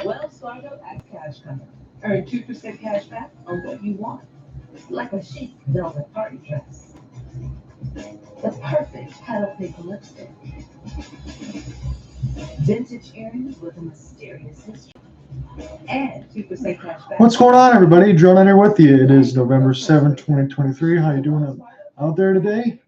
Wells Fargo at Cash Company. Earn 2% cash back on what you want. Like a chic velvet party dress. The perfect petal paper lipstick. Vintage earrings with a mysterious history. And 2% cash back. What's going on, everybody? Joe here with you. It is November 7th, 2023. How you doing out there today?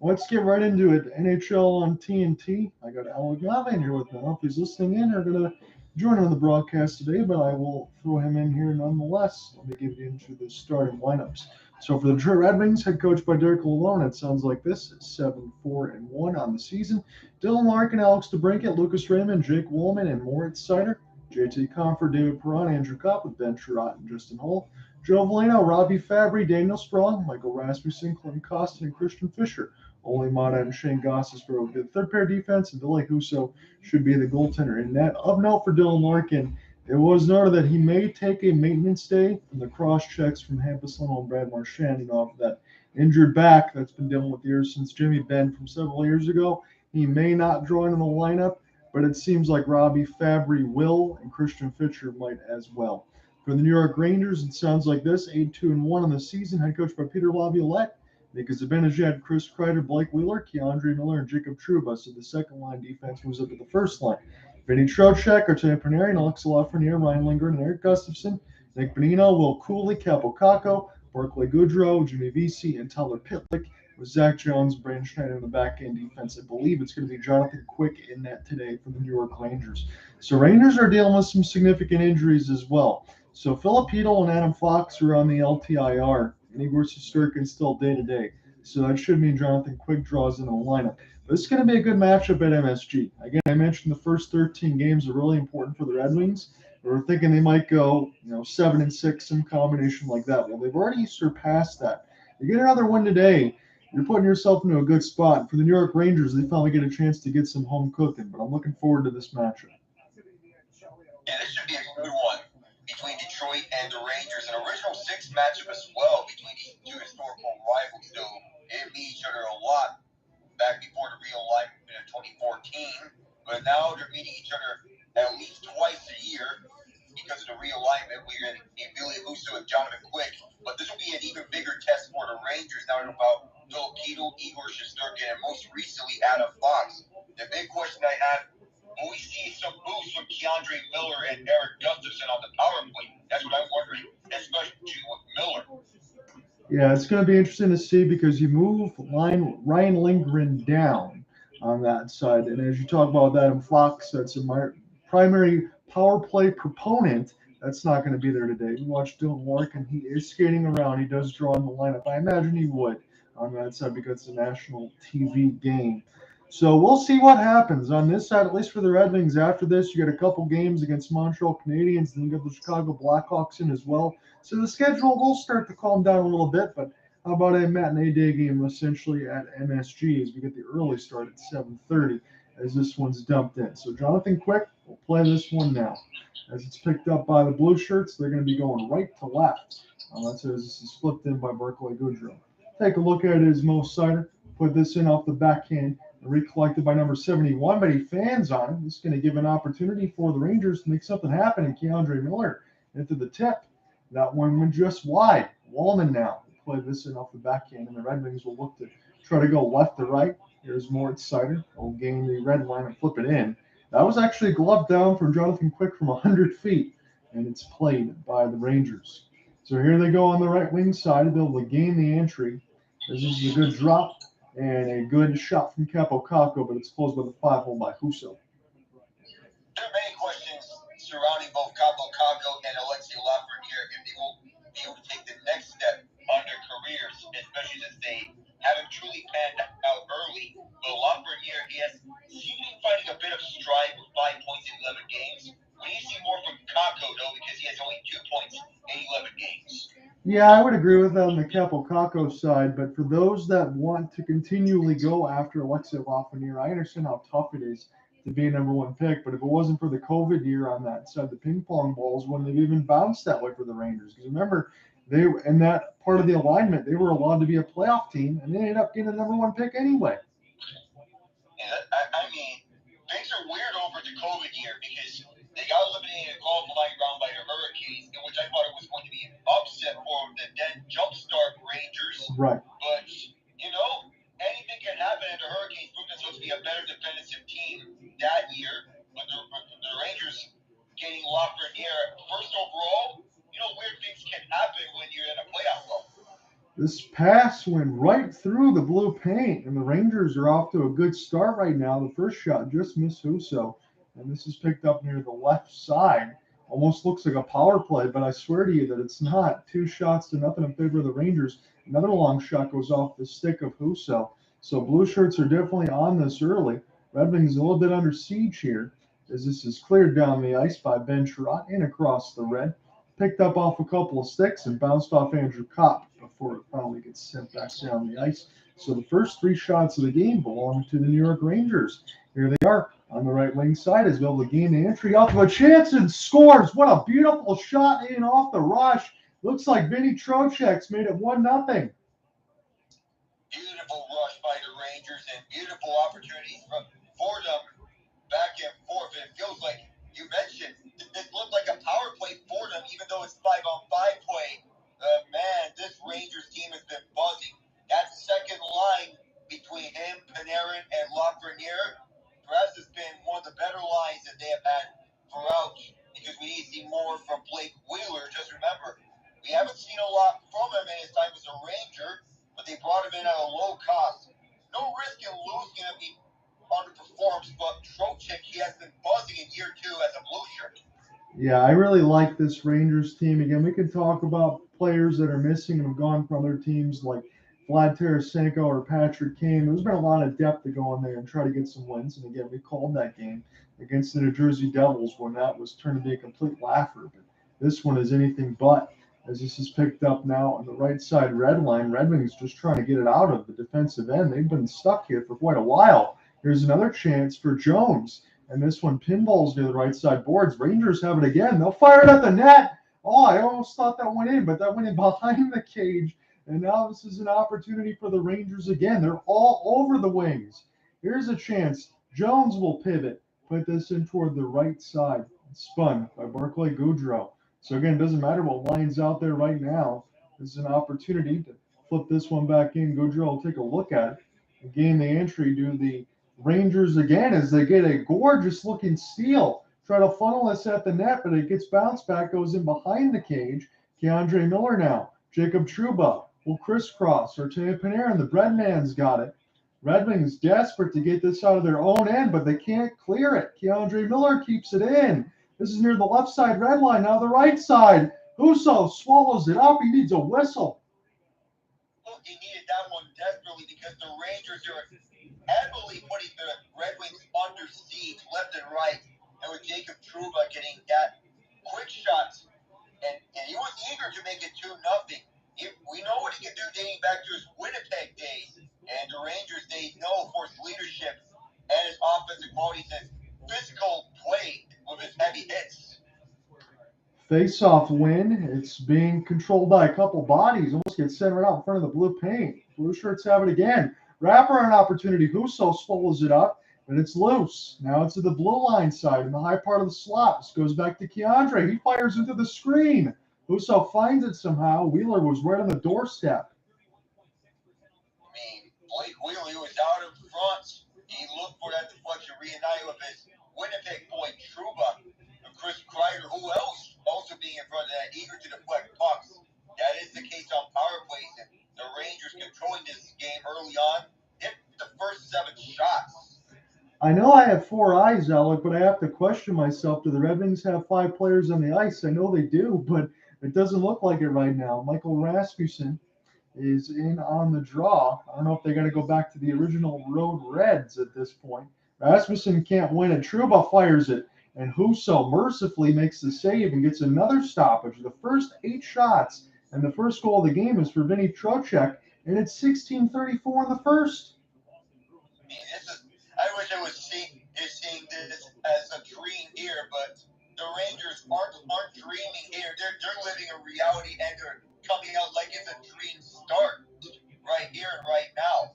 Let's get right into it. NHL on TNT. I got Erik Gustafsson here with me. I don't know if he's listening in or going to join on the broadcast today, but I will throw him in here nonetheless. Let me give you into the starting lineups. So for the Detroit Red Wings, head coached by Lalonde, it sounds like this: 7-4-1 on the season. Larkin, Alex DeBrincat, Lucas Raymond, Jake Woolman, and Moritz Seider. JT Compher, David Perron, Andrew Kopp with Ben Sherratt and Justin Hull. Joe Veleno, Robby, Fabbri, Daniel Sprong, Michael Rasmussen, Clinton Costa, and Christian Fischer. Only Mata and Shayne Goistisbehere the third pair defense, and Ville Husso should be the goaltender. In net, of note for Larkin, it was noted that he may take a maintenance day from the cross checks from Hampus Leno and Brad Marchand off that injured back that's been dealing with ears since Jimmy Benn from several years ago. He may not join in the lineup, but it seems like Robby, Fabbri will, and Christian Fischer might as well. For the New York Rangers, it sounds like this: 8-2-1 on the season, head coached by Peter Laviolette. Mika Zibanejad, Chris Kreider, Blake Wheeler, Keandre Miller, and Jacob Trouba. So the second line defense moves up to the first line. Vinny Trocheck, Artemi Panarin, Alexa Lafreniere, Ryan Lindgren, and Erik Gustafsson. Nick Bonino, Will Cooley, Capo Caco, Barclay Goodrow, Jimmy Vesey, and Tyler Pitlick. With Zach Jones, Brandon Schneider in the back end defense. I believe it's going to be Jonathan Quick in that today for the New York Rangers. So Rangers are dealing with some significant injuries as well. So Philip Hedl and Adam Fox are on the LTIR. And Erik Gustafsson still day-to-day. So that should mean Jonathan Quick draws into the lineup. But it's going to be a good matchup at MSG. Again, I mentioned the first 13 games are really important for the Red Wings. We're thinking they might go, 7-6, some combination like that. Well, they've already surpassed that. You get another win today, you're putting yourself into a good spot. For the New York Rangers, they finally get a chance to get some home cooking. But I'm looking forward to this matchup. Yeah, this should be a good one between Detroit and the Rangers. An original six matchup as well between these two historical rivals. So they beat each other a lot back before the realignment in 2014. But now they're meeting each other at least twice a year because of the realignment. We're going to need Ville Husso and Jonathan Quick. But this will be an even bigger test for the Rangers now about Philip Hedl, Erik Gustafsson, and most recently Adam Fox. The big question I have: will we see some boost from Keandre Miller and Erik Gustafsson on the power play? That's what I'm wondering, especially with Miller. Yeah, it's going to be interesting to see because you move Ryan Lindgren down on that side. And as you talk about Adam Fox, that's a primary power play proponent. That's not going to be there today. You watch Larkin, he is skating around. He does draw in the lineup. I imagine he would on that side because it's a national TV game. So we'll see what happens on this side, at least for the Red Wings. After this, you got a couple games against Montreal Canadiens, then you got the Chicago Blackhawks in as well. So the schedule will start to calm down a little bit, but how about a matinee day game essentially at MSG as we get the early start at 7:30 as this one's dumped in. So Jonathan Quick will play this one now. As it's picked up by the Blue Shirts, they're going to be going right to left. That's as this is flipped in by Barclay Goodrow. Take a look at it as Mo Seider. Put this in off the backhand. Recollected by number 71, but he fans on it. This is going to give an opportunity for the Rangers to make something happen. And Keandre Miller into the tip. That one went just wide. Wallman now play this in off the backhand, and the Red Wings will look to try to go left to right. Here's Moritz Seider. Will gain the red line and flip it in. That was actually a glove down from Jonathan Quick from 100 feet, and it's played by the Rangers. So here they go on the right wing side to be able to gain the entry. This is a good drop. And a good shot from Capo Caco, but it's closed by the 5-hole by Husso. There are many questions surrounding both Capo Caco and Alexei Lafreniere if they will be able to take the next step on their careers, especially since they haven't truly panned out early. But Lafreniere, he has seemed to be finding a bit of stride with 5 points in 11 games. We need to see more from Caco, though, because he has only 2 points in 11 games. Yeah, I would agree with that on the Capo Caco side, but for those that want to continually go after Alexei Lafreniere, I understand how tough it is to be a number one pick, but if it wasn't for the COVID year on that side, the ping pong balls wouldn't have even bounced that way for the Rangers. Because remember, they in that part of the alignment, they were allowed to be a playoff team, and they ended up getting a number one pick anyway. Yeah, I mean, things are weird over the COVID year because they got eliminated a qualifying round by the Hurricanes, in which I thought it was going to be an upset for the then jumpstart Rangers. Right. But, you know, anything can happen, and the Hurricanes proved themselves to be a better defensive team that year. But the Rangers getting Lafreniere first overall, you know, weird things can happen when you're in a playoff run. This pass went right through the blue paint, and the Rangers are off to a good start right now. The first shot just missed Husso, and this is picked up near the left side. Almost looks like a power play, but I swear to you that it's not. 2-0 in favor of the Rangers. Another long shot goes off the stick of Husso. So blue shirts are definitely on this early. Red Wings a little bit under siege here, as this is cleared down the ice by Ben Trot and across the red. Picked up off a couple of sticks and bounced off Andrew Kopp before it finally gets sent back down the ice. So the first 3 shots of the game belong to the New York Rangers. Here they are on the right wing side as well to gain the entry off of a chance and scores. What a beautiful shot in off the rush. Looks like Vinny Trocheck's made it 1-0. Beautiful rush by the Rangers and beautiful opportunities for them back and forth. And it feels like you mentioned this looked like a power play for them, even though it's 5-on-5 play. Man, this Rangers team has been buzzing. That second line between him, Panarin, and Lafreniere perhaps has been one of the better lines that they have had throughout, because we need to see more from Blake Wheeler. Just remember, we haven't seen a lot from him in his time as a Ranger, but they brought him in at a low cost. No risk in losing him. He underperforms, but Trocheck, he has been buzzing in year 2 as a blue shirt. Yeah, I really like this Rangers team. Again, we can talk about players that are missing and have gone from other teams like Vlad Tarasenko or Patrick Kane. There's been a lot of depth to go in there and try to get some wins. And again, we called that game against the New Jersey Devils when that was turned to be a complete laugher. But this one is anything but, as this is picked up now on the right side red line. Red Wings just trying to get it out of the defensive end. They've been stuck here for quite a while. Here's another chance for Jones. And this one pinballs near the right side boards. Rangers have it again. They'll fire it at the net. Oh, I almost thought that went in, but that went in behind the cage. And now this is an opportunity for the Rangers again. They're all over the Wings. Here's a chance. Jones will pivot. Put this in toward the right side. Spun by Barclay Goodrow. So again, it doesn't matter what line's out there right now. This is an opportunity to flip this one back in. Goodrow will take a look at it and gain the entry to the Rangers again as they get a gorgeous looking steal. Try to funnel this at the net, but it gets bounced back, goes in behind the cage. K'Andre Miller now. Jacob Trouba will crisscross. Artemi Panarin, the bread man's got it. Red Wings desperate to get this out of their own end, but they can't clear it. K'Andre Miller keeps it in. This is near the left side red line, now the right side. Husso swallows it up. He needs a whistle. Well, he needed that one desperately because the Rangers are heavily putting the Red Wings under siege left and right. And with Jacob Trouba getting that quick shot, and he was eager to make it 2-0. We know what he can do dating back to his Winnipeg days. And the Rangers, they know for his leadership and his offensive qualities and physical play with his heavy hits. Face-off win. It's being controlled by a couple bodies. Almost gets sent right out in front of the blue paint. Blue shirts have it again. Wraparound opportunity. Husso swallows it up, but it's loose. Now it's to the blue line side in the high part of the slot. This goes back to K'Andre. He fires into the screen. Husso finds it somehow. Wheeler was right on the doorstep. I mean, Blake Wheeler, he was out in front. He looked for that deflection, reunited with his Winnipeg boy Trouba and Chris Kreider, who else also being in front of that, eager to deflect pucks. That is the case on power plays. And the Rangers controlling this game early on. Hit the first 7 shots. I know I have 4 eyes, Alec, but I have to question myself. Do the Red Wings have 5 players on the ice? I know they do, but it doesn't look like it right now. Michael Rasmussen is in on the draw. I don't know if they got to go back to the original Road Reds at this point. Rasmussen can't win it. Trouba fires it, and Husso mercifully makes the save and gets another stoppage. The first 8 shots, and the first goal of the game is for Vinny Trocheck, and it's 16:34 in the first. I mean, I wish I was seeing this as a dream here, but the Rangers aren't dreaming here. They're living a reality, and they're coming out like it's a dream start right here and right now.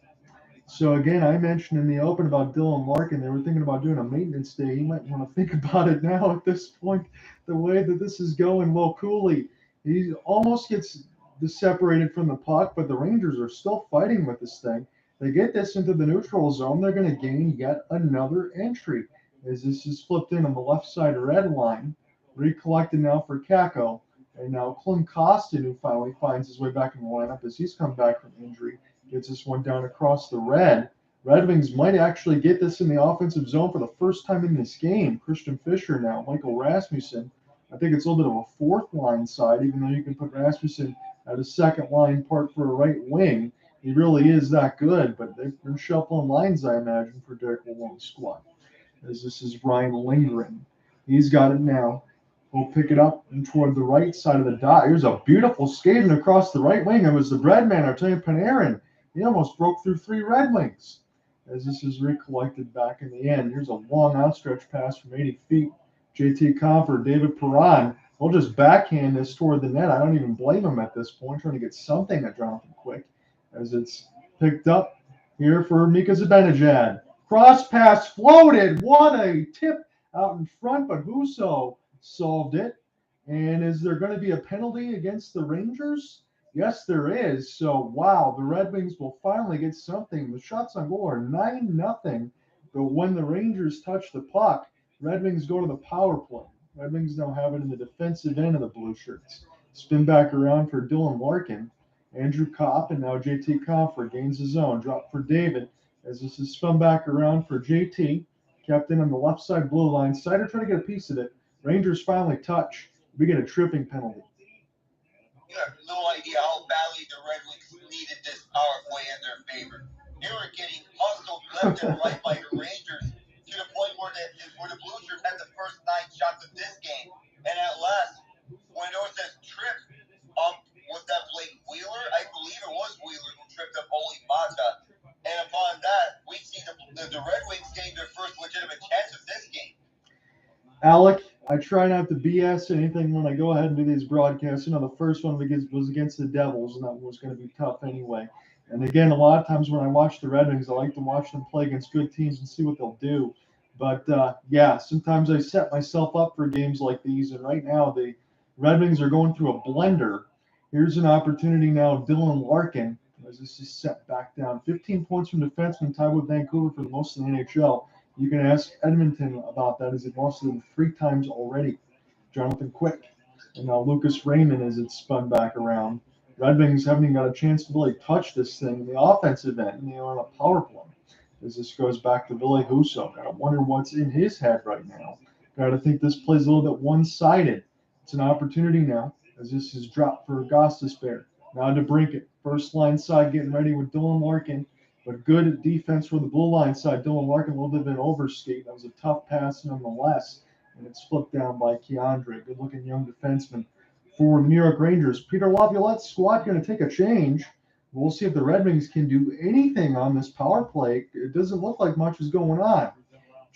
So again, I mentioned in the open about Dylan Larkin. They were thinking about doing a maintenance day. You might want to think about it now at this point. The way that this is going, Will Cooley, he almost gets separated from the puck, but the Rangers are still fighting with this thing. They get this into the neutral zone. They're going to gain yet another entry as this is flipped in on the left side red line. Recollected now for Kako. And now Klim Kostin, who finally finds his way back in the lineup as he's come back from injury, gets this one down across the red. Red Wings might actually get this in the offensive zone for the first time in this game. Christian Fischer now, Michael Rasmussen. I think it's a little bit of a fourth line side, even though you can put Rasmussen at a second line part for a right wing. He really is that good, but they're shuffling lines, I imagine, for Derek Lalonde's squad. As this is Ryan Lindgren. He's got it now. He'll pick it up and toward the right side of the dot. Here's a beautiful skating across the right wing. It was the bread man, Artemi Panarin. He almost broke through 3 Red Wings. As this is recollected back in the end. Here's a long outstretched pass from 80 feet. JT Compher, David Perron. They'll just backhand this toward the net. I don't even blame him at this point, trying to get something at Jonathan Quick. As it's picked up here for Mika Zibanejad. Cross pass floated. What a tip out in front, but Husso solved it. And is there going to be a penalty against the Rangers? Yes, there is. So, wow, the Red Wings will finally get something. The shots on goal are 9-0. But when the Rangers touch the puck, Red Wings go to the power play. Red Wings now have it in the defensive end of the blue shirts. Spin back around for Dylan Larkin. Andrew Kopp and now JT Compher gains his zone. Drop for David as this is spun back around for JT. Kept in on the left side blue line. Seider trying to get a piece of it. Rangers finally touch. We get a tripping penalty. You have no idea how badly the Red Wings needed this power play in their favor. They were getting hustled left and right by the Rangers to the point where the Blue Shirts had the first 9 shots of this game. And at last, when there was this trip, was that Blake Wheeler? I believe it was Wheeler who tripped up Oli Mata. And upon that, we see the Red Wings getting their first legitimate chance of this game. Alec, I try not to BS anything when I go ahead and do these broadcasts. You know, the first one was against the Devils, and that one was going to be tough anyway. And again, a lot of times when I watch the Red Wings, I like to watch them play against good teams and see what they'll do. But, yeah, sometimes I set myself up for games like these. And right now, the Red Wings are going through a blender. Here's an opportunity now, Dylan Larkin, as this is set back down. 15 points from defenseman, tied with Vancouver for the most in the NHL. You can ask Edmonton about that, as they've lost to them 3 times already. Jonathan Quick. And now Lucas Raymond as it's spun back around. Red Wings haven't even got a chance to really touch this thing in the offensive end. And they are on a power play. As this goes back to Ville Husso. Gotta wonder what's in his head right now. Gotta think this plays a little bit one-sided. It's an opportunity now, as this is dropped for Goistisbehere. Now DeBrincat. First line side getting ready with Dylan Larkin. But good defense from the blue line side. Dylan Larkin, a little bit of an overskate. That was a tough pass nonetheless. And it's flipped down by Keandre. Good-looking young defenseman for the New York Rangers. Peter Laviolette's squad going to take a change. We'll see if the Red Wings can do anything on this power play. It doesn't look like much is going on.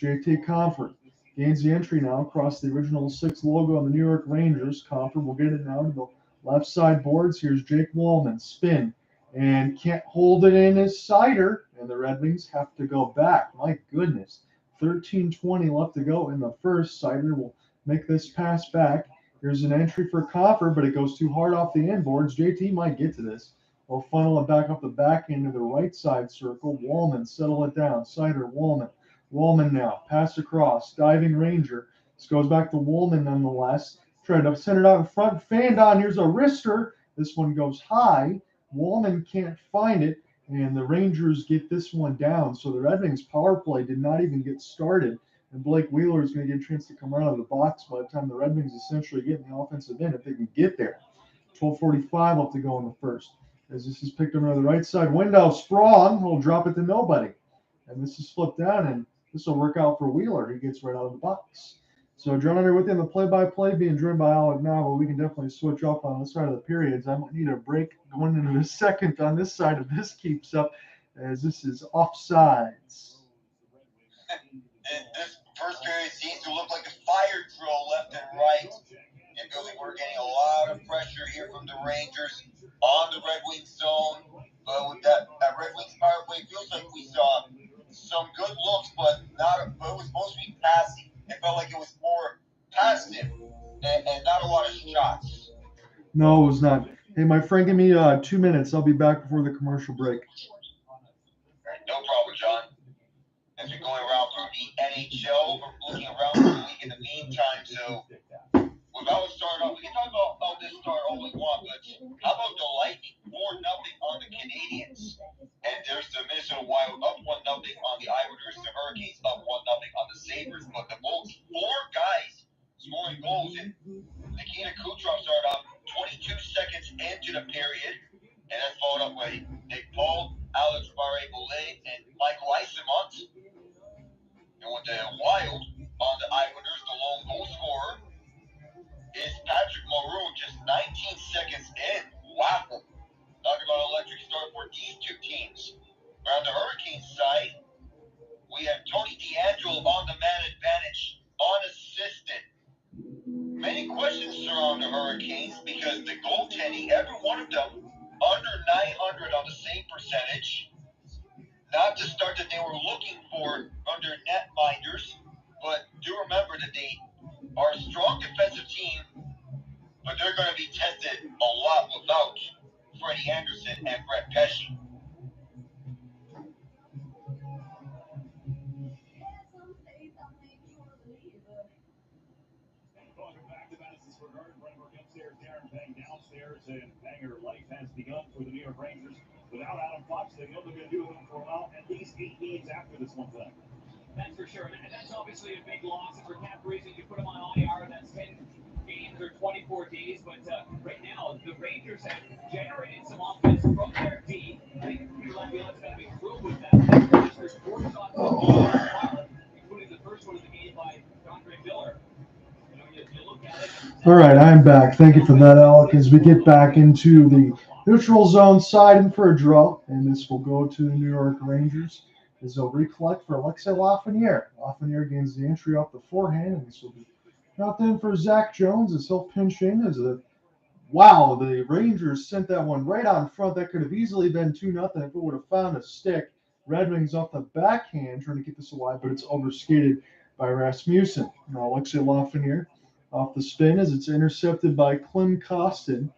JT Compher gains the entry now across the original 6 logo on the New York Rangers. Compher will get it now to the left side boards. Here's Jake Wallman. Spin. And can't hold it in as Seider. And the Red Wings have to go back. My goodness. 13:20 left to go in the first. Seider will make this pass back. Here's an entry for Compher, but it goes too hard off the inboards. JT might get to this. We'll funnel it back up the back end of the right side circle. Wallman, settle it down. Seider, Wallman. Wallman now. Pass across. Diving Ranger. This goes back to Wallman nonetheless. Tried to send it out in front. Fanned on. Here's a wrister. This one goes high. Wallman can't find it, and the Rangers get this one down. So the Red Wings power play did not even get started, and Blake Wheeler is going to get a chance to come out of the box by the time the Red Wings essentially get in the offensive end, if they can get there. 12:45 left to go in the first. As this is picked up on the right side window, Sprong will drop it to nobody. And this is flipped down, and this will work out for Wheeler. He gets right out of the box. So, John, here with you in the play-by-play, being joined by Alec now, but we can definitely switch up on this side of the periods. I might need a break going into the second on this side if this keeps up, as this is offsides. This first period seems to look like a fire drill left and right. And Billy, we're getting a lot of pressure here from the Rangers on the Red Wings zone. But with that Red Wings power play, it feels like we saw felt like it was more passive and not a lot of shots. No, it was not. Hey, my friend, give me 2 minutes. I'll be back before the commercial break. No problem, John. As we're going around through the NHL, we're looking around the league in the meantime. So, without a start off, we can talk about how this start all we want, but how about the Lightning 4-0 on the Canadians? And there's the Minnesota Wild up 1-0 on the Islanders, the Hurricanes up 1-0 on the Sabres. But the Bolts, 4 guys scoring goals, and Nikita Kucherov started off 22 seconds into the period, and that's followed up by Nick Paul, Alex Barré-Boulet, and Michael Eyssimont. And with the Wild on the Islanders, the lone goal scorer is Patrick Maroon, just 19 seconds in. Wow. Talking about an electric start for these two teams. On the Hurricanes side, we have Tony DeAngelo on the man advantage, unassisted. Many questions surround the Hurricanes because the goaltending, every one of them, under 900 on the save percentage. Not the start that they were looking for under netminders, but do remember that they are a strong defensive team, but they're going to be tested a lot without Freddie Anderson and Brett Pesce. Downstairs, and banger life has begun for the New York Rangers. Without Adam Fox, they know they're going to do it for a while, at least 8 games after this one thing. That's for sure. And that's obviously a big loss. And for cap reason, you put them on IR, that's 10 games or 24 days. But right now, the Rangers have generated some offense from their D. I think Laviolette's going to be thrilled with that. There's 4 shots on the including the first one of the game by Andre Miller. All right, I'm back. Thank you for that, Alec. As we get back into the neutral zone side and for a draw, and this will go to the New York Rangers as they'll recollect for Alexei Lafreniere. Lafreniere gains the entry off the forehand, and this will be out then for Zach Jones as he'll pinch in as the Rangers sent that one right out in front. That could have easily been 2-0 if it would have found a stick. Red Wings off the backhand trying to get this alive, but it's overskated by Rasmussen. Now Alexei Lafreniere off the spin as it's intercepted by Klim Kostin.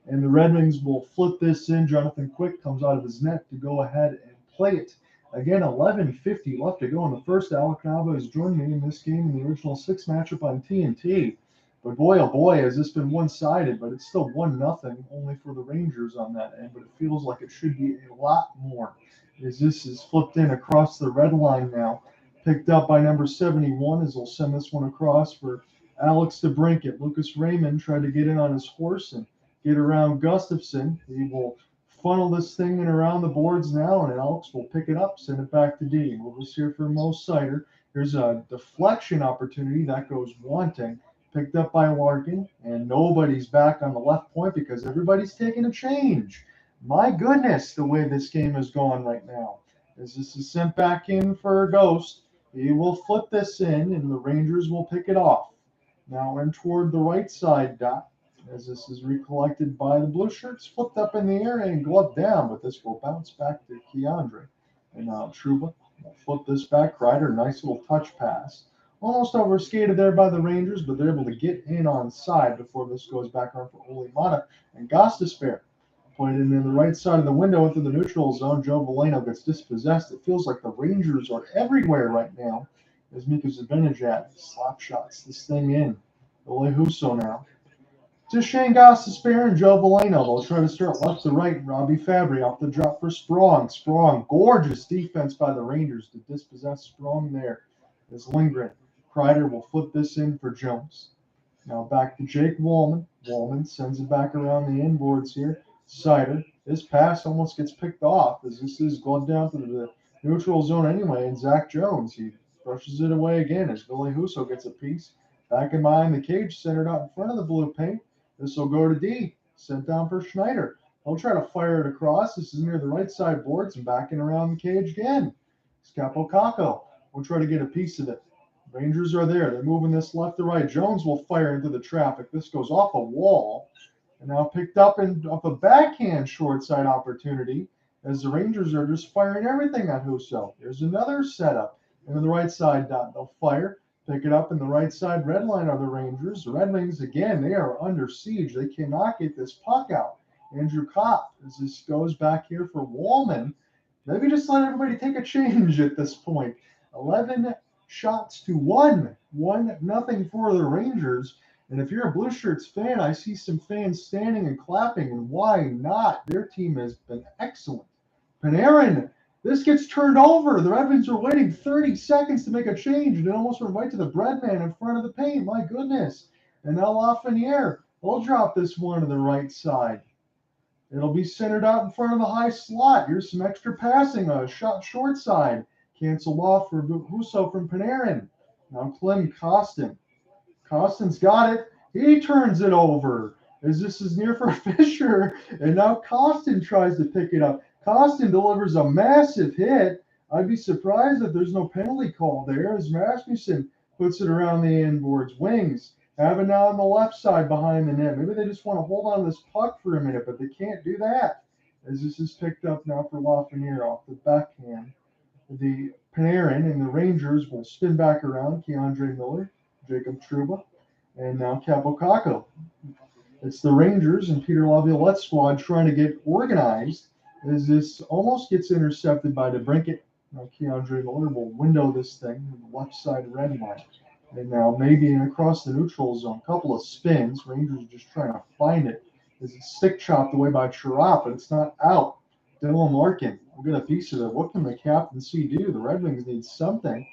And the Red Wings will flip this in. Jonathan Quick comes out of his net to go ahead and play it. Again, 11:50 left to go in the first. Alec Nava has joined me in this game in the original 6 matchup on TNT. But boy, oh boy, has this been one-sided, but it's still 1-0 only for the Rangers on that end. But it feels like it should be a lot more as this is flipped in across the red line now. Picked up by number 71 as they'll send this one across for Alex DeBrincat. Lucas Raymond tried to get in on his horse and get around Gustafsson. He will funnel this thing in around the boards now, and Alex will pick it up, send it back to D. We'll just hear from Mo Seider. Here's a deflection opportunity that goes wanting. Picked up by Larkin, and nobody's back on the left point because everybody's taking a change. My goodness, the way this game is going right now. As this is sent back in for a Ghost, he will flip this in, and the Rangers will pick it off. Now in toward the right side dot, as this is recollected by the blue shirts, flipped up in the air and gloved down, but this will bounce back to Keandre. And now Trouba will flip this back. Kreider, nice little touch pass. Almost overskated there by the Rangers, but they're able to get in on side before this goes back on for Ole Mata. And Goistisbehere put it in the right side of the window into the neutral zone. Joe Veleno gets dispossessed. It feels like the Rangers are everywhere right now as Mika Zibanejad slap shots this thing in. Ole Husso now to Shayne Goistisbehere and Joe Veleno. They'll try to start left to right. Robby Fabbri off the drop for Sprong. Sprong, gorgeous defense by the Rangers to dispossess Sprong there. As Lindgren. Kreider will flip this in for Jones. Now back to Jake Wallman. Wallman sends it back around the inboards here. Seider. This pass almost gets picked off as this is gloved down to the neutral zone anyway. And Zach Jones, he brushes it away again as Ville Husso gets a piece. Back in behind the cage, centered out in front of the blue paint. This will go to D. Sent down for Schneider. He'll try to fire it across. This is near the right side boards and backing around the cage again. Scapo Caco will try to get a piece of it. Rangers are there. They're moving this left to right. Jones will fire into the traffic. This goes off a wall and now picked up off a backhand short side opportunity as the Rangers are just firing everything at Husso. There's another setup into the right side dot. They'll fire. Pick it up in the right side red line are the Rangers. The Red Wings, again, they are under siege. They cannot get this puck out. Andrew Kopp, as this goes back here for Wallman. Maybe just let everybody take a change at this point. 11 shots to 1. 1-0 for the Rangers. And if you're a Blue Shirts fan, I see some fans standing and clapping, and why not? Their team has been excellent. Panarin, this gets turned over. The Red Wings are waiting 30 seconds to make a change, and it almost went right to the bread man in front of the paint. My goodness. And now Lafreniere will drop this one to the right side. It'll be centered out in front of the high slot. Here's some extra passing. A shot short side. Canceled off for Husso from Panarin. Now Clem Costin. Costin's got it. He turns it over as this is near for Fischer. And now Costin tries to pick it up. Costin delivers a massive hit. I'd be surprised if there's no penalty call there as Rasmussen puts it around the inboards. Wings have it now on the left side behind the net. Maybe they just want to hold on to this puck for a minute, but they can't do that as this is picked up now for Lafreniere off the backhand. The Panarin and the Rangers will spin back around. Keandre Miller, Jacob Trouba, and now Capo Caco. It's the Rangers and Peter Laviolette squad trying to get organized as this almost gets intercepted by DeBrincat. Now Keandre Miller will window this thing on the left side red line. And now maybe in across the neutral zone, a couple of spins. Rangers are just trying to find it. As it's stick chopped away by Chirap, but it's not out. Dylan Larkin will get a piece of it. What can the captaincy do? The Red Wings need something.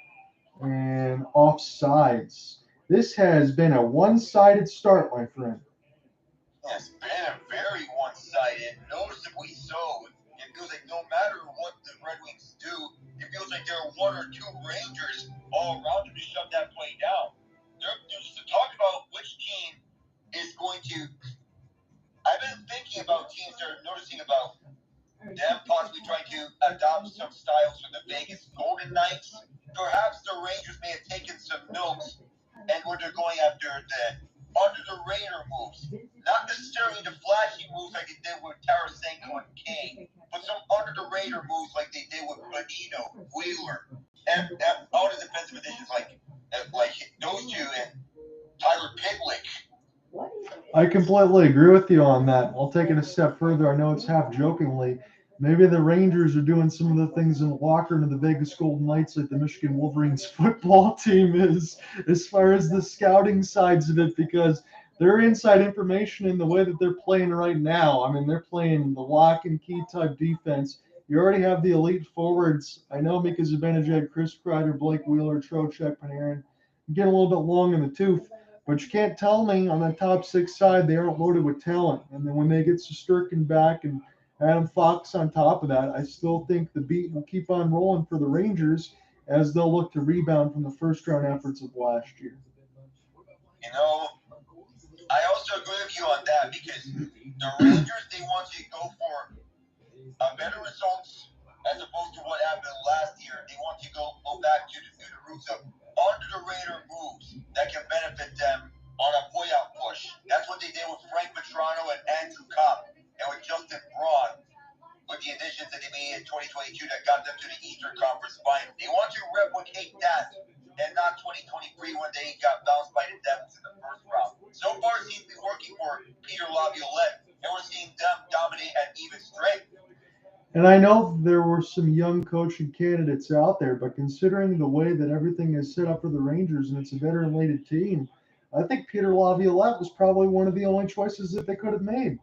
And offsides. This has been a one-sided start, my friend. It's been a very one-sided, noticeably so. It feels like no matter what the Red Wings do, it feels like there are one or two Rangers all around them to shut that play down. There's to talk about which team is going to. I've been thinking about teams that are noticing about them possibly trying to adopt some styles from the Vegas Golden Knights. Perhaps the Rangers may have taken some notes, and when they're going after the under-the-radar moves, not necessarily the flashy moves like they did with Tarasenko and Kane, but some under-the-radar moves like they did with Bonino, Wheeler, and all the defensive additions like those two and Tyler Pitlick. I completely agree with you on that. I'll take it a step further. I know it's half jokingly. Maybe the Rangers are doing some of the things in the locker room of the Vegas Golden Knights like the Michigan Wolverines football team is, as far as the scouting sides of it, because their inside information in the way that they're playing right now, I mean, they're playing the lock and key type defense. You already have the elite forwards. I know Mika Zibanejad, Chris Kreider, Blake Wheeler, Trocheck, Panarin. Getting a little bit long in the tooth. But you can't tell me on the top six side they aren't loaded with talent. And then when they get Shesterkin back and Adam Fox on top of that, I still think the beat will keep on rolling for the Rangers as they'll look to rebound from the first-round efforts of last year. You know, I also agree with you on that because the Rangers, they want to go for better results as opposed to what happened last year. They want to go back to the roots of under-the-radar moves that can benefit them on a playoff push. That's what they did with Frank Petrano and Andrew Kopp and with Justin Braun with the additions that they made in 2022 that got them to the Eastern Conference Final. They want to replicate that and not 2023 when they got bounced by the Devils in the first round. So far, it seems to be working for Peter Laviolette, and we're seeing them dominate at even strength. And I know there were some young coaching candidates out there, but considering the way that everything is set up for the Rangers and it's a veteran-laden team, I think Peter Laviolette was probably one of the only choices that they could have made.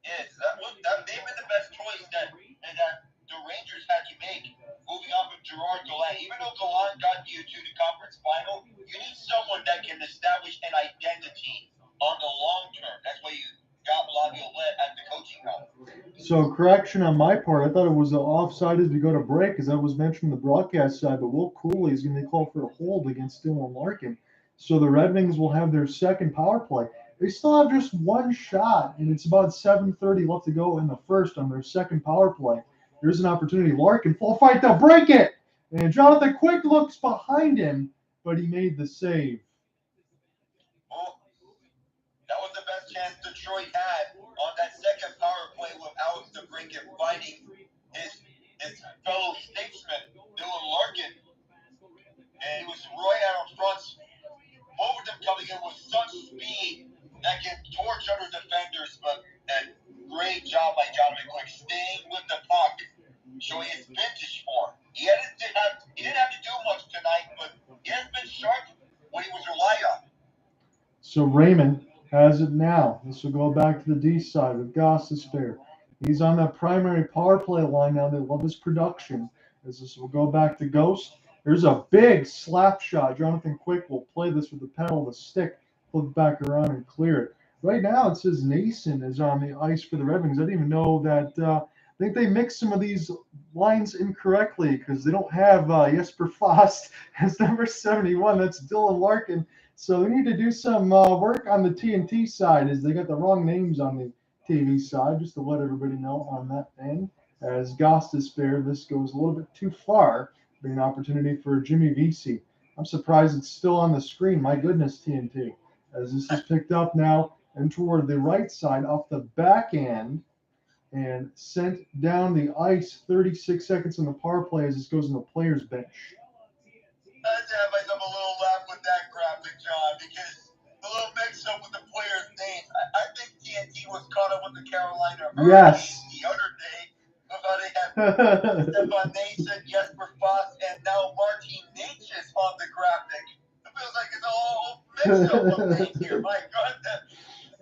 Yes, they've been the best choice that the Rangers had to make, moving on from Gerard Gallant. Even though Gallant got you to the conference final, you need someone that can establish an identity on the long term. That's why you got Laviolette at the coaching helm. So correction on my part, I thought it was offside as we go to break, because that was mentioned on the broadcast side, but Will Cooley is going to be called for a hold against Dylan Larkin. So the Red Wings will have their second power play. They still have just one shot, and it's about 7:30 left to go in the first on their second power play. Here's an opportunity. Larkin, full fight, they'll break it! And Jonathan Quick looks behind him, but he made the save. Well, that was the best chance Detroit had on that second power play with Alex DeBrincat finding his fellow statesman, Dylan Larkin. and he was right out in front. Both of them coming in with such speed that can torch other defenders, but a great job by Jonathan Quick staying with the puck, showing his vintage form. He didn't have to do much tonight, but he has been sharp when he was relied on. So Raymond has it now. This will go back to the D side with Goistisbehere. He's on the primary power play line now. They love his production. As this will go back to Ghost. There's a big slap shot. Jonathan Quick will play this with the pedal of the stick, flip back around and clear it. Right now it says Nason is on the ice for the Red Wings. I didn't even know that. I think they mixed some of these lines incorrectly because they don't have Jesper Fast as number 71. That's Dylan Larkin. So they need to do some work on the TNT side as they got the wrong names on the TV side, just to let everybody know on that end. As Goistisbehere, this goes a little bit too far. Be an opportunity for Jimmy Vesey. I'm surprised it's still on the screen. My goodness, TNT. As this is picked up now and toward the right side off the back end and sent down the ice. 36 seconds on the power play as this goes in the player's bench. I had to have myself a little laugh with that graphic, John, because the little mix-up with the players' names. I think TNT was caught up with the Carolina Hurricanes Yes. the other day. About they have Stefan Nason, Jesper Foss, and now Martin Natchez on the graphic. It feels like it's all mix-up of names here. My goodness.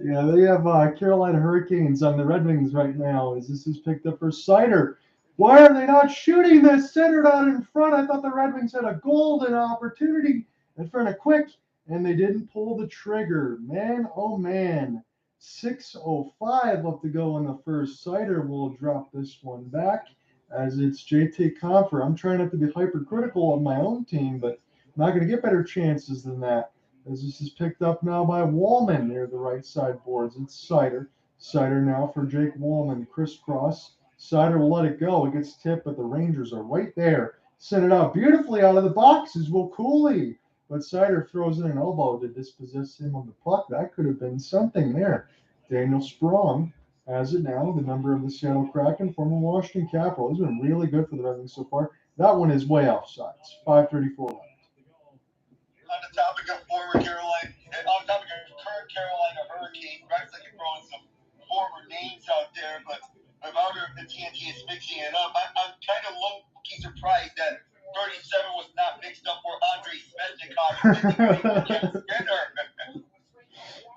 Yeah, they have Carolina Hurricanes on the Red Wings right now as this is picked up for Seider. Why are they not shooting this? Centered out in front. I thought the Red Wings had a golden opportunity in front of Quick, and they didn't pull the trigger. Man, oh man. 6:05 left to go in the first. Seider will drop this one back as it's JT Compher. I'm trying not to be hypercritical of my own team, but I'm not going to get better chances than that. As this is picked up now by Wallman near the right side boards. It's Seider. Seider now for Jake Wallman. Crisscross. Seider will let it go. It gets tipped, but the Rangers are right there. Sent it out beautifully out of the boxes. Will Cooley. But Seider throws in an elbow to dispossess him of the puck. That could have been something there. Daniel Sprong has it now, the number of the Seattle Kraken, former Washington Capitol. He's been really good for the Red Wings so far. That one is way offside. It's 5:34 left. On the topic of current Carolina Hurricanes, perhaps I can throw in some former names out there, but without the TNT is mixing it up, I'm kind of low-key surprised that 37 was not mixed up for Andrei Svechnikov.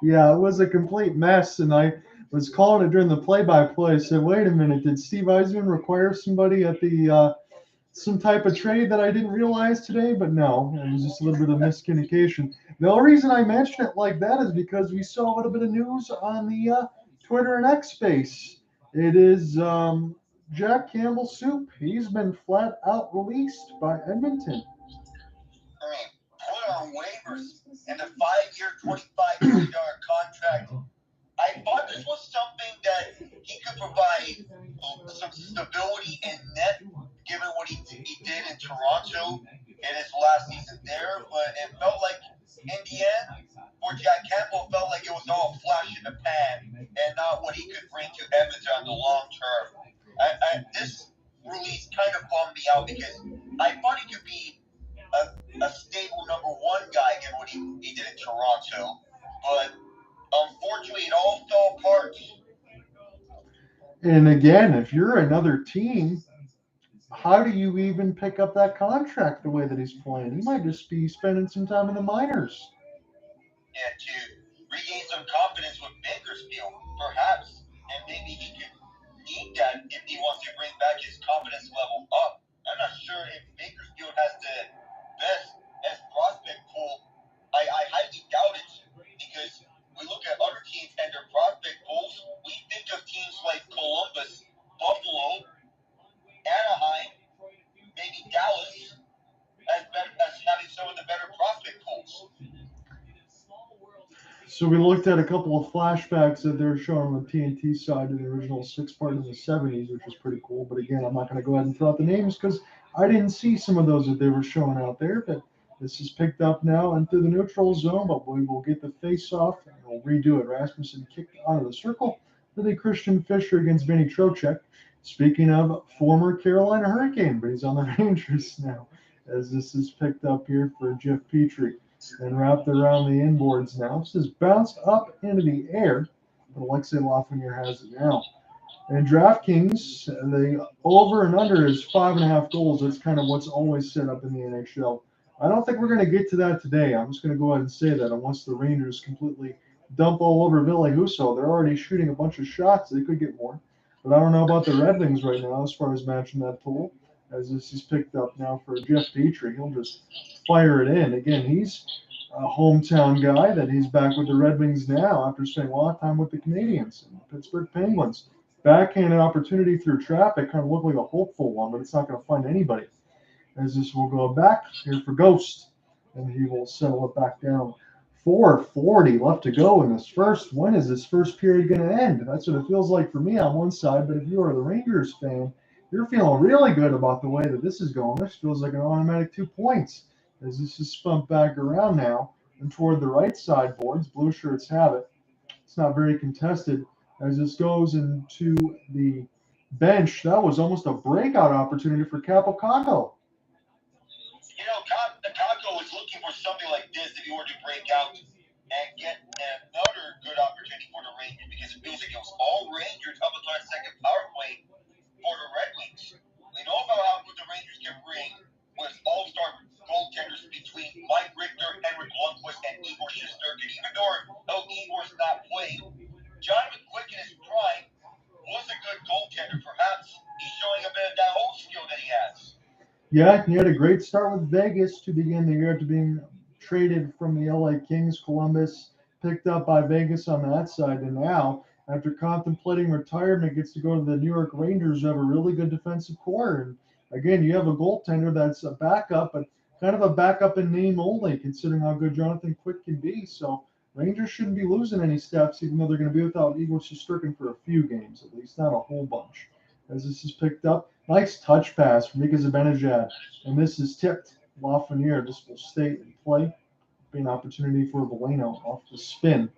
Yeah, it was a complete mess, and I was calling it during the play-by-play. I said, wait a minute, did Steve Yzerman require somebody at the some type of trade that I didn't realize today? But no, it was just a little bit of miscommunication. The only reason I mention it like that is because we saw a little bit of news on the Twitter and X space. It is Jack Campbell Soup. He's been flat out released by Edmonton. I mean, put on waivers and a 5-year, $25 million contract. I thought this was something that he could provide some stability in net, given what he did in Toronto in his last season there. But it felt like, in the end, for Jack Campbell, felt like it was all flash in the pan and not what he could bring to Edmonton on the long term. This release kind of bummed me out because I thought he could be a stable number one guy given what he did in Toronto. But unfortunately, it all fell apart. And again, if you're another team, how do you even pick up that contract the way that he's playing? He might just be spending some time in the minors. And to regain some confidence with Bakersfield, perhaps. And maybe he could need that if he wants to bring back his confidence level up. I'm not sure if Bakersfield has the best prospect pool. I highly doubt it because we look at other teams and their prospect pools. We think of teams like Columbus, Buffalo, Anaheim, maybe Dallas as having some of the better prospect pools. So we looked at a couple of flashbacks that they're showing on the TNT side of the original 6-part in the 70s, which was pretty cool. But again, I'm not going to go ahead and throw out the names because I didn't see some of those that they were showing out there. But this is picked up now into the neutral zone, but we will get the face-off and we'll redo it. Rasmussen kicked out of the circle for the Christian Fischer against Vinny Trocheck. Speaking of former Carolina Hurricane, but he's on the Rangers now. as this is picked up here for Jeff Petrie and wrapped around the inboards now. This is bounced up into the air, but Alexei Lafreniere has it now. And DraftKings, the over and under is 5.5 goals. That's kind of what's always set up in the NHL. I don't think we're going to get to that today. I'm just going to go ahead and say that unless the Rangers completely dump all over Ville Husso. They're already shooting a bunch of shots. They could get more. But I don't know about the Red Wings right now as far as matching that total, as this is picked up now for Jeff Petrie. He'll just fire it in. Again, he's a hometown guy that he's back with the Red Wings now after spending a lot of time with the Canadiens and the Pittsburgh Penguins. Backhanded opportunity through traffic, kind of looked like a hopeful one, but it's not going to find anybody. As this will go back here for Ghost, and he will settle it back down. 4:40 left to go in this first. When is this first period going to end? That's what it feels like for me on one side, but if you are the Rangers fan, you're feeling really good about the way that this is going. This feels like an automatic 2 points, as this is spun back around now and toward the right side boards. Blue shirts have it. It's not very contested as this goes into the bench. That was almost a breakout opportunity for Capocaco. You know, Kako was looking for something like this if he were to break out and get another good opportunity for the Rangers, because it feels like it was all Rangers up until that second power play for the Red Wings. We know about how good the Rangers can bring with all-star goaltenders between Mike Richter, Henrik Lundqvist, and Igor Shesterkin. Even though Igor's not playing, Jonathan Quick in his prime was a good goaltender. Perhaps he's showing a bit of that old skill that he has. Yeah, he had a great start with Vegas to begin the year after being traded from the LA Kings. Columbus picked up by Vegas on that side, and now, after contemplating retirement, gets to go to the New York Rangers, who have a really good defensive core. And again, you have a goaltender that's a backup, but kind of a backup in name only, considering how good Jonathan Quick can be. So Rangers shouldn't be losing any steps, even though they're going to be without Igor Shesterkin for a few games, at least, not a whole bunch. As this is picked up, nice touch pass from Mika Zibanejad, and this is tipped. Lafreniere. This will stay in play. Be an opportunity for Valeno off the spin.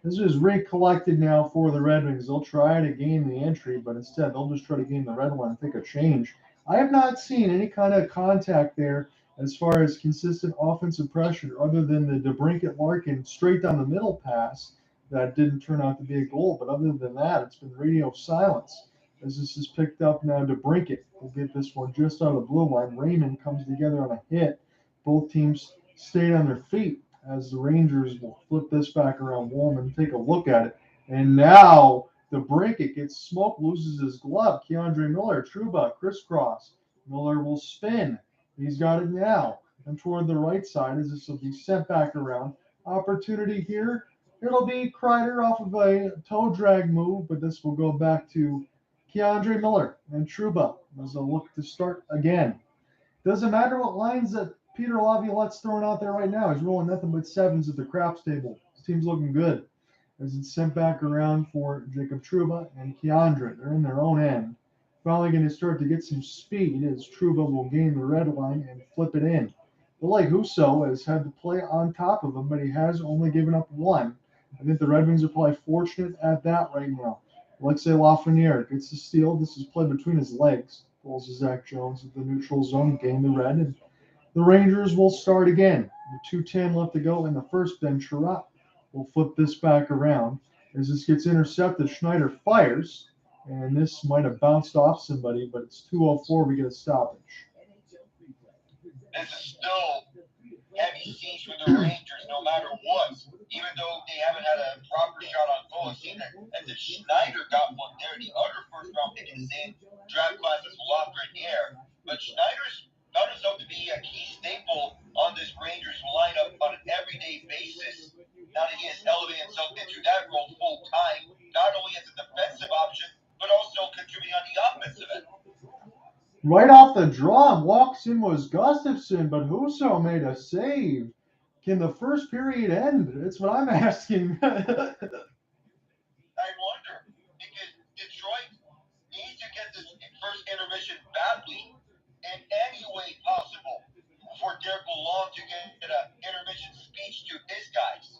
This is recollected now for the Red Wings. They'll try to gain the entry, but instead they'll just try to gain the red one and take a change. I have not seen any kind of contact there as far as consistent offensive pressure other than the DeBrincat Larkin straight down the middle pass that didn't turn out to be a goal. But other than that, it's been radio silence. As this is picked up now, DeBrincat will get this one just out of the blue line. Raymond comes together on a hit. Both teams stayed on their feet as the Rangers will flip this back around Wolm and take a look at it. And now DeBrincat gets smoked, loses his glove. Keandre Miller, Trouba, crisscross. Miller will spin. He's got it now. And toward the right side as this will be sent back around. Opportunity here. It'll be Kreider off of a toe drag move, but this will go back to Keandre Miller and Trouba as a look to start again. Doesn't matter what lines that Peter Laviolette's throwing out there right now. He's rolling nothing but sevens at the craps table. His team's looking good. As it's sent back around for Jacob Trouba and Keandre. They're in their own end. Finally going to start to get some speed as Trouba will gain the red line and flip it in. Ville Husso has had to play on top of him, but he has only given up one. I think the Red Wings are probably fortunate at that right now. Alexei Lafreniere gets the steal. This is played between his legs. Pulls Zach Jones at the neutral zone, gain the red, and the Rangers will start again. With 2:10 left to go in the first, then Sherratt will flip this back around. As this gets intercepted, Schneider fires, and this might have bounced off somebody, but it's 2:04. We get a stoppage. This is still heavy siege for the Rangers, no matter what. Even though they haven't had a proper shot on goal, I've seen that as if Schneider got one there, the other first-round pick in the same draft class as Lafreniere. But Schneider's found himself to be a key staple on this Rangers lineup on an everyday basis. Now that he has elevated himself into that role full-time, not only as a defensive option, but also contributing on the offensive end. Right off the draw, walks in was Gustafsson, but Husso made a save. Can the first period end? That's what I'm asking. I wonder, because Detroit needs to get this first intermission badly in any way possible for Derek Lalonde to get an intermission speech to his guys.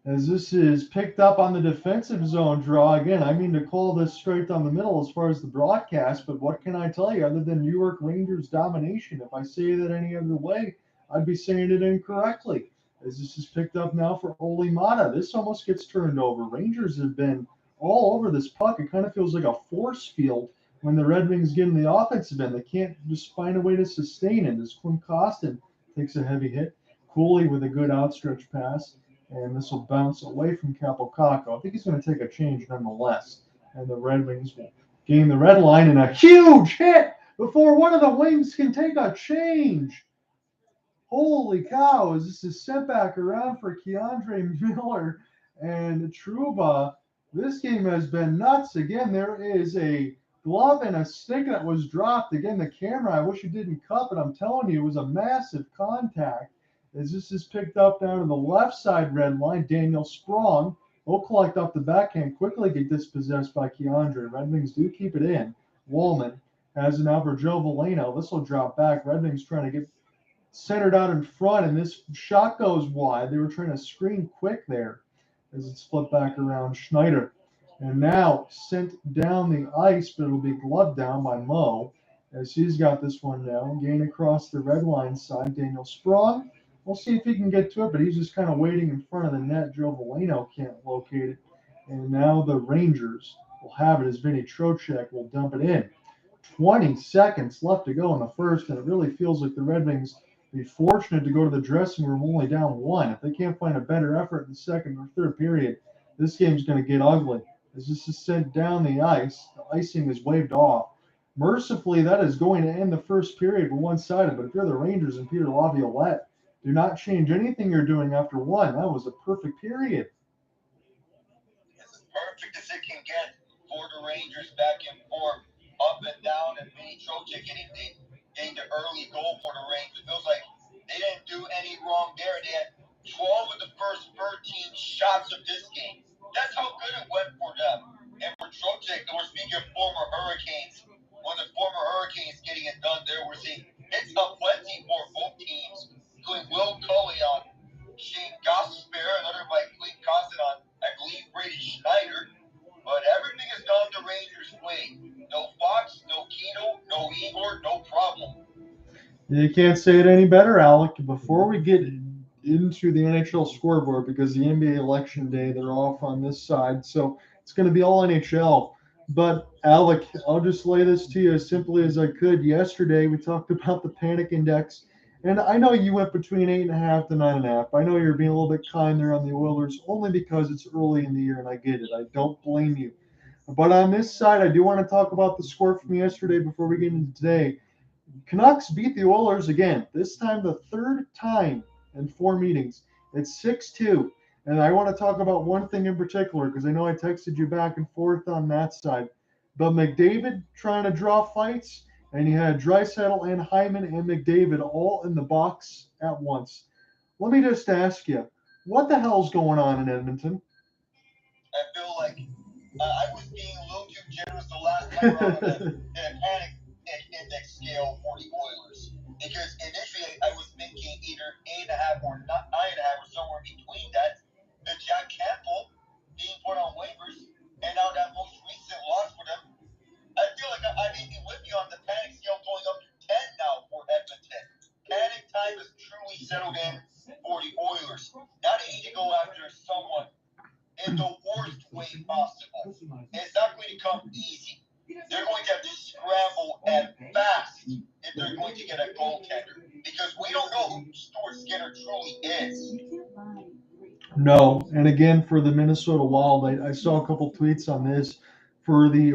as this is picked up on the defensive zone draw. Again, I mean to call this straight down the middle as far as the broadcast, but what can I tell you other than New York Rangers domination? If I say that any other way, I'd be saying it incorrectly. As this is picked up now for Oli Mata. This almost gets turned over. Rangers have been all over this puck. It kind of feels like a force field when the Red Wings get in the offensive end. They can't just find a way to sustain it. As Quinn Costin takes a heavy hit. Cooley with a good outstretched pass. And this will bounce away from Capocacco. I think he's going to take a change nonetheless. And the Red Wings will gain the red line and a huge hit before one of the Wings can take a change. Holy cow, as this is sent back around for Keandre Miller and Trouba. This game has been nuts. Again, there is a glove and a stick that was dropped. Again, the camera, I wish it didn't cut, but I'm telling you, it was a massive contact. As this is picked up down to the left side red line, Daniel Sprong will collect off the backhand, quickly get dispossessed by Keandre. Red Wings do keep it in. Wallman has an out for Joe Veleno. This will drop back. Red Wings trying to get centered out in front, and this shot goes wide. They were trying to screen quick there as it's flipped back around Schneider. And now sent down the ice, but it'll be gloved down by Mo as he's got this one down. Gain across the red line side, Daniel Sprong. We'll see if he can get to it, but he's just kind of waiting in front of the net. Joe Veleno can't locate it. And now the Rangers will have it as Vinny Trocheck will dump it in. 20 seconds left to go in the first, and it really feels like the Red Wings be fortunate to go to the dressing room only down one. If they can't find a better effort in the second or third period, this game's going to get ugly. As this is sent down the ice, the icing is waved off. Mercifully, that is going to end the first period for one-sided, but if you're the Rangers and Peter Laviolette, do not change anything you're doing after one. That was a perfect period. It's as perfect as it can get for the Rangers back and forth, up and down, and Vinny Trocheck getting the early goal for the Rangers. It feels like they didn't do any wrong there. They had 12 of the first 13 shots of this game. That's how good it went for them. And for Trocheck, we're speaking of former Hurricanes. One of the former Hurricanes getting it done there. We're seeing hits aplenty for both teams, including Will Cully on Shayne Goistisbehere, another by Quinn Costin on, I believe, Brady Schneider. But everything has gone the Rangers' way. No Fox, no Kino, no Igor, no problem. You can't say it any better, Alec. Before we get into the NHL scoreboard, because the NBA election day, they're off on this side, so it's going to be all NHL. But, Alec, I'll just lay this to you as simply as I could. Yesterday, we talked about the panic index, and I know you went between 8.5 to 9.5. I know you're being a little bit kind there on the Oilers, only because it's early in the year, and I get it. I don't blame you. But on this side, I do want to talk about the score from yesterday before we get into today. Canucks beat the Oilers again, this time the third time in 4 meetings. It's 6-2. And I want to talk about one thing in particular because I know I texted you back and forth on that side. But McDavid trying to draw fights, and you had Draisaitl and Hyman and McDavid all in the box at once. Let me just ask you, what the hell's going on in Edmonton? I feel like I was being a little too generous the last time around on the panic index scale for the Oilers. Because initially I was thinking either 8.5 or 9.5 or somewhere between that. The Jack Campbell being put on waivers, and now that most recent loss for them. I feel like I may be with you on the panic scale going up to 10 now for Edmonton. Panic time has truly settled in for the Oilers. Now they need to go after someone in the worst way possible. It's not going to come easy. They're going to have to scramble and fast if they're going to get a goaltender. Because we don't know who Stuart Skinner truly is. No, and again for the Minnesota Wild, I saw a couple tweets on this. For the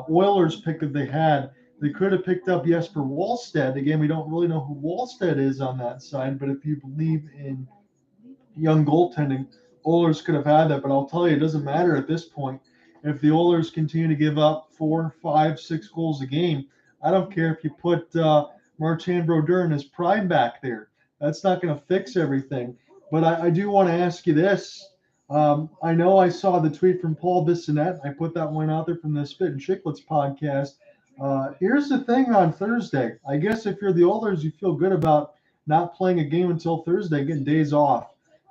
Oilers pick that they had, they could have picked up Jesper Wallstedt. Again, we don't really know who Wallstedt is on that side, but if you believe in young goaltending, Oilers could have had that. But I'll tell you, it doesn't matter at this point. If the Oilers continue to give up 4, 5, 6 goals a game, I don't care if you put Martin Brodeur in his prime back there. That's not going to fix everything. But I do want to ask you this. I know I saw the tweet from Paul Bissonnette. I put that one out there from the Spit and Chicklets podcast. Here's the thing on Thursday. I guess if you're the Oilers, you feel good about not playing a game until Thursday, getting days off.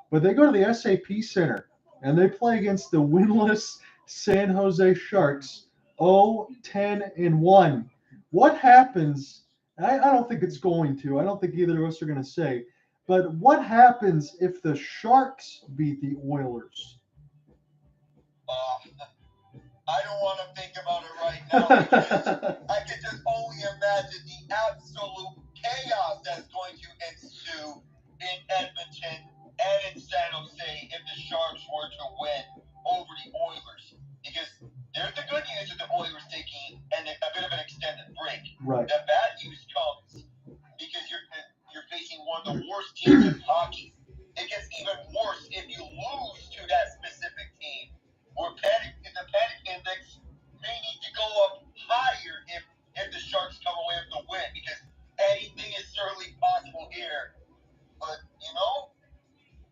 But they go to the SAP Center and they play against the winless San Jose Sharks 0-10-1. What happens? I don't think it's going to. I don't think either of us are going to say. But what happens if the Sharks beat the Oilers? I don't want to think about it right now because I can just only imagine the absolute chaos that's going to ensue in Edmonton and in San Jose if the Sharks were to win over the Oilers. Because there's the good news of the Oilers taking a bit of an extended break. Right. The bad news comes because you're facing one of the worst teams in hockey. It gets even worse if you lose to that specific team. Where the panic index may need to go up higher if the Sharks come away with the win, because anything is certainly possible here. But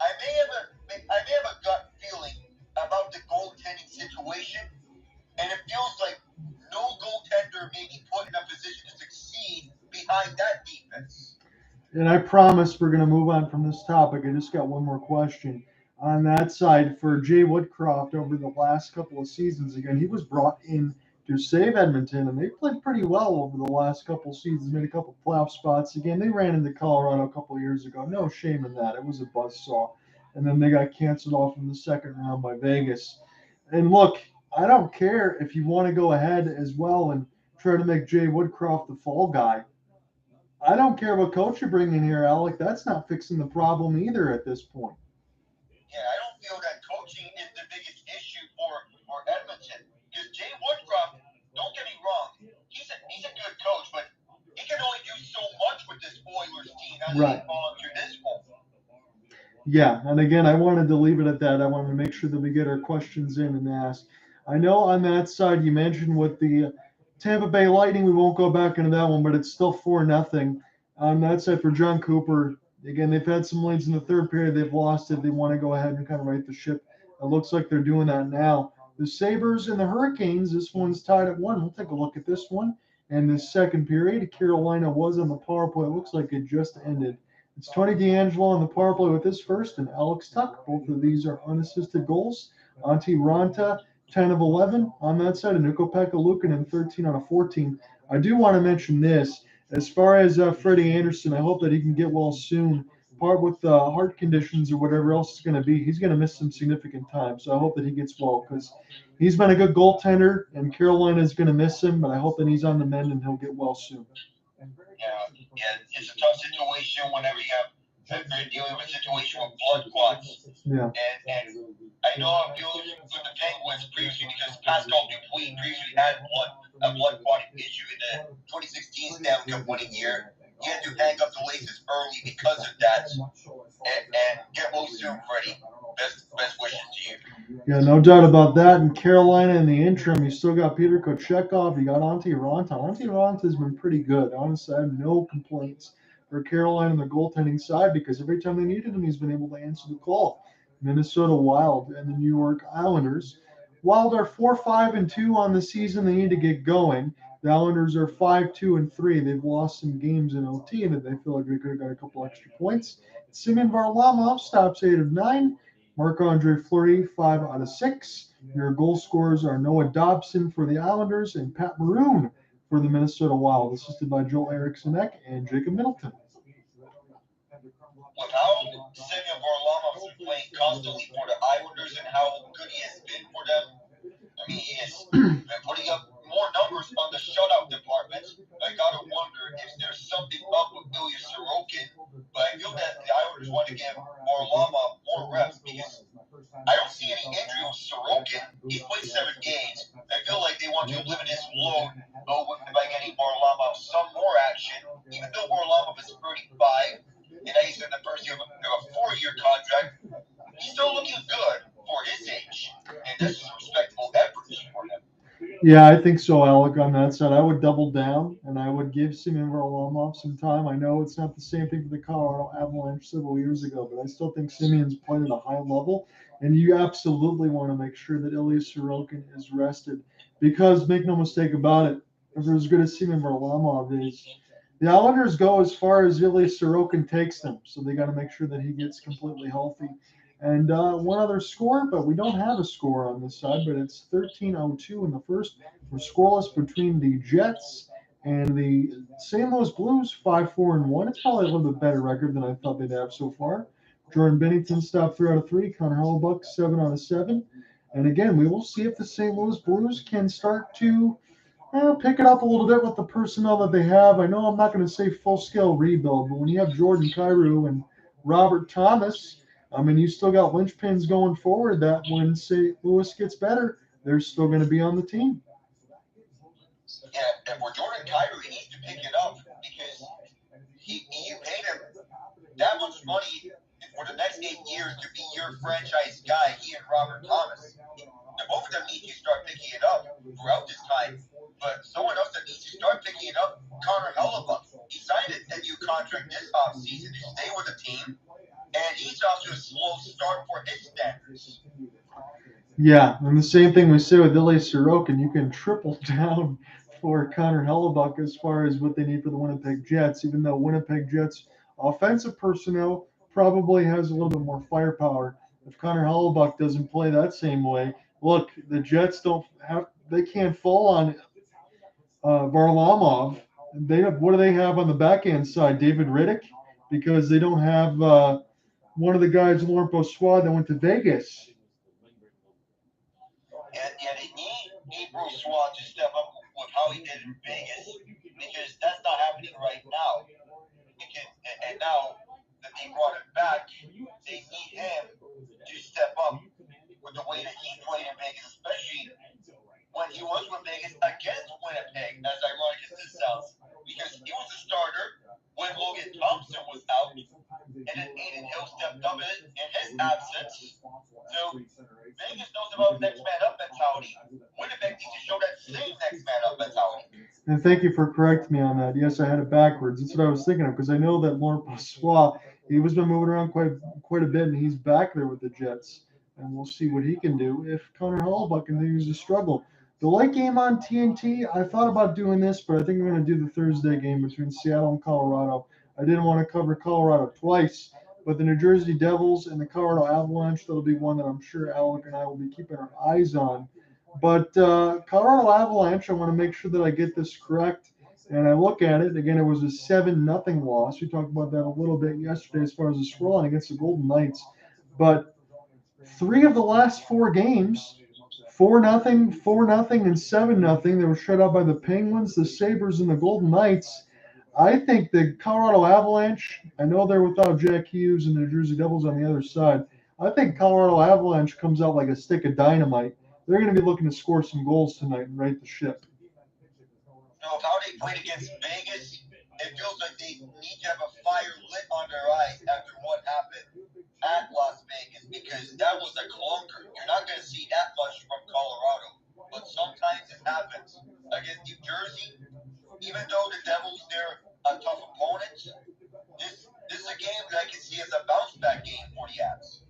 I may have a gut feeling about the goaltending situation, and it feels like no goaltender may be put in a position to succeed behind that defense. And I promise we're going to move on from this topic. I just got one more question. On that side, for Jay Woodcroft over the last couple of seasons, again, he was brought in to save Edmonton, and they played pretty well over the last couple of seasons, made a couple of playoff spots. Again, they ran into Colorado a couple of years ago. No shame in that. It was a buzzsaw. And then they got canceled off in the second round by Vegas. And look, I don't care if you want to go ahead as well and try to make Jay Woodcroft the fall guy. I don't care what coach you bring in here, Alec. That's not fixing the problem either at this point. Yeah, I don't feel that coaching is the biggest issue for Edmonton. Because Jay Woodcroft, don't get me wrong, he's a good coach, but he can only do so much with this Oilers team as they fall through this hole. Yeah, and again, I wanted to leave it at that. I wanted to make sure that we get our questions in and asked. I know on that side you mentioned with the Tampa Bay Lightning, we won't go back into that one, but it's still 4-0. On that side for John Cooper, again, they've had some leads in the third period. They've lost it. They want to go ahead and kind of right the ship. It looks like they're doing that now. The Sabres and the Hurricanes, this one's tied at 1. We'll take a look at this one. And the second period, Carolina was on the power play. It looks like it just ended. It's Tony DeAngelo on the power play with his first, and Alex Tuck. Both of these are unassisted goals. Antti Ranta, 10 of 11 on that side, and Ukko-Pekka Luukkonen, 13 out of 14. I do want to mention this. As far as Freddie Anderson, I hope that he can get well soon. Part with heart conditions or whatever else it's going to be, he's going to miss some significant time. So I hope that he gets well because he's been a good goaltender, and Carolina is going to miss him. But I hope that he's on the mend and he'll get well soon. Yeah, it's a tough situation whenever you're dealing with a situation with blood clots. Yeah. And I know I'm dealing with the Penguins previously because Pascal Dupuis previously had a blood clotting issue in the 2016 Stanley Cup winning year. He had to hang up the laces early because of that. And get well soon, Freddie. Best wishes to you. Yeah, no doubt about that. In Carolina, in the interim, you still got Peter Kochetkov. You got Antti Ranta. Antti Ranta has been pretty good. Honestly, I have no complaints for Carolina on the goaltending side because every time they needed him, he's been able to answer the call. Minnesota Wild and the New York Islanders. Wild are 4-5-2 on the season. They need to get going. The Islanders are 5-2-3. They've lost some games in OT, and they feel like they could have got a couple extra points. Semyon Varlamov stops 8 of 9. Marc-Andre Fleury, 5 out of 6. Your goal scorers are Noah Dobson for the Islanders and Pat Maroon for the Minnesota Wild, assisted by Joel Eriksson-Ek and Jacob Middleton. With how Semyon Varlamov has been playing constantly for the Islanders and how good he has been for them, I mean, he has been putting up more numbers on the shutout department. I gotta wonder if there's something up with Ilya Sorokin, but I feel that the Islanders want to give Varlamov more reps because I don't see any injury with Sorokin. He's played 7 games. I feel like they want to limit his load by getting Varlamov some more action. Even though Varlamov is 35, and he's in the first year of a 4-year contract, he's still looking good for his age. And this is a respectable effort for him. Yeah, I think so, Alec, on that side. I would double down, and I would give Semyon Varlamov some time. I know it's not the same thing for the Colorado Avalanche several years ago, but I still think Semyon's played at a high level, and you absolutely want to make sure that Ilya Sorokin is rested because, make no mistake about it, if they're as good as Semyon Varlamov is, the Islanders go as far as Ilya Sorokin takes them, so they got to make sure that he gets completely healthy. And one other score, but we don't have a score on this side, but it's 13:02 in the first. We're scoreless between the Jets and the St. Louis Blues, 5-4-1. It's probably a little bit better record than I thought they'd have so far. Jordan Binnington stopped 3 out of 3. Connor Hellebuyck 7 out of 7. And again, we will see if the St. Louis Blues can start to pick it up a little bit with the personnel that they have. I know I'm not going to say full-scale rebuild, but when you have Jordan Kyrou and Robert Thomas, I mean, you still got linchpins going forward that when St. Louis gets better, they're still going to be on the team. Yeah, and for Jordan Kyrou, he needs to pick it up because you paid him that much money for the next 8 years to be your franchise guy, he and Robert Thomas. Both of them need to start picking it up throughout this time. But someone else that needs to start picking it up, Connor Hellebuyck. He signed a new contract this offseason to stay with the team, and he's off to a slow start for his standards. Yeah, and the same thing we say with NYI and Sorokin. You can triple down for Connor Hellebuyck as far as what they need for the Winnipeg Jets, even though Winnipeg Jets offensive personnel probably has a little bit more firepower. If Connor Hellebuyck doesn't play that same way, look, the Jets they can't fall on Varlamov. What do they have on the back end side? David Riddick, because they don't have one of the guys in Laurent Brossoit that went to Vegas. Yeah, they need Brossoit to step up with how he did in Vegas because that's not happening right now. And now that they brought him back, they need him to step up with the way that he played in Vegas, especially when he was with Vegas against Winnipeg, as ironic as this sounds, because he was a starter when Logan Thompson was out, and then Aiden Hill stepped up in his absence. So Vegas knows about next man up mentality. Winnipeg needs to show that same next man up mentality. And thank you for correcting me on that. Yes, I had it backwards. That's what I was thinking of, because I know that Laurent Brossoit, he was been moving around quite a bit, and he's back there with the Jets. And we'll see what he can do if Connor Hellebuyck continues to struggle. The late game on TNT, I thought about doing this, but I think I'm going to do the Thursday game between Seattle and Colorado. I didn't want to cover Colorado twice, but the New Jersey Devils and the Colorado Avalanche, that'll be one that I'm sure Alec and I will be keeping our eyes on. But Colorado Avalanche, I want to make sure that I get this correct. And I look at it, again, it was a 7-0 loss. We talked about that a little bit yesterday as far as the scoreline against the Golden Knights. But 3 of the last 4 games, 4-0, 4-0, and 7-0, they were shut out by the Penguins, the Sabres, and the Golden Knights. I think the Colorado Avalanche, I know they're without Jack Hughes and the New Jersey Devils on the other side. I think Colorado Avalanche comes out like a stick of dynamite. They're going to be looking to score some goals tonight and right the ship. So how they played against Vegas, it feels like they need to have a fire lit on their eyes after what happened at Las Vegas, because that was a clunker. You're not going to see that much from Colorado, but sometimes it happens against New Jersey. Even though the Devils, they're a tough opponent, this is a game that I can see as a bounce back game for the Avs.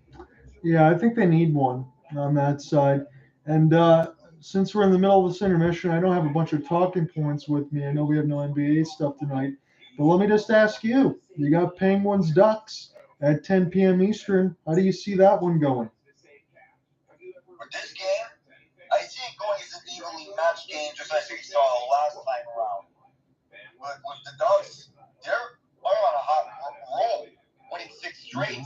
Yeah, I think they need one on that side. And since we're in the middle of this intermission, I don't have a bunch of talking points with me. I know we have no NBA stuff tonight, but let me just ask you. You got Penguins Ducks at 10 p.m. Eastern. How do you see that one going? For this game, I see it going as an evenly matched game, just like we saw last time around. But with the Ducks, they're on a hot roll, winning 6 straight.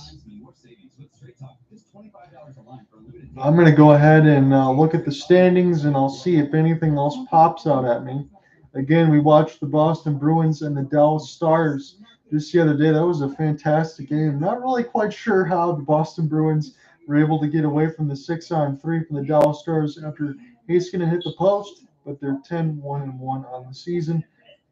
I'm going to go ahead and look at the standings, and I'll see if anything else pops out at me. Again, we watched the Boston Bruins and the Dallas Stars just the other day. That was a fantastic game. Not really quite sure how the Boston Bruins were able to get away from the 6-on-3 from the Dallas Stars after Heiskanen hit the post, but they're 10-1-1 on the season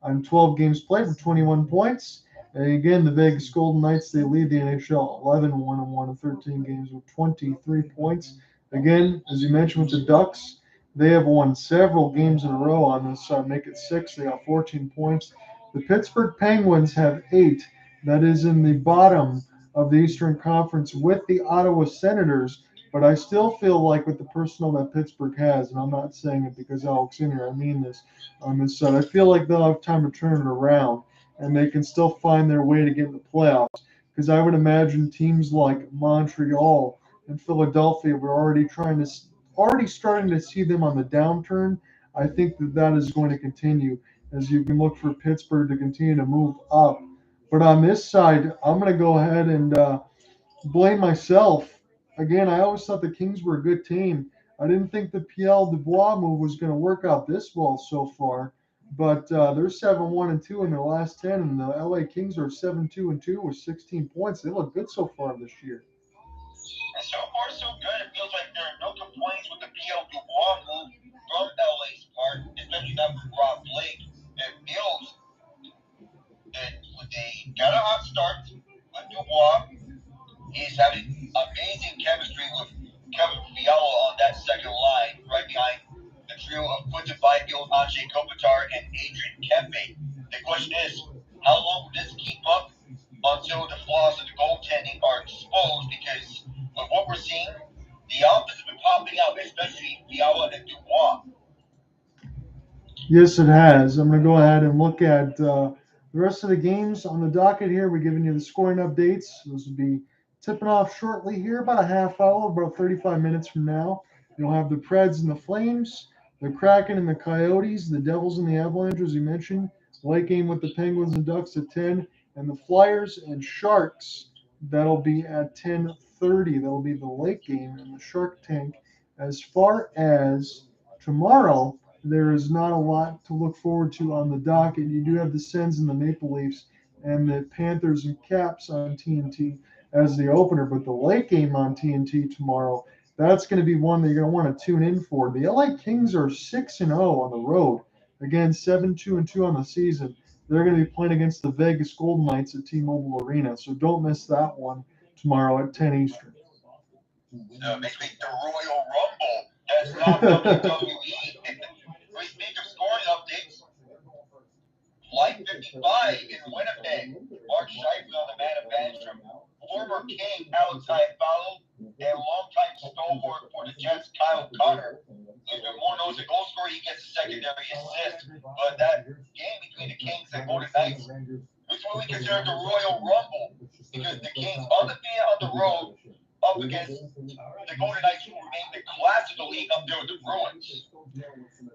on 12 games played with 21 points. And again, the Vegas Golden Knights, they lead the NHL 11-1-1 in 13 games with 23 points. Again, as you mentioned with the Ducks, they have won several games in a row on this side, make it 6. They got 14 points. The Pittsburgh Penguins have 8. That is in the bottom of the Eastern Conference with the Ottawa Senators. But I still feel like with the personnel that Pittsburgh has, and I'm not saying it because Alex in here, I mean this on this side, I feel like they'll have time to turn it around and they can still find their way to get in the playoffs. Because I would imagine teams like Montreal and Philadelphia, we're already starting to see them on the downturn. I think that is going to continue as you can look for Pittsburgh to continue to move up. But on this side, I'm going to go ahead and blame myself. Again, I always thought the Kings were a good team. I didn't think the PL Dubois move was going to work out this well so far. But they're 7-1-2 in their last 10, and the LA Kings are 7-2-2 with 16 points. They look good so far this year. And so far, so good. It feels like there are no complaints with the PL Dubois move from LA's part, especially not from Rob Blake. It feels that they got a hot start with Dubois. He's having amazing chemistry with Kevin Fiala on that second line, right behind the trio of Quinton Byfield, Anze Kopitar, and Adrian Kempe. The question is, how long will this keep up until the flaws of the goaltending are exposed? Because with what we're seeing, the offense has been popping out, especially Fiala and Dubois. Yes, it has. I'm going to go ahead and look at the rest of the games on the docket here. We're giving you the scoring updates. Those will be tipping off shortly here, about a half hour, about 35 minutes from now. You'll have the Preds and the Flames, the Kraken and the Coyotes, the Devils and the Avalanche, as you mentioned, late game with the Penguins and Ducks at 10, and the Flyers and Sharks. That'll be at 10:30. That'll be the late game in the Shark Tank. As far as tomorrow, there is not a lot to look forward to on the docket. You do have the Sens and the Maple Leafs and the Panthers and Caps on TNT as the opener, but the late game on TNT tomorrow, that's going to be one that you're going to want to tune in for. The LA Kings are 6-0 on the road. Again, 7-2-2 on the season. They're going to be playing against the Vegas Golden Knights at T-Mobile Arena, so don't miss that one tomorrow at 10 Eastern. Next week, the Royal Rumble. That's not WWE. We speak of scoring updates. Flight 55 in Winnipeg. Mark Scheifele on the man advantage from former King Alex Iafallo and longtime stalwart for the Jets, Kyle Connor. He's been more known as a goal scorer. He gets a secondary assist. But that game between the Kings and Golden Knights, which what we consider the Royal Rumble, because the Kings undefeated on the road up against the Golden Knights, who remain the class of the league up there with the Bruins.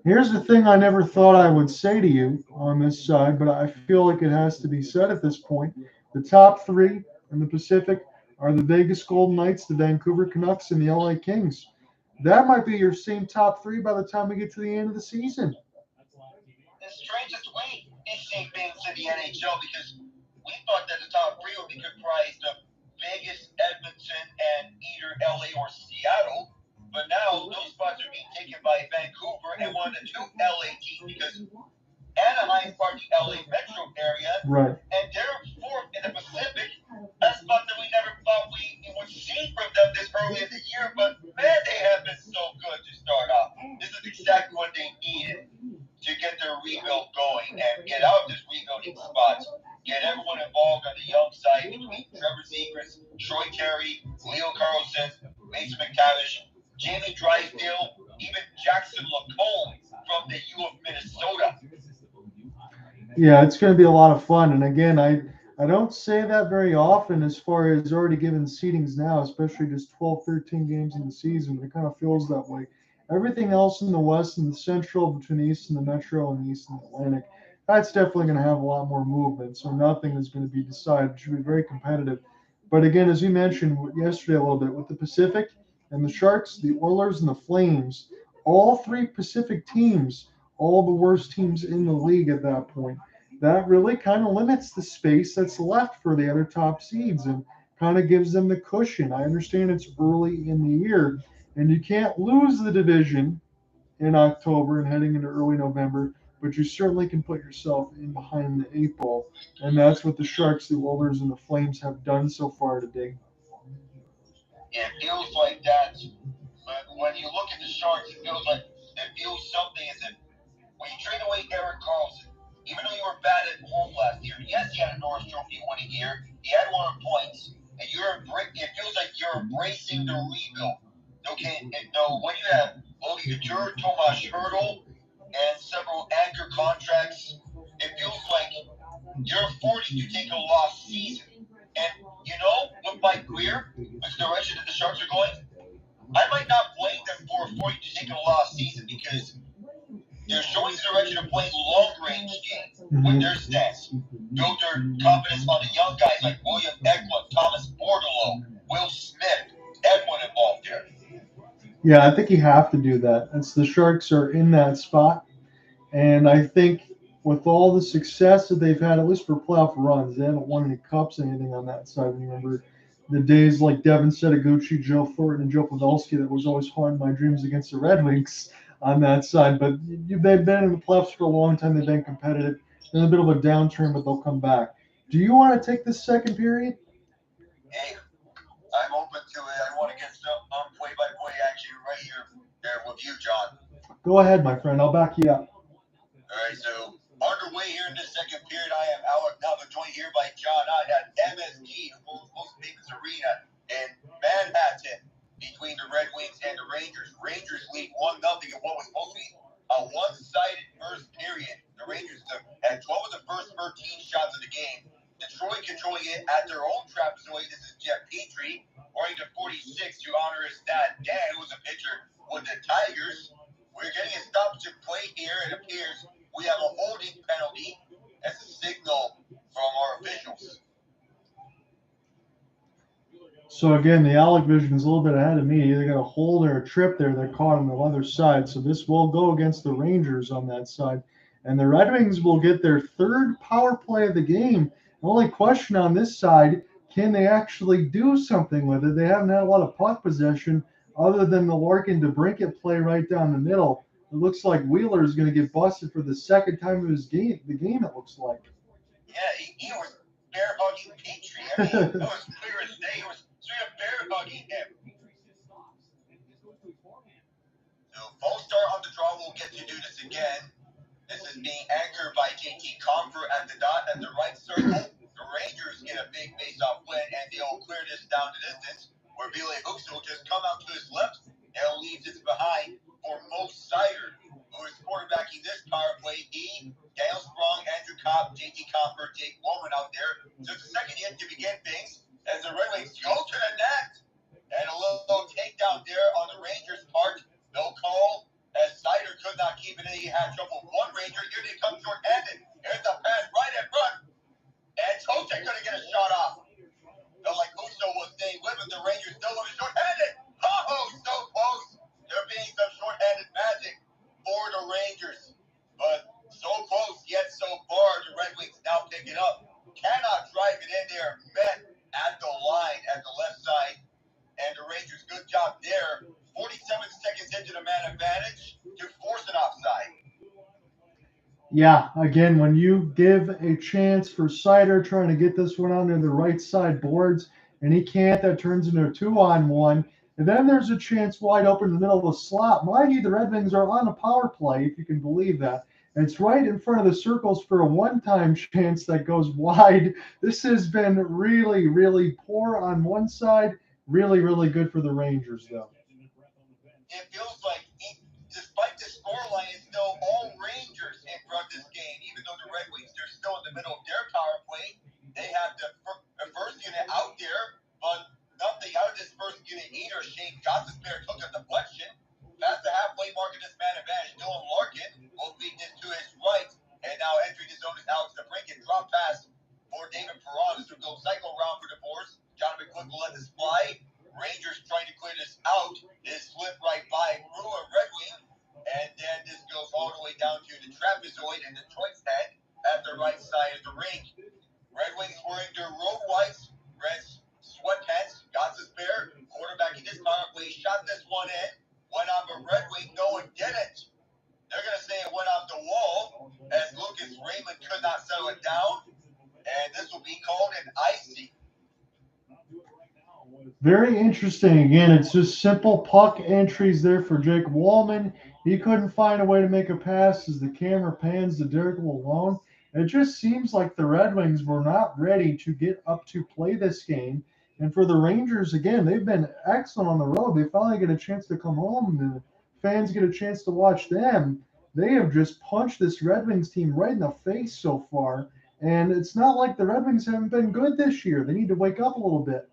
Here's the thing I never thought I would say to you on this side, but I feel like it has to be said at this point. The top three in the Pacific are the Vegas Golden Knights, the Vancouver Canucks, and the LA Kings. That might be your same top three by the time we get to the end of the season. The strangest way is seeing things in the NHL, because we thought that the top three would be comprised of Vegas, Edmonton, and either LA or Seattle. But now those spots are being taken by Vancouver and one of the two LA teams, because Anaheim is part of the LA metro area. Right. And they're fourth in the Pacific. That's spot that we never thought we would see from them this early in the year. But man, they have been so good to start off. This is exactly what they needed to get their rebuild going and get out of this rebuilding spots. Get everyone involved on the young side between Trevor Zegras, Troy Terry, Leo Carlson, Mason McTavish, Jamie Drysdale, even Jackson Lacombe from the U of Minnesota. Yeah, it's going to be a lot of fun. And again, I don't say that very often as far as already given seedings now, especially just 12, 13 games in the season. It kind of feels that way. Everything else in the West and the Central, between the East and the Metro and the East and the Atlantic, that's definitely going to have a lot more movement. So nothing is going to be decided. It should be very competitive. But again, as you mentioned yesterday a little bit, with the Pacific and the Sharks, the Oilers, and the Flames, all three Pacific teams, all the worst teams in the league at that point, that really kind of limits the space that's left for the other top seeds and kind of gives them the cushion. I understand it's early in the year, and you can't lose the division in October and heading into early November, but you certainly can put yourself in behind the eight ball. And that's what the Sharks, the Oilers, and the Flames have done so far today. It feels like that. But when you look at the Sharks, it feels something as if when you trade away Erik Karlsson, even though you were bad at home last year, yes, he had a Norris Trophy winning year, he had 100 points, and it feels like you're embracing the rebuild. Okay, and when you have Logan Couture, Tomas Hertl, and several anchor contracts, it feels like you're affording to take a lost season. And, with my career, which direction that the Sharks are going, I might not blame them for affording to take a lost season because they're showing the direction of playing long-range games with their stats. Build their confidence on the young guys like William Eklund, Thomas Bordeleau, Will Smith, everyone involved there. Yeah, I think you have to do that. It's the Sharks are in that spot, and I think with all the success that they've had, at least for playoff runs, they haven't won any cups, anything on that side. Remember the days like Devin Setaguchi, Joe Thornton, and Joe Pavelski that was always haunting my dreams against the Red Wings on that side. But they've been in the playoffs for a long time. They've been competitive. They're in a bit of a downturn, but they'll come back. Do you want to take this second period? Hey, I'm open to it. I want to get some play-by-play action right here there with you, John. Go ahead, my friend. I'll back you up. All right, so underway here in this second period, I am Alec Nava, joined here by John Ott at MSG, the world's most famous arena in Manhattan, between the Red Wings and the Rangers. Rangers lead 1-0 in what was supposed to be a one-sided first period. The Rangers had 12 of the first 13 shots of the game. Detroit controlling it at their own trapezoid. This is Jeff Petrie, running to 46 to honor his dad, Dan, who's a pitcher with the Tigers. We're getting a stoppage of play here. It appears we have a holding penalty as a signal from our officials. So again, the Alec Vision is a little bit ahead of me. They got a hold or a trip there. They're caught on the other side. So this will go against the Rangers on that side. And the Red Wings will get their third power play of the game. The only question on this side, can they actually do something with it? They haven't had a lot of puck possession other than the Larkin DeBrincat play right down the middle. It looks like Wheeler is going to get busted for the second time of his game. The game, it looks like. Yeah, he was bear hugging Petrie. I mean, it was clear as day. It was straight up bear hugging him. So, full start on the draw. We'll get to do this again. This is being anchored by JT Compher at the dot at the right circle. The Rangers get a big face-off win, and they'll clear this down the distance, where Ville Husso will just come out to his left and leaves this behind for Seider, who is quarterbacking this power play. He, Daniel Sprong, Andrew Cobb, JT Compher, Jake Woman out there. So it's the second hit to begin things as the Red Wings go to the net. And a little takedown there on the Rangers' part. No call, as Seider could not keep it in. He had trouble with one Ranger. Here they come short-handed. Here's the pass right in front. And Tote couldn't get a shot off. Felt like Husso was staying with him. The Rangers still on short-handed. Oh, so close. There being some short-handed magic for the Rangers. But so close, yet so far, the Red Wings now pick it up. Cannot drive it in there. Met at the line at the left side. And the Rangers, good job there. 47 seconds into the man advantage to force an offside. Yeah, again, when you give a chance for Seider trying to get this one onto the right side boards, and he can't, that turns into a 2-on-1. And then there's a chance wide open in the middle of the slot. Mind you, the Red Wings are on a power play, if you can believe that. And it's right in front of the circles for a one-time chance that goes wide. This has been really, really poor on one side. Really, really good for the Rangers, though. It feels like, despite the scoreline, it's still all Rangers in front of this game. Even though the Red Wings, they're still in the middle of their power play. They have the first unit out there, but nothing out of this first unit either. Shayne Goistisbehere took a deflection. Past the halfway mark of this man advantage, Dylan Larkin will feed this to his right. And now entering his zone is Alex DeBrincat. Drop pass for David Perron. This will go cycle round for the Boars. Jonathan Quick will let this fly. Rangers trying to clear this out. This slip right by through a Red Wing. And then this goes all the way down to the trapezoid and Detroit's head at the right side of the rink. Red Wings wearing their road whites, red sweatpants. Goistisbehere, quarterbacking this power play, shot this one in. Went off a Red Wing. No, it didn't. They're going to say it went off the wall as Lucas Raymond could not settle it down. And this will be called an icy. Very interesting. Again, it's just simple puck entries there for Jake Wallman. He couldn't find a way to make a pass as the camera pans to Derek Lalonde. It just seems like the Red Wings were not ready to get up to play this game. And for the Rangers, again, they've been excellent on the road. They finally get a chance to come home and the fans get a chance to watch them. They have just punched this Red Wings team right in the face so far. And it's not like the Red Wings haven't been good this year. They need to wake up a little bit.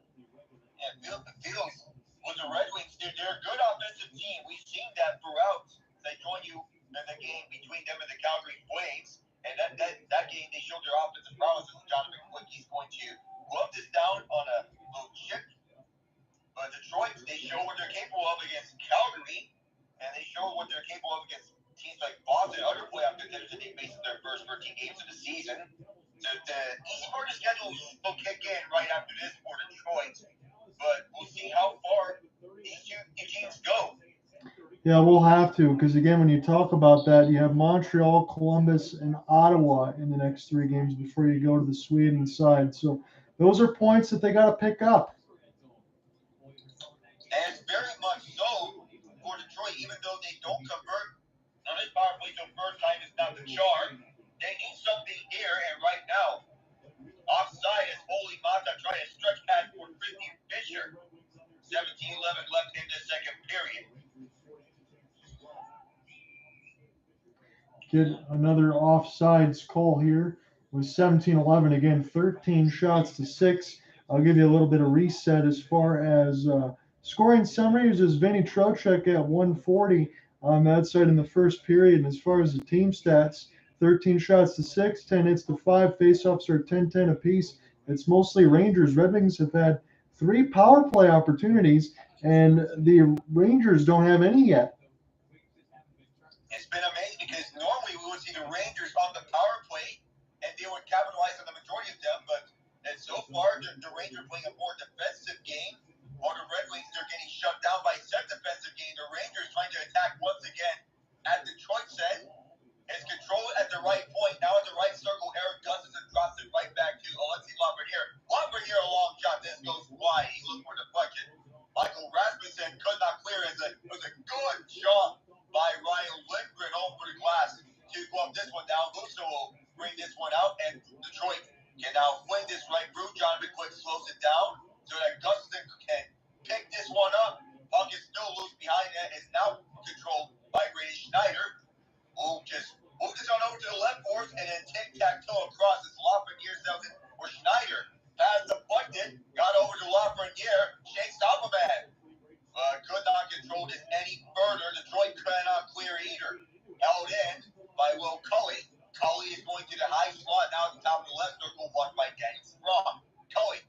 Yeah, feels with the Red Wings, they're a good offensive team. We've seen that throughout. They join you in the game between them and the Calgary Flames. And that game, they showed their offensive prowess. Jonathan Quickie's going to glove this down on a little chip. But Detroit, they show what they're capable of against Calgary, and they show what they're capable of against teams like Boston and other playoff contenders that they faced in their first 13 games of the season. The easy part of the schedule will kick in right after this for Detroit, but we'll see how far these two teams go. Yeah, we'll have to, because again, when you talk about that, you have Montreal, Columbus, and Ottawa in the next 3 games before you go to the Sweden side. So those are points that they got to pick up. And it's very much so for Detroit, even though they don't convert. Now, this power play till first time is not the charm. They need something here, and right now, offside is Holy Mata trying to stretch past for Fischer. 17-11 left in the second period. Get another offsides call here with 17-11. Again, 13 shots to 6. I'll give you a little bit of reset as far as scoring summaries is Vinny Trocheck at 140 on that side in the first period. And as far as the team stats, 13 shots to 6, 10 hits to 5. Faceoffs are 10-10 apiece. It's mostly Rangers. Red Wings have had 3 power play opportunities, and the Rangers don't have any yet. It's been amazing because normally we would see the Rangers on the power play, and they would capitalize on the majority of them. But so far, the Rangers playing a more defensive game, while the Red Wings are getting shut down by set defensive game. The Rangers trying to attack once again, as Detroit said, is controlled at the right point. Now at the right circle, Erik Gustafsson drops it right back to Alexei Lafreniere. Lafreniere, a long shot. This goes wide. He looked for deflection. Michael Rasmussen could not clear. It was a good shot by Ryan Lindgren over the glass to glove this one down. Lusso will bring this one out, and Detroit can now fling this right through. John McQuick slows it down so that Gustafsson can pick this one up. Puck is still loose behind it. It's now controlled by Ray Schneider, who just moved this on over to the left force and then tic-tac-toe across. It's Lafreniere sells it where Schneider has deflected, got over to Lafreniere, shakes off a man. Could not control this any further. Detroit cannot clear either. Held in by Will Cully. Cully is going to the high slot now at the top of the left circle, watched by Danny Sprong. Cully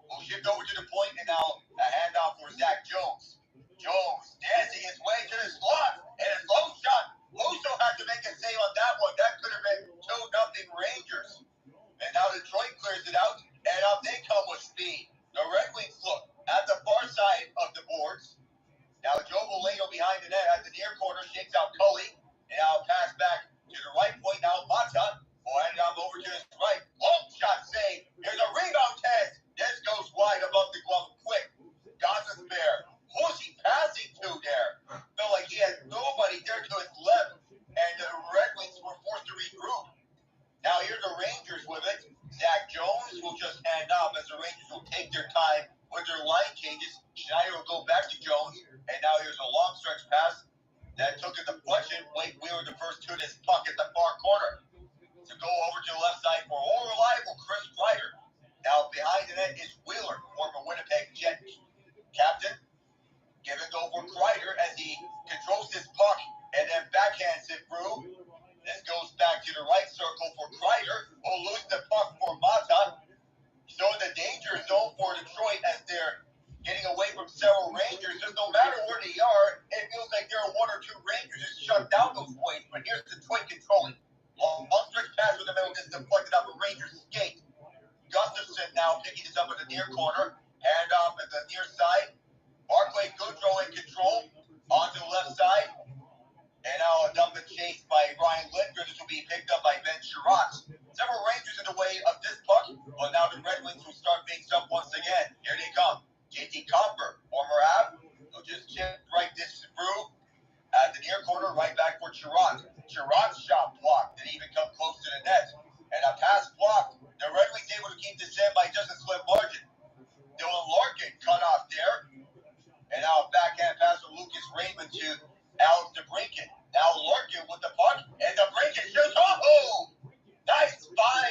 will shift over to the point, and now a handoff for Zach Jones. Jones dancing his way to the slot, and a low shot. Lusso had to make a save on that one. That could have been 2-0 Rangers. And now Detroit clears it out, and up they come with speed. The Red Wings look at the far side of the boards. Now Joe Vallejo behind the net at the near corner shakes out Cully, and now pass back to the right point. Now Mata will hand it over to his right. Long shot save. Here's a rebound test. This goes wide above the glove. Quick. Goistisbehere. Who's he passing to there? Felt like he had nobody there to his left, and the Red Wings were forced to regroup. Now here's the Rangers with it. Zach Jones will just hand off as the Rangers will take their time with their line changes. Schneider will go back to Jones, and now here's a long stretch pass that took a deflection. Blake Wheeler the first to this puck at the far corner to go over to the left side for all reliable Chris Kreider. Now behind the net is Wheeler, former Winnipeg Jet captain. Give it go for Kreider as he controls this puck and then backhands it through. This goes back to the right circle for Kreider. Will lose the puck for Mata. So the danger zone for Detroit as they're getting away from several Rangers. Just no matter where they are, it feels like there are 1 or 2 Rangers that shut down those plays. But here's Detroit controlling. Long stretch pass with the middle gets deflected off a Rangers skate. Gustafsson now picking this up at the near corner. Hand off at the near side. Barclay Goodrow in control onto the left side. And now a dump and chase by Ryan Lindgren. This will be picked up by Ben Sherratt. Several Rangers in the way of this puck, but now the Red Wings will start things up once again. Here they come. JT Compher, former Av, will just chip right this through at the near corner, right back for Sherratt. Sherratt's shot blocked. Didn't even come close to the net. And a pass blocked. The Red Wings able to keep this in by just a slim margin. Dylan Larkin cut off there. And now a backhand pass from Lucas Raymond to DeBrincat. Now Larkin with the puck, and DeBrincat shoots. Oh! Nice 5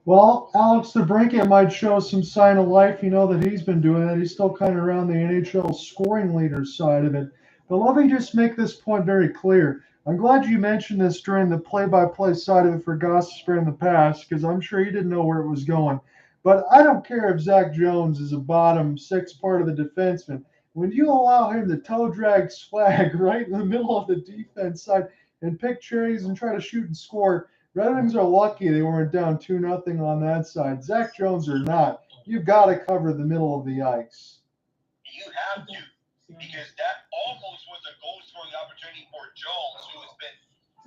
Well, Alex DeBrincat might show some sign of life. You know that he's been doing that. He's still kind of around the NHL scoring leader side of it. But let me just make this point very clear. I'm glad you mentioned this during the play-by-play side of it for Goistisbehere in the past, because I'm sure you didn't know where it was going. But I don't care if Zach Jones is a bottom six part of the defenseman. When you allow him to toe drag swag right in the middle of the defense side and pick cherries and try to shoot and score, Red Wings are lucky they weren't down 2-0 on that side. Zach Jones or not, you've got to cover the middle of the ice. You have to, because that almost was a goal scoring opportunity for Jones, who has been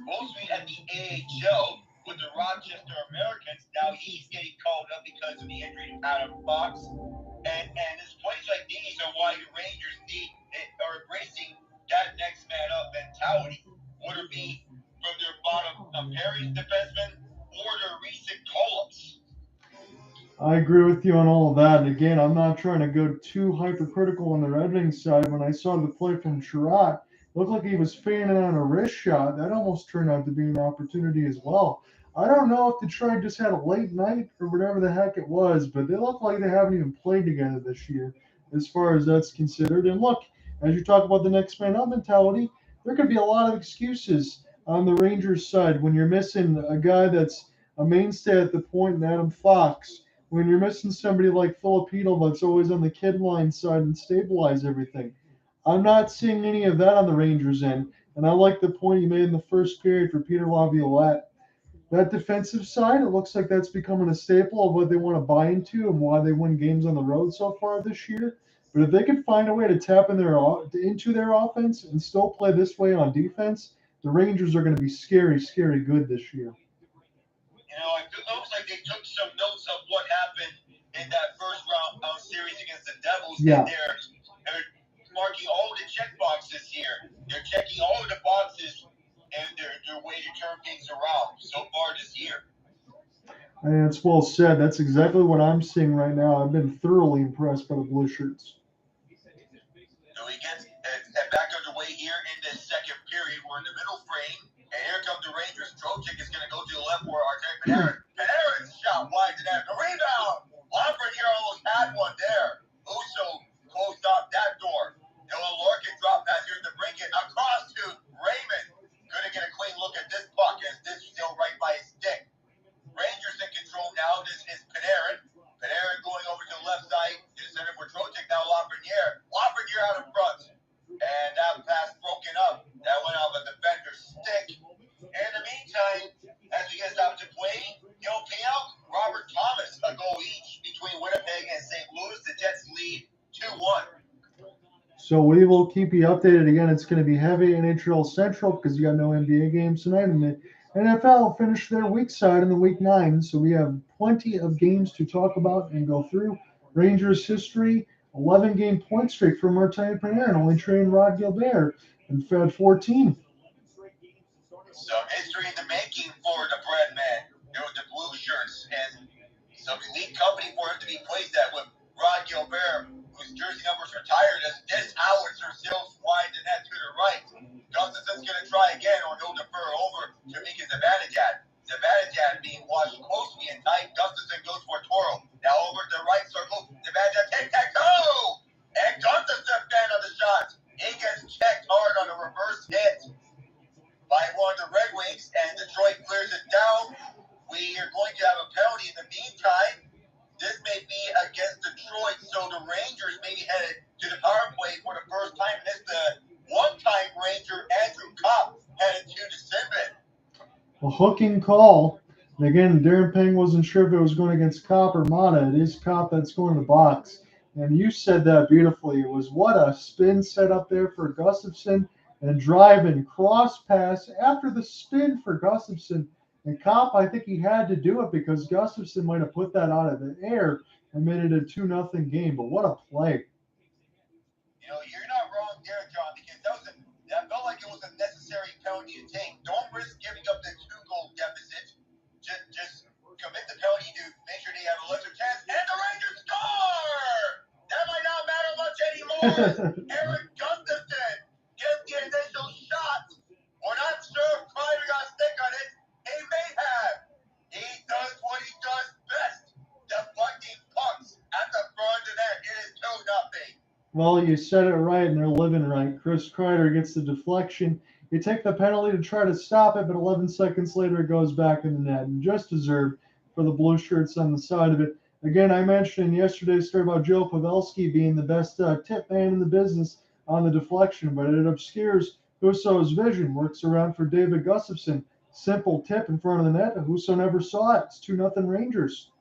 mostly at the AHL with the Rochester Americans. Now he's getting called up because of the injury to Adam Fox. And it's plays like these are why the Rangers are embracing that next man up mentality. Whether it be from their bottom pairing defensemen or their recent call-ups. I agree with you on all of that. And again, I'm not trying to go too hypercritical on the Red Wings side. When I saw the play from Sherratt, looked like he was fanning on a wrist shot. That almost turned out to be an opportunity as well. I don't know if Detroit just had a late night or whatever the heck it was, but they look like they haven't even played together this year as far as that's considered. And look, as you talk about the next man up mentality, there could be a lot of excuses on the Rangers side when you're missing a guy that's a mainstay at the point in Adam Fox, when you're missing somebody like Filipino that's always on the kid line side and stabilize everything. I'm not seeing any of that on the Rangers end, and I like the point you made in the first period for Peter Laviolette. That defensive side, it looks like that's becoming a staple of what they want to buy into and why they win games on the road so far this year. But if they can find a way to tap into their offense and still play this way on defense, the Rangers are going to be scary, scary good this year. You know, it looks like they took some notes of what happened in that first round series against the Devils. Yeah. And they're marking all the check boxes here. They're checking all of the boxes and their way to turn things around so far this year. And it's well said. That's exactly what I'm seeing right now. I've been thoroughly impressed by the Blue Shirts. So he gets back underway here in this second period. We're in the middle frame, and here come the Rangers. Trocek is going to go to the left for Artemi Panarin. Panarin's shot wide to that. The rebound. Lafreniere here almost had one there. Uso closed off that door. Larkin dropped pass here to bring it across to Raymond. Going to get a clean look at this puck as this is still right by his stick. Rangers in control now. This is Panarin. Panarin going over to the left side to the center for Trocek. Now Lafreniere. Lafreniere out in front. And that pass broken up. That went off a defender's stick. In the meantime, as we get stopped to play, pay out Robert Thomas a goal each between Winnipeg and St. Louis. The Jets lead 2-1. So we will keep you updated. Again, it's going to be heavy in NHL Central because you got no NBA games tonight. And the NFL finished their week side in the week 9. So we have plenty of games to talk about and go through. Rangers history, 11-game point streak for Artemi Panarin, only trained Rod Gilbert, and Fed 14. Some history in the making for the bread man. The blue shirts, and some elite company for him to be placed at with Rod Gilbert, whose jersey numbers retired as this howitzer sails wide the net to the right. Gustafsson's going to try again, or he'll defer over to Mika Zibanejad. Zibanejad being watched closely and tight. Gustafsson goes for Toro. Now over to the right circle. Zibanejad takes that go! And Gustafsson fan on the shot. He gets checked hard on a reverse hit by one of the Red Wings, and Detroit clears it down. We are going to have a penalty in the meantime. This may be against Detroit, so the Rangers may be headed to the power play for the first time. And it's the one-time Ranger, Andrew Kopp, headed to the sin bin. A hooking call. And again, Darren Pang wasn't sure if it was going against Kopp or Mata. It is Kopp that's going to the box. And you said that beautifully. It was what a spin set up there for Gustafsson and drive and cross pass after the spin for Gustafsson. And Kopp, I think he had to do it because Gustafsson might have put that out of the air and made it a 2-0 game. But what a play. You're not wrong there, John, because that felt like it was a necessary penalty to take. Don't risk giving up the 2-goal deficit. Just commit the penalty to make sure they have a lesser chance. And the Rangers score! That might not matter much anymore. Erik Gustafsson gets the initial shot. We're not sure if Kreider got a stick on it. He may have. He does what he does best. Well, you said it right, and they're living right. Chris Kreider gets the deflection. You take the penalty to try to stop it, but 11 seconds later it goes back in the net. And just deserved for the blue shirts on the side of it. Again, I mentioned in yesterday's story about Joe Pavelski being the best tip man in the business on the deflection, but it obscures Husso's vision. Works around for David Gustafsson. Simple tip in front of the net. Husso never saw it. It's 2-0 Rangers.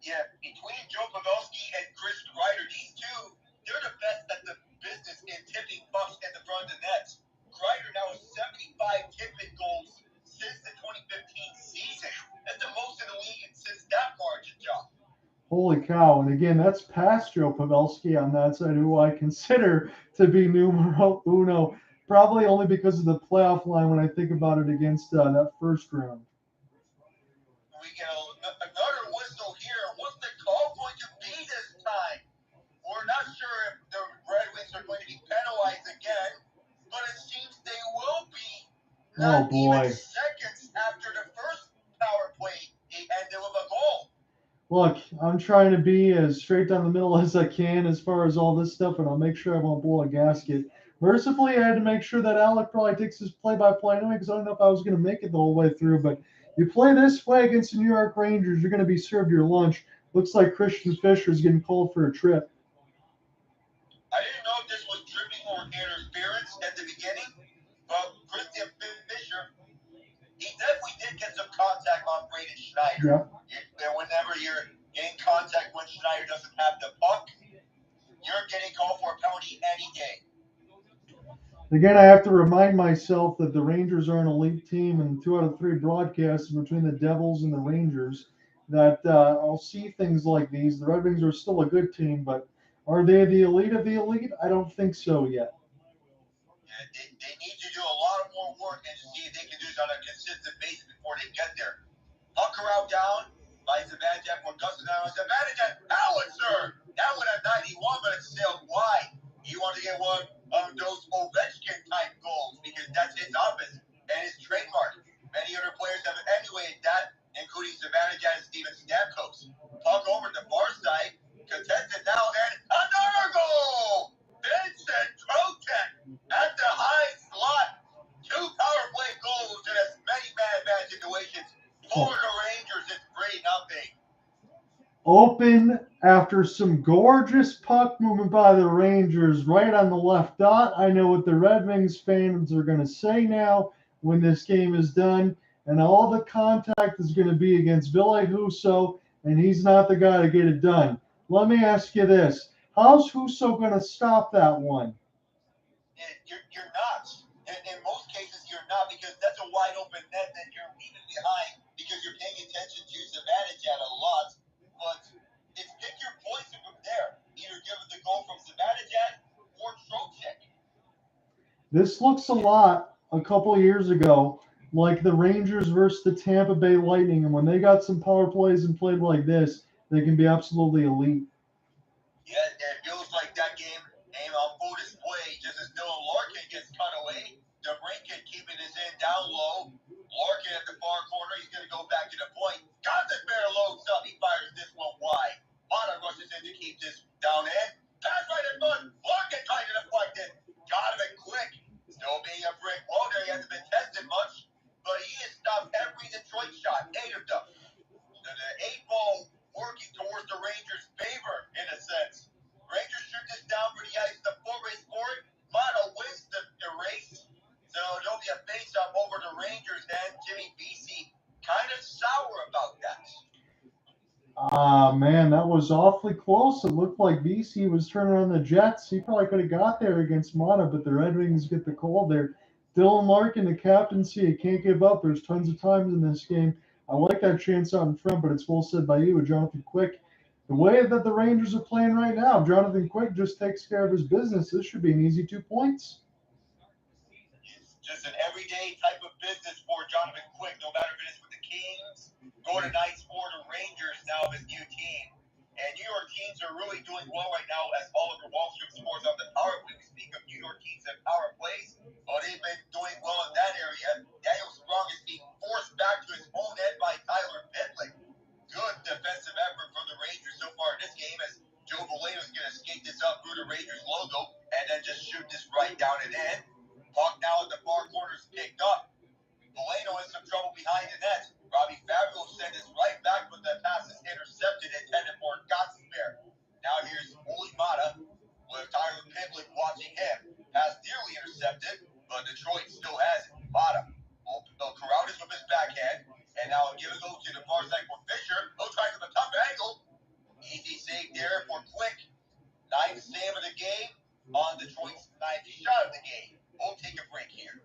Yeah. Between Joe Pavelski and Chris Kreider, these two, they're the best at the business in tipping pucks in the front of the nets. Kreider now has 75 tipping goals since the 2015 season. That's the most in the league since that margin, John. Holy cow. And again, that's past Joe Pavelski on that side, who I consider to be numero uno, probably only because of the playoff line when I think about it against that first round. We get another whistle here. What's the call going to be this time? We're not sure if the Red Wings are going to be penalized again, but it seems they will be. Not even seconds after the first power play, they ended with a goal. Look, I'm trying to be as straight down the middle as I can as far as all this stuff, and I'll make sure I won't blow a gasket. Mercifully, I had to make sure that Alec probably takes his play-by-play anyway, because I don't know if I was going to make it the whole way through. But you play this way against the New York Rangers, you're going to be served your lunch. Looks like Christian Fischer is getting called for a trip. I didn't know if this was tripping or interference at the beginning, but Christian Fischer, he definitely did get some contact on Braden Schneider. Yeah. And whenever you're in contact when Schneider doesn't have the puck, you're getting called for a penalty any day. Again, I have to remind myself that the Rangers are an elite team, and 2 out of 3 broadcasts between the Devils and the Rangers, that I'll see things like these. The Red Wings are still a good team, but are they the elite of the elite? I don't think so yet. Yeah, they need to do a lot of more work and see if they can do this on a consistent basis before they get there. Puck around down by Zibanejad for Gustafsson. Zibanejad, howitzer! That one at 91, but it sailed wide. You want to get one of those Ovechkin-type goals because that's his office and his trademark. Many other players have emulated that, including Zibanejad and Steven Stamkos. Puck over the far side, contested now, and another goal! Vincent Trocheck at the high slot. 2 power play goals in as many man-to-man situations. For the Rangers, it's 3-0. Open after some gorgeous puck movement by the Rangers right on the left dot. I know what the Red Wings fans are going to say now when this game is done, and all the contact is going to be against Ville Husso, and he's not the guy to get it done. Let me ask you this. How's Husso going to stop that one? You're not. In most cases, you're not, because that's a wide open net that you're leaving behind because you're paying attention to Zibanejad a lot. But it's pick your poison from there. Either give it the goal from Zibanejad or Trocheck. This looks a lot a couple years ago like the Rangers versus the Tampa Bay Lightning, and when they got some power plays and played like this, they can be absolutely elite. Yeah, it feels like that game on full display just as Dylan Larkin gets cut away. DeBrincat keeping his end down low. Larkin at the far corner. He's going to go back to the point. Goistisbehere loads up. He fires this one wide. Mata rushes in to keep this down in. Pass right in front. Larkin trying to deflect it. Got him in quick. Still being a brick wall there. He hasn't been tested much, but he has stopped every Detroit shot. 8 of them. The 8 ball working towards the Rangers' favor in a sense. Rangers shoot this down for the ice. The full race for it. Mata wins the race. So there'll be a face-off over the Rangers, and Jimmy Vesey kind of sour about that. Man, that was awfully close. It looked like Vesey was turning on the Jets. He probably could have got there against Mata, but the Red Wings get the call there. Dylan Larkin, the captaincy, you can't give up. There's tons of times in this game. I like that chance out in front, but it's well said by you with Jonathan Quick. The way that the Rangers are playing right now, if Jonathan Quick just takes care of his business, this should be an easy 2 points. It's just an everyday type of business for Jonathan Quick, no matter if it is with the Kings, Golden Knights, or the Rangers, now his new team. And New York teams are really doing well right now as Oliver Wahlstrom scores on the power play. We speak of New York teams and power plays. Well, they've been doing well in that area. Daniel Sprong is being forced back to his own end by Tyler Pitlick. Good defensive effort from the Rangers so far in this game, as Joe Valeno is going to skate this up through the but Detroit still has it. Mata will corral this with his backhand, and now give it go to the far side for Fischer. He'll try from a tough angle. Easy save there for Quick. 9th save of the game on Detroit's 9th shot of the game. We'll take a break here.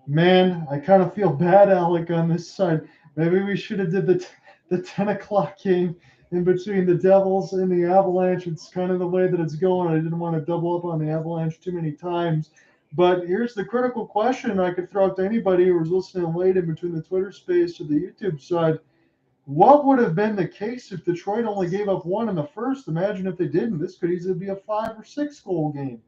Man, I kind of feel bad, Alec, on this side. Maybe we should have did the 10 o'clock game in between the Devils and the Avalanche. It's kind of the way that it's going. I didn't want to double up on the Avalanche too many times. But here's the critical question I could throw out to anybody who was listening late in between the Twitter space or the YouTube side. What would have been the case if Detroit only gave up 1 in the first? Imagine if they didn't. This could easily be a 5 or 6 goal game.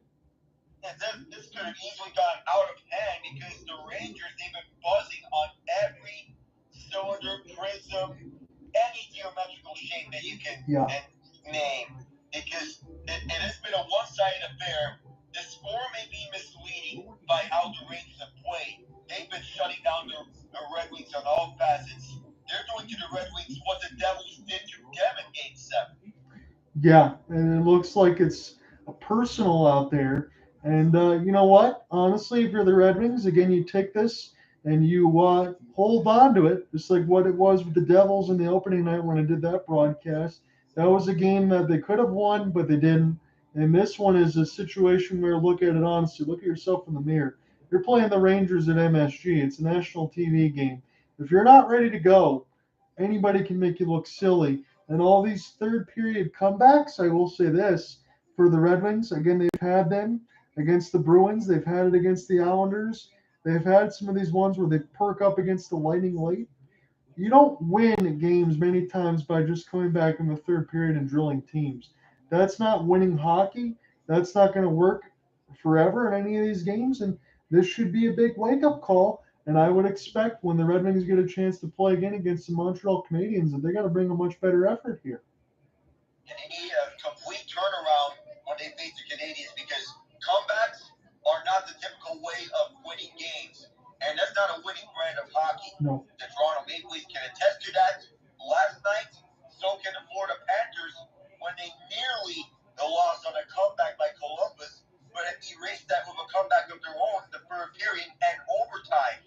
And this could have easily gotten out of hand because the Rangers, they've been buzzing on every cylinder, prism, any geometrical shape that you can name. Because it has been a one-sided affair. The score may be misleading by how the Rangers have played. They've been shutting down the Red Wings on all facets. They're doing to the Red Wings what the Devils did to them in Game 7. Yeah, and it looks like it's a personal out there. And you know what? Honestly, if you're the Red Wings, again, you take this and you hold on to it, just like what it was with the Devils in the opening night when I did that broadcast. That was a game that they could have won, but they didn't. And this one is a situation where look at it honestly. Look at yourself in the mirror. You're playing the Rangers at MSG. It's a national TV game. If you're not ready to go, anybody can make you look silly. And all these third period comebacks, I will say this, for the Red Wings, again, they've had them against the Bruins. They've had it against the Islanders. They've had some of these ones where they perk up against the Lightning late. You don't win games many times by just coming back in the third period and drilling teams. That's not winning hockey. That's not going to work forever in any of these games. And this should be a big wake-up call. And I would expect when the Red Wings get a chance to play again against the Montreal Canadiens that they got to bring a much better effort here. And they need a complete turnaround when they face the Canadiens because comebacks are not the typical way of winning games. And that's not a winning brand of hockey. No. The Toronto Maple Leafs can attest to that last night. So can the Florida Panthers when they nearly lost on a comeback by Columbus, but erased that with a comeback of their own in the third period and overtime.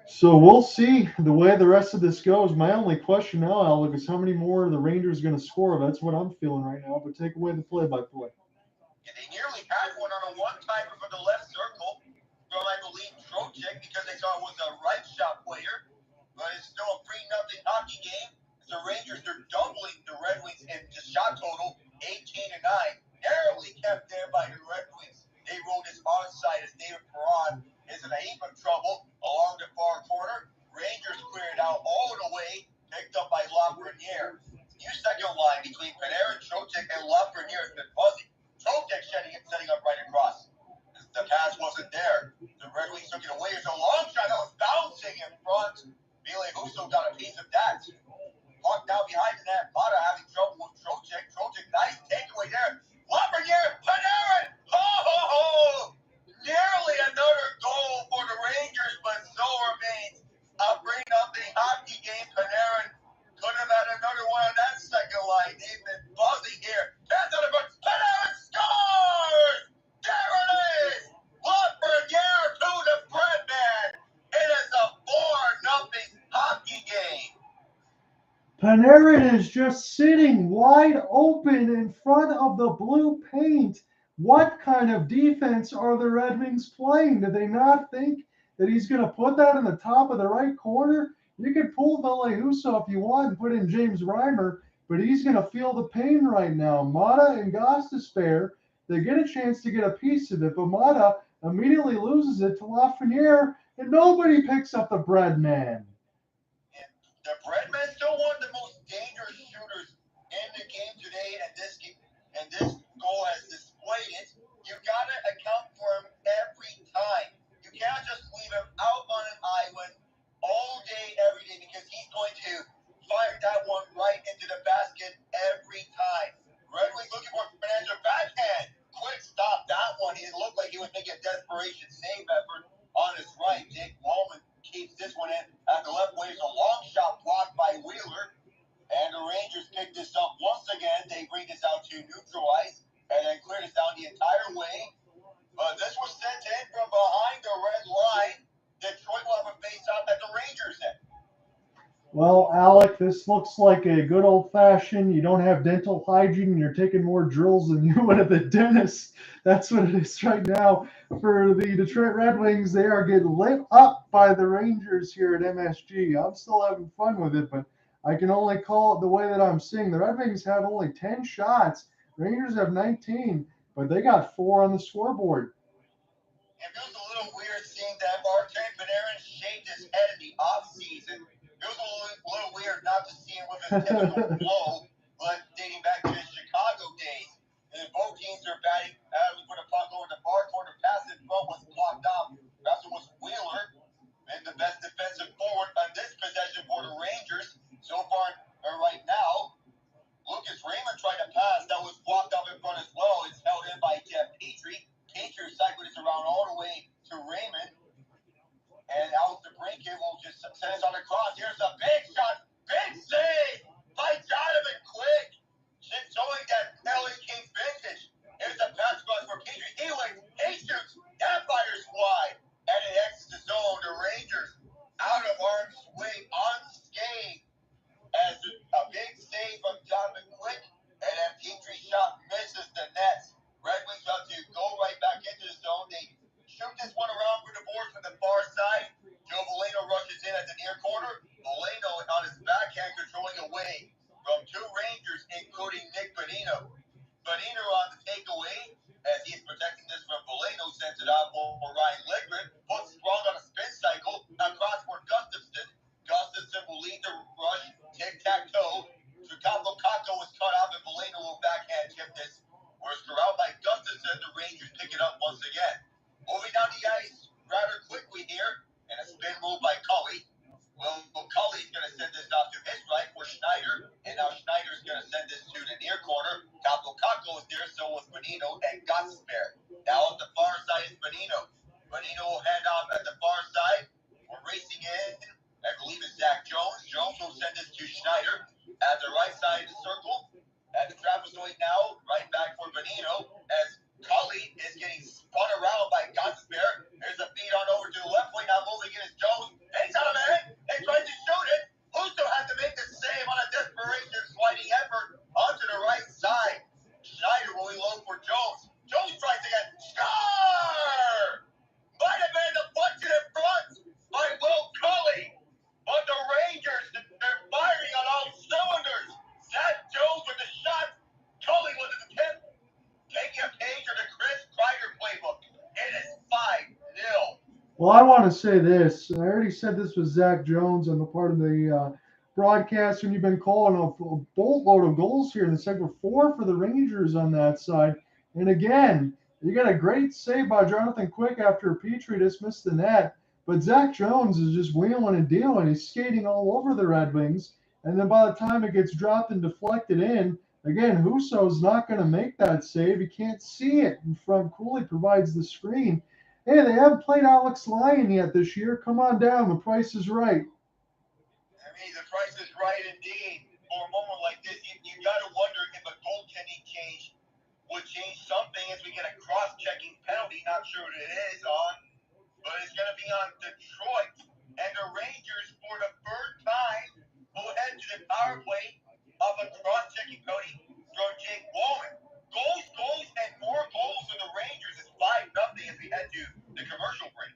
So we'll see the way the rest of this goes. My only question now, Alec, is how many more are the Rangers going to score? That's what I'm feeling right now. But take away the play-by-play. And they nearly had one on a one-timer for the left circle from, I believe, Trocheck because they thought it was a right shot player. But it's still a 3-0 hockey game. The Rangers are doubling the Red Wings in the shot total, 18-9. Narrowly kept there by the Red Wings. They rolled his onside as David Perron is in a heap of trouble along the far corner. Rangers cleared out all the way, picked up by Lafreniere. New second line between Panarin, Trocheck, and Lafreniere has been fuzzy. Trocheck setting up right across. The pass wasn't there. The Red Wings took it away. It's a long shot that was bouncing in front. Ville Husso got a piece of that. Puck now behind the net. Mata having trouble with Trocheck. Trocheck, nice takeaway there. Lafreniere, Panarin! Ho, ho, ho! Nearly another goal for the Rangers, but so remains a 3-0 hockey game. Panarin could have had another one on that second line. They've been buzzing here. Pass out of front. Panarin scores! There it is! Lafreniere to the bread man. It is a 4-0 hockey game. Panarin is just sitting wide open in front of the blue paint. What kind of defense are the Red Wings playing? Did they not think that he's going to put that in the top of the right corner? You can pull Ville Husso if you want and put in James Reimer, but he's going to feel the pain right now. Mata and Goistisbehere, they get a chance to get a piece of it, but Mata immediately loses it to Lafreniere, and nobody picks up the bread man. The Breadman's still one of the most dangerous shooters in the game today, and this goal has displayed it. You gotta account for him every time. You can't just leave him out on an island all day, every day, because he's going to fire that one right into the basket every time. Red Wings looking for Fernandez backhand. Quick stop that one. He looked like he was making a desperation save effort on his right. Jake Walman keeps this one in at the left wing. It's a long shot blocked by Wheeler. And the Rangers pick this up once again. They bring this out to neutral ice and then clear this down the entire way. Well, Alec, this looks like a good old-fashioned, you don't have dental hygiene and you're taking more drills than you would at the dentist. That's what it is right now for the Detroit Red Wings. They are getting lit up by the Rangers here at MSG. I'm still having fun with it, but I can only call it the way that I'm seeing. The Red Wings have only 10 shots. Rangers have 19, but they got 4 on the scoreboard. It feels a little weird seeing that Artemi Panarin shaved his head in the offseason. It was a little weird not to see him with his typical flow, but dating back to his Chicago days. And both teams are batting. We put a puck over the far corner, pass in front was blocked off. Perhaps it was Wheeler, and the best defensive forward on this possession for the Rangers so far right now. Lucas Raymond tried to pass. That was blocked off in front as well. It's held in by Jeff Petrie. Petrie cycled it around all the way to Raymond. And out DeBrincat will just send us on the cross. Here's a big shot. Big save by Jonathan Quick. Showing that LA Kings vintage. Here's the pass cross for Petrie. He shoots. That fires wide. And it exits the zone. The Rangers out of harm's way unscathed. As a big save from Jonathan Quick, and then Petrie shot misses the nets. Red Wings about to go right back into the zone. They shoot this one around for the boards from the far side. Joe Veleno rushes in at the near corner. Veleno on his backhand controlling away from 2 Rangers, including Nick Bonino. Bonino on the takeaway as he's protecting this from Veleno, sends it out for Ryan Lickman. Puts Sprong on a spin cycle across for Gustafsson. Gustafsson will lead the rush, tic-tac-toe. Kako was cut off, and Veleno will backhand tip this. Whereas corralled by Gustafsson, the Rangers pick it up once again. Moving down the ice rather quickly here, and a spin move by Cully. Well, Cully's going to send this off to his right for Schneider, and now Schneider's going to send this to the near corner. Kako is there, so was Bonino and Goistisbehere. Now at the far side is Bonino. Bonino will hand off at the far side. We're racing in. I believe it's Zach Jones. Jones will send this to Schneider at the right side of the circle. At the trapezoid now, right back for Bonino as Cully is getting spun around by Goistisbehere. There's a feed on over to the left wing. Now moving in is Jones. He's out of man. They tried to shoot it. Husso had to make the save on a desperation sliding effort onto the right side. Schneider will reload for Jones. Jones tries again. Score! Might have been deflected in front by Will Cully. But the Rangers, they're firing on all cylinders. Zach Jones with the shot. Cully with the tip. Taking a page of the Chris Kreider playbook. It is 5-0. Well, I want to say this. I already said this was Zach Jones on the part of the broadcast, and you've been calling a boatload of goals here in the second. 4 for the Rangers on that side. And again, you got a great save by Jonathan Quick after Petrie just missed the net. But Zach Jones is just wheeling and dealing. He's skating all over the Red Wings. And then by the time it gets dropped and deflected in, again, Husso's not going to make that save. He can't see it in front. Cooley provides the screen. Hey, they haven't played Alex Lyon yet this year. Come on down. The price is right. I mean, the price is right indeed. For a moment like this, you got to wonder if a goaltending change would change something as we get a cross-checking penalty. Not sure what it is on, but it's going to be on Detroit. And the Rangers, for the third time, will head to the power play of a cross-checking penalty from Jake Wallen. Goals, and more goals for the Rangers. It's 5-0 as we head to the commercial break.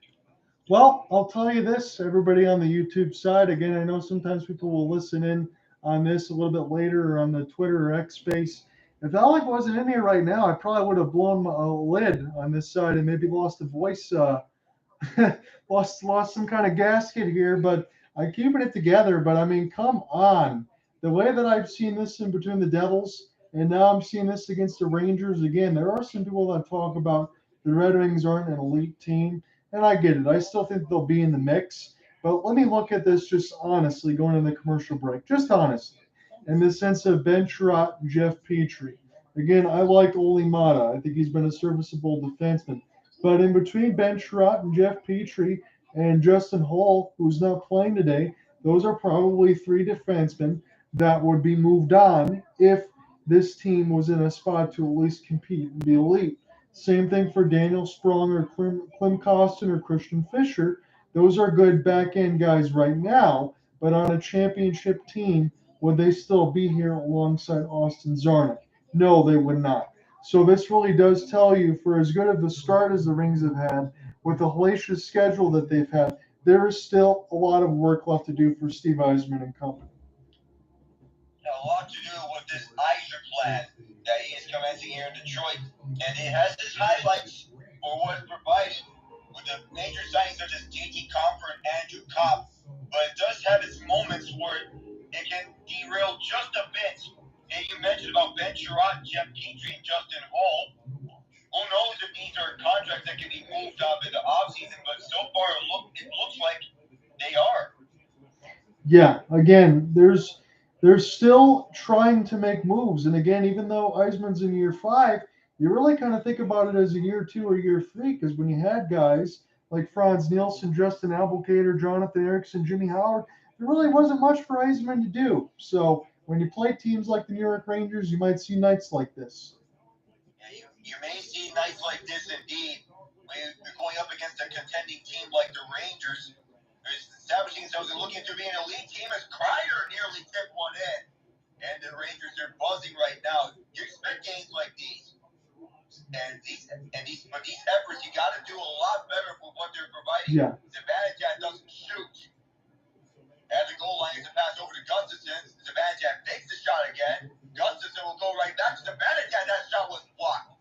Well, I'll tell you this, everybody on the YouTube side. Again, I know sometimes people will listen in on this a little bit later or on the Twitter or X space. If Alec wasn't in here right now, I probably would have blown a lid on this side and maybe lost a voice, lost some kind of gasket here. But I'm keeping it together. But I mean, come on. The way that I've seen this in between the Devils, and now I'm seeing this against the Rangers again, there are some people that talk about the Red Wings aren't an elite team. And I get it. I still think they'll be in the mix. But let me look at this just honestly going into the commercial break. Just honestly. In the sense of Ben Sherratt and Jeff Petrie. Again, I like Ole Mata. I think he's been a serviceable defenseman. But in between Ben Sherratt and Jeff Petrie and Justin Holl, who's not playing today, those are probably 3 defensemen that would be moved on if this team was in a spot to at least compete and be elite. Same thing for Daniel Sprong or Klim Kostin or Christian Fischer. Those are good back-end guys right now. but on a championship team, would they still be here alongside Austin Czarnik? No, they would not. So this really does tell you, for as good of a start as the Rings have had, with the hellacious schedule that they've had, there is still a lot of work left to do for Steve Yzerman and company. A lot to do with this Yzer plan that he is commencing here in Detroit, and it has its highlights for what's provided with the major signings such as JT Compher and Andrew Copp, but it does have its moments where it can derail just a bit. And you mentioned about Ben Sherratt, Jeff Petrie, and Justin Hall. Who knows if these are contracts that can be moved up in the offseason, but so far it looks like they are. Yeah, again, they're still trying to make moves. And again, even though Yzerman's in year 5, you really kind of think about it as a year 2 or year 3, because when you had guys like Franz Nielsen, Justin Abelkader, Jonathan Erickson, Jimmy Howard, there really wasn't much for Yzerman to do. So when you play teams like the New York Rangers, you might see nights like this. Yeah, you may see nights like this indeed. When you're going up against a contending team like the Rangers, who's establishing themselves and looking to be an elite team, as Kreider nearly tipped one in. And the Rangers are buzzing right now. You expect games like these. But these efforts, you got to do a lot better for what they're providing. Yeah. Zibanejad doesn't shoot. At the goal line, it's a pass over to Gustafsson. Zibanejad takes the shot again. Gustafsson will go right back to Zibanejad. That shot was blocked.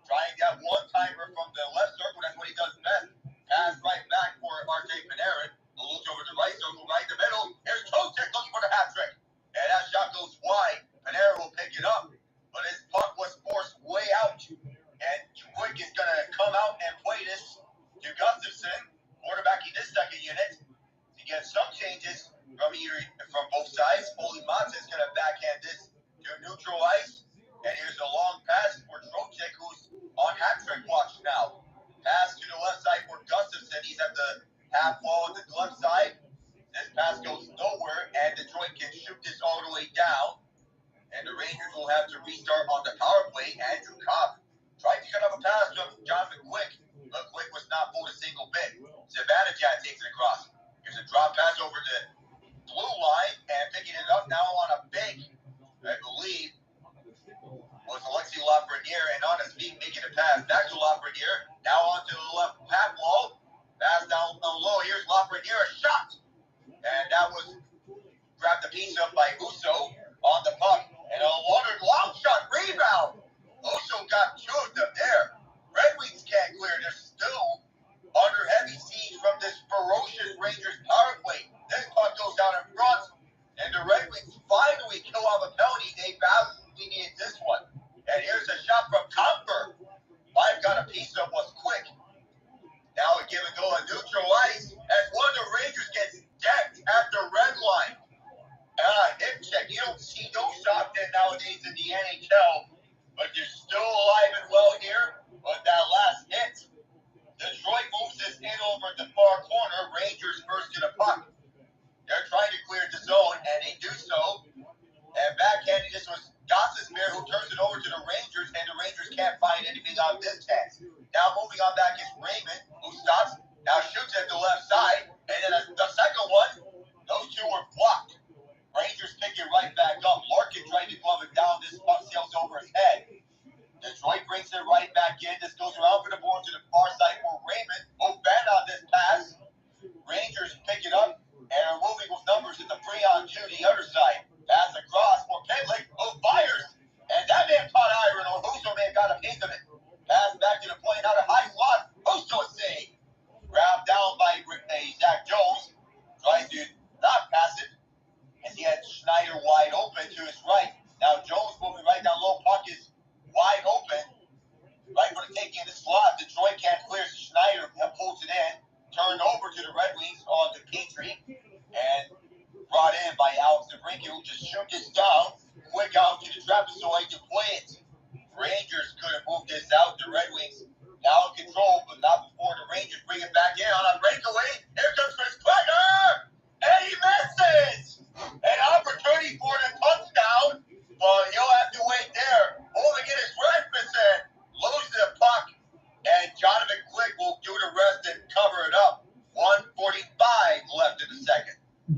Trying that one-timer from the left circle. That's what he does best. Pass right back for Artemi Panarin. Looks over the right circle, right in the middle. Here's Trocheck looking for the hat trick. And that shot goes wide. Panarin will pick it up. But his puck was forced way out. And Quick is going to come out and play this to Gustafsson, quarterbacking this second unit. To get some changes from both sides. Oli Matz's going to backhand this to neutral ice. And here's a long pass for Trocheck, who's on hat trick watch now. Pass to the left side for Gustafsson. He's at the half wall at the left side. This pass goes nowhere, and Detroit can shoot this all the way down. And the Rangers will have to restart on the power play. Andrew Copp tried to cut off a pass from Jonathan Quick, but Quick was not fooled a single bit. Zibanejad takes it across. Here's a drop pass over the blue line, and picking it up now on a big, I believe, was Alexis Lafreniere, and on his feet making a pass back to Lafreniere. Now onto the left half wall. Pass down low. Here's Lafreniere, a shot. And that was grabbed a piece up by Uso on the puck. And a long shot rebound. Uso got two of them there. Red Wings can't clear. They're still under heavy siege from this ferocious Rangers power play. This puck goes down in front. And the Red Wings finally kill off a penalty. They badly needed this one. And here's a shot from Compher. I've got a piece of was Quick. Now a give and go on neutral ice as one of the Rangers gets decked at the red line. Hip check. You don't see those shots nowadays in the NHL, but they're still alive and well here. But that last hit, Detroit moves this in over the far corner. Rangers first to the puck. They're trying to clear the zone, and they do so. And backhanding, this was Goistisbehere who turns it over to the Rangers, and the Rangers can't find anything on this chance. Now moving on back is Raymond, who stops, now shoots at the left side, and then the second one, those two were blocked. Rangers pick it right back up. Larkin tried to glove it down. This puck sails over his head. Detroit brings it right back in. This goes around for the board to the far side for Raymond. Oh, bad on this pass. Rangers pick it up and are moving with numbers at the 3-on-2 the other side. Pass across for Kedlick, who fires. And that man caught iron, or Uso may have got a piece of it. Pass back to the point, out of high slot.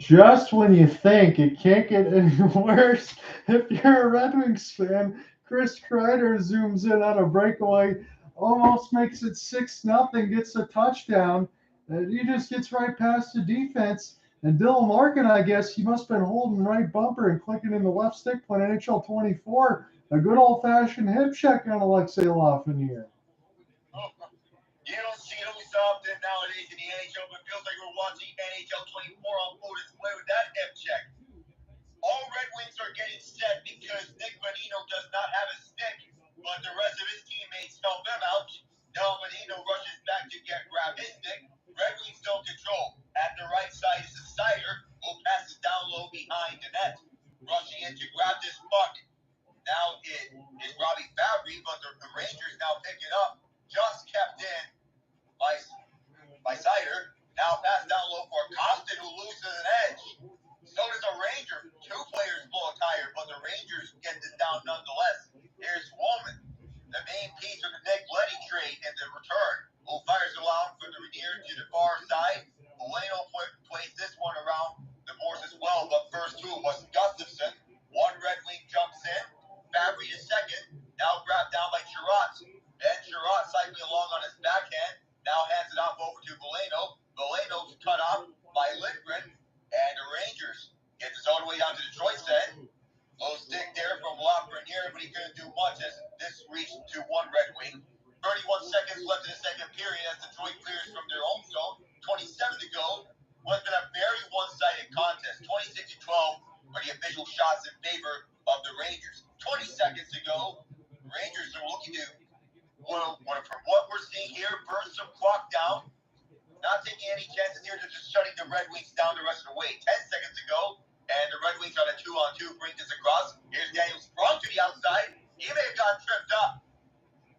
Just when you think it can't get any worse, if you're a Red Wings fan, Chris Kreider zooms in on a breakaway, almost makes it 6-0, gets a touchdown, and he just gets right past the defense. And Dylan Larkin, I guess, he must have been holding right bumper and clicking in the left stick playing NHL 24. A good old-fashioned hip check on Alexei Lafreniere. You don't see it always often nowadays in the NHL, but it feels like we're watching NHL 24 on full display with that hip check. All Red Wings are getting set because Nick Bonino does not have a stick, but the rest of his teammates help him out. Now Bonino rushes back to grab his stick. Red Wings still control. At the right side is the Seider, who passes down low behind the net. Rushing in to grab this puck. Now it is Robby Fabbri, but the Rangers now pick it up. Just kept in by Seider. Now pass down low for Compher, who loses an edge. So does a Ranger. Two players blow a tire, but the Rangers get this down nonetheless. Here's Woman, the main piece of the Nick Leddy trade in the return, who fires it out from the near to the far side. Boleno plays this one around the boards as well, but first two was Gustafsson. One Red Wing jumps in. Fabbri is second. Now grabbed down by Chirot. Then Chirot cycling along on his backhand. Now hands it off over to Boleno. Boleno's cut off by Lindgren. And the Rangers get this all the way down to Detroit's end. Low stick there from Lafreniere, but he couldn't do much as this reached to one Red Wing. 31 seconds left in the second period as Detroit clears from their own zone. 27 to go. Well, it's been a very one-sided contest. 26-12 for the official shots in favor of the Rangers. 20 seconds to go. Rangers are looking to, from what we're seeing here, burn some clock down. Not taking any chances here, they're just shutting the Red Wings down the rest of the way. 10 seconds to go, and the Red Wings on a 2-on-2 bring this across. Here's Daniel Sprong to the outside. He may have gotten tripped up.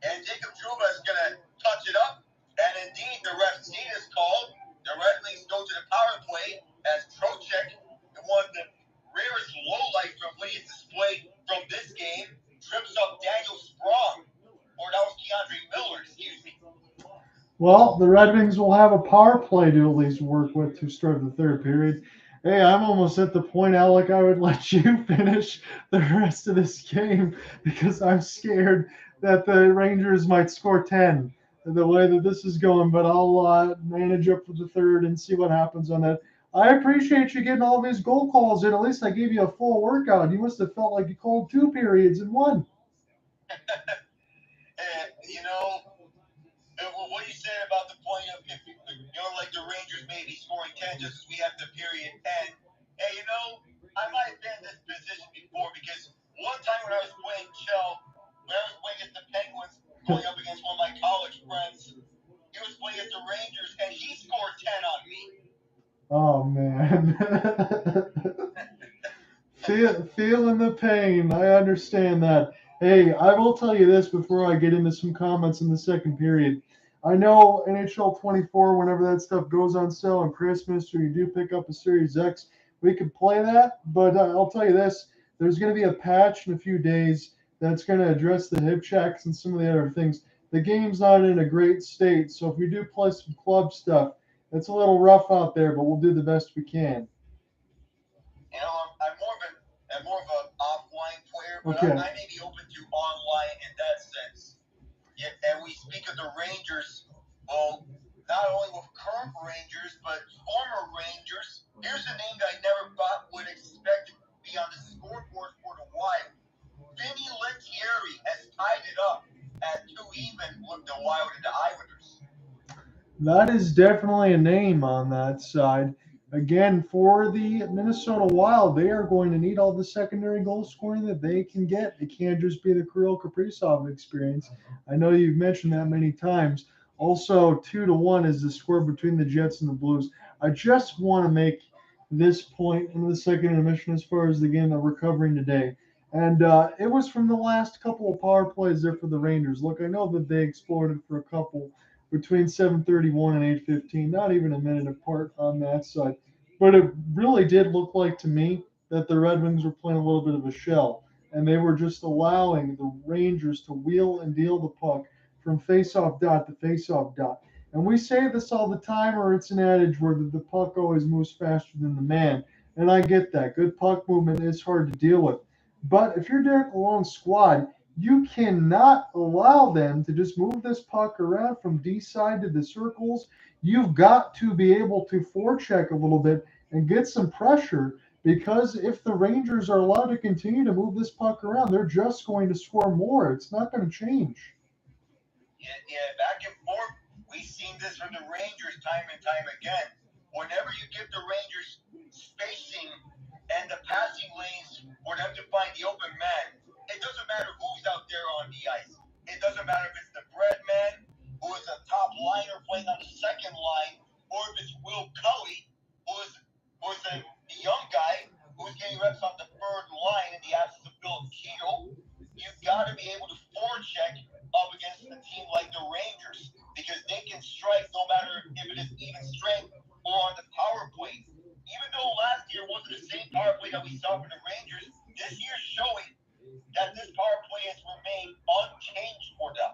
And Jacob Trouba is going to touch it up. And indeed, the ref scene is called. The Red Wings go to the power play as Trocheck, one of the rarest lowlight from Lee's display from this game, trips up Daniel Sprong. Or that was Keandre Miller, excuse me. Well, the Red Wings will have a power play to at least work with to start the third period. Hey, I'm almost at the point, Alec, I would let you finish the rest of this game because I'm scared that the Rangers might score 10 the way that this is going, but I'll manage up for the third and see what happens on that. I appreciate you getting all these goal calls in. At least I gave you a full workout. You must have felt like you called 2 periods in one. You know, what you said about the point of if like the Rangers maybe scoring 10 just as we have the period 10. Hey, I might have been in this position before because one time when I was playing when I was playing against the Penguins, going up against one of my college friends, he was playing against the Rangers and he scored 10 on me. Oh man. Feeling the pain. I understand that. Hey, I will tell you this before I get into some comments in the second period. I know NHL 24, whenever that stuff goes on sale on Christmas or you do pick up a Series X, we could play that. But I'll tell you this, there's going to be a patch in a few days that's going to address the hip checks and some of the other things. The game's not in a great state, so if we do play some club stuff, it's a little rough out there, but we'll do the best we can. I'm more of an offline player, but Okay. I may be open to online in that sense. Yeah, and we speak of the Rangers, well, not only with current Rangers, but former Rangers. Here's a name that I never thought would expect to be on the scoreboard for the Wild. Vinny Lettieri has tied it up at 2 even with the Wild and the Islanders. That is definitely a name on that side. Again, for the Minnesota Wild, they are going to need all the secondary goal scoring that they can get. It can't just be the Kirill Kaprizov experience. I know you've mentioned that many times. Also, 2-1 is the score between the Jets and the Blues. I just want to make this point in the second intermission as far as the game that we're covering today. And it was from the last couple of power plays there for the Rangers. Look, I know that they explored for a couple between 7:31 and 8:15, not even a minute apart on that side. But it really did look like to me that the Red Wings were playing a little bit of a shell, and they were just allowing the Rangers to wheel and deal the puck from face-off dot to face-off dot. And we say this all the time, or it's an adage where the puck always moves faster than the man. And I get that. Good puck movement is hard to deal with. But if you're Derek Lalone's squad, you cannot allow them to just move this puck around from D side to the circles. You've got to be able to forecheck a little bit and get some pressure because if the Rangers are allowed to continue to move this puck around, they're just going to score more. It's not going to change. Yeah, back and forth. We've seen this from the Rangers time and time again. Whenever you give the Rangers spacing and the passing lanes for them to find the open man, it doesn't matter who's out there on the ice. It doesn't matter if it's the bread man, who is a top liner playing on the second line, or if it's Will Cully, who is a young guy who's getting reps on the third line in the absence of Bill Keel. You've got to be able to forecheck up against a team like the Rangers because they can strike no matter if it is even strength or on the power play. Even though last year wasn't the same power play that we saw for the Rangers, this year's showing that this power play has remained unchanged for them.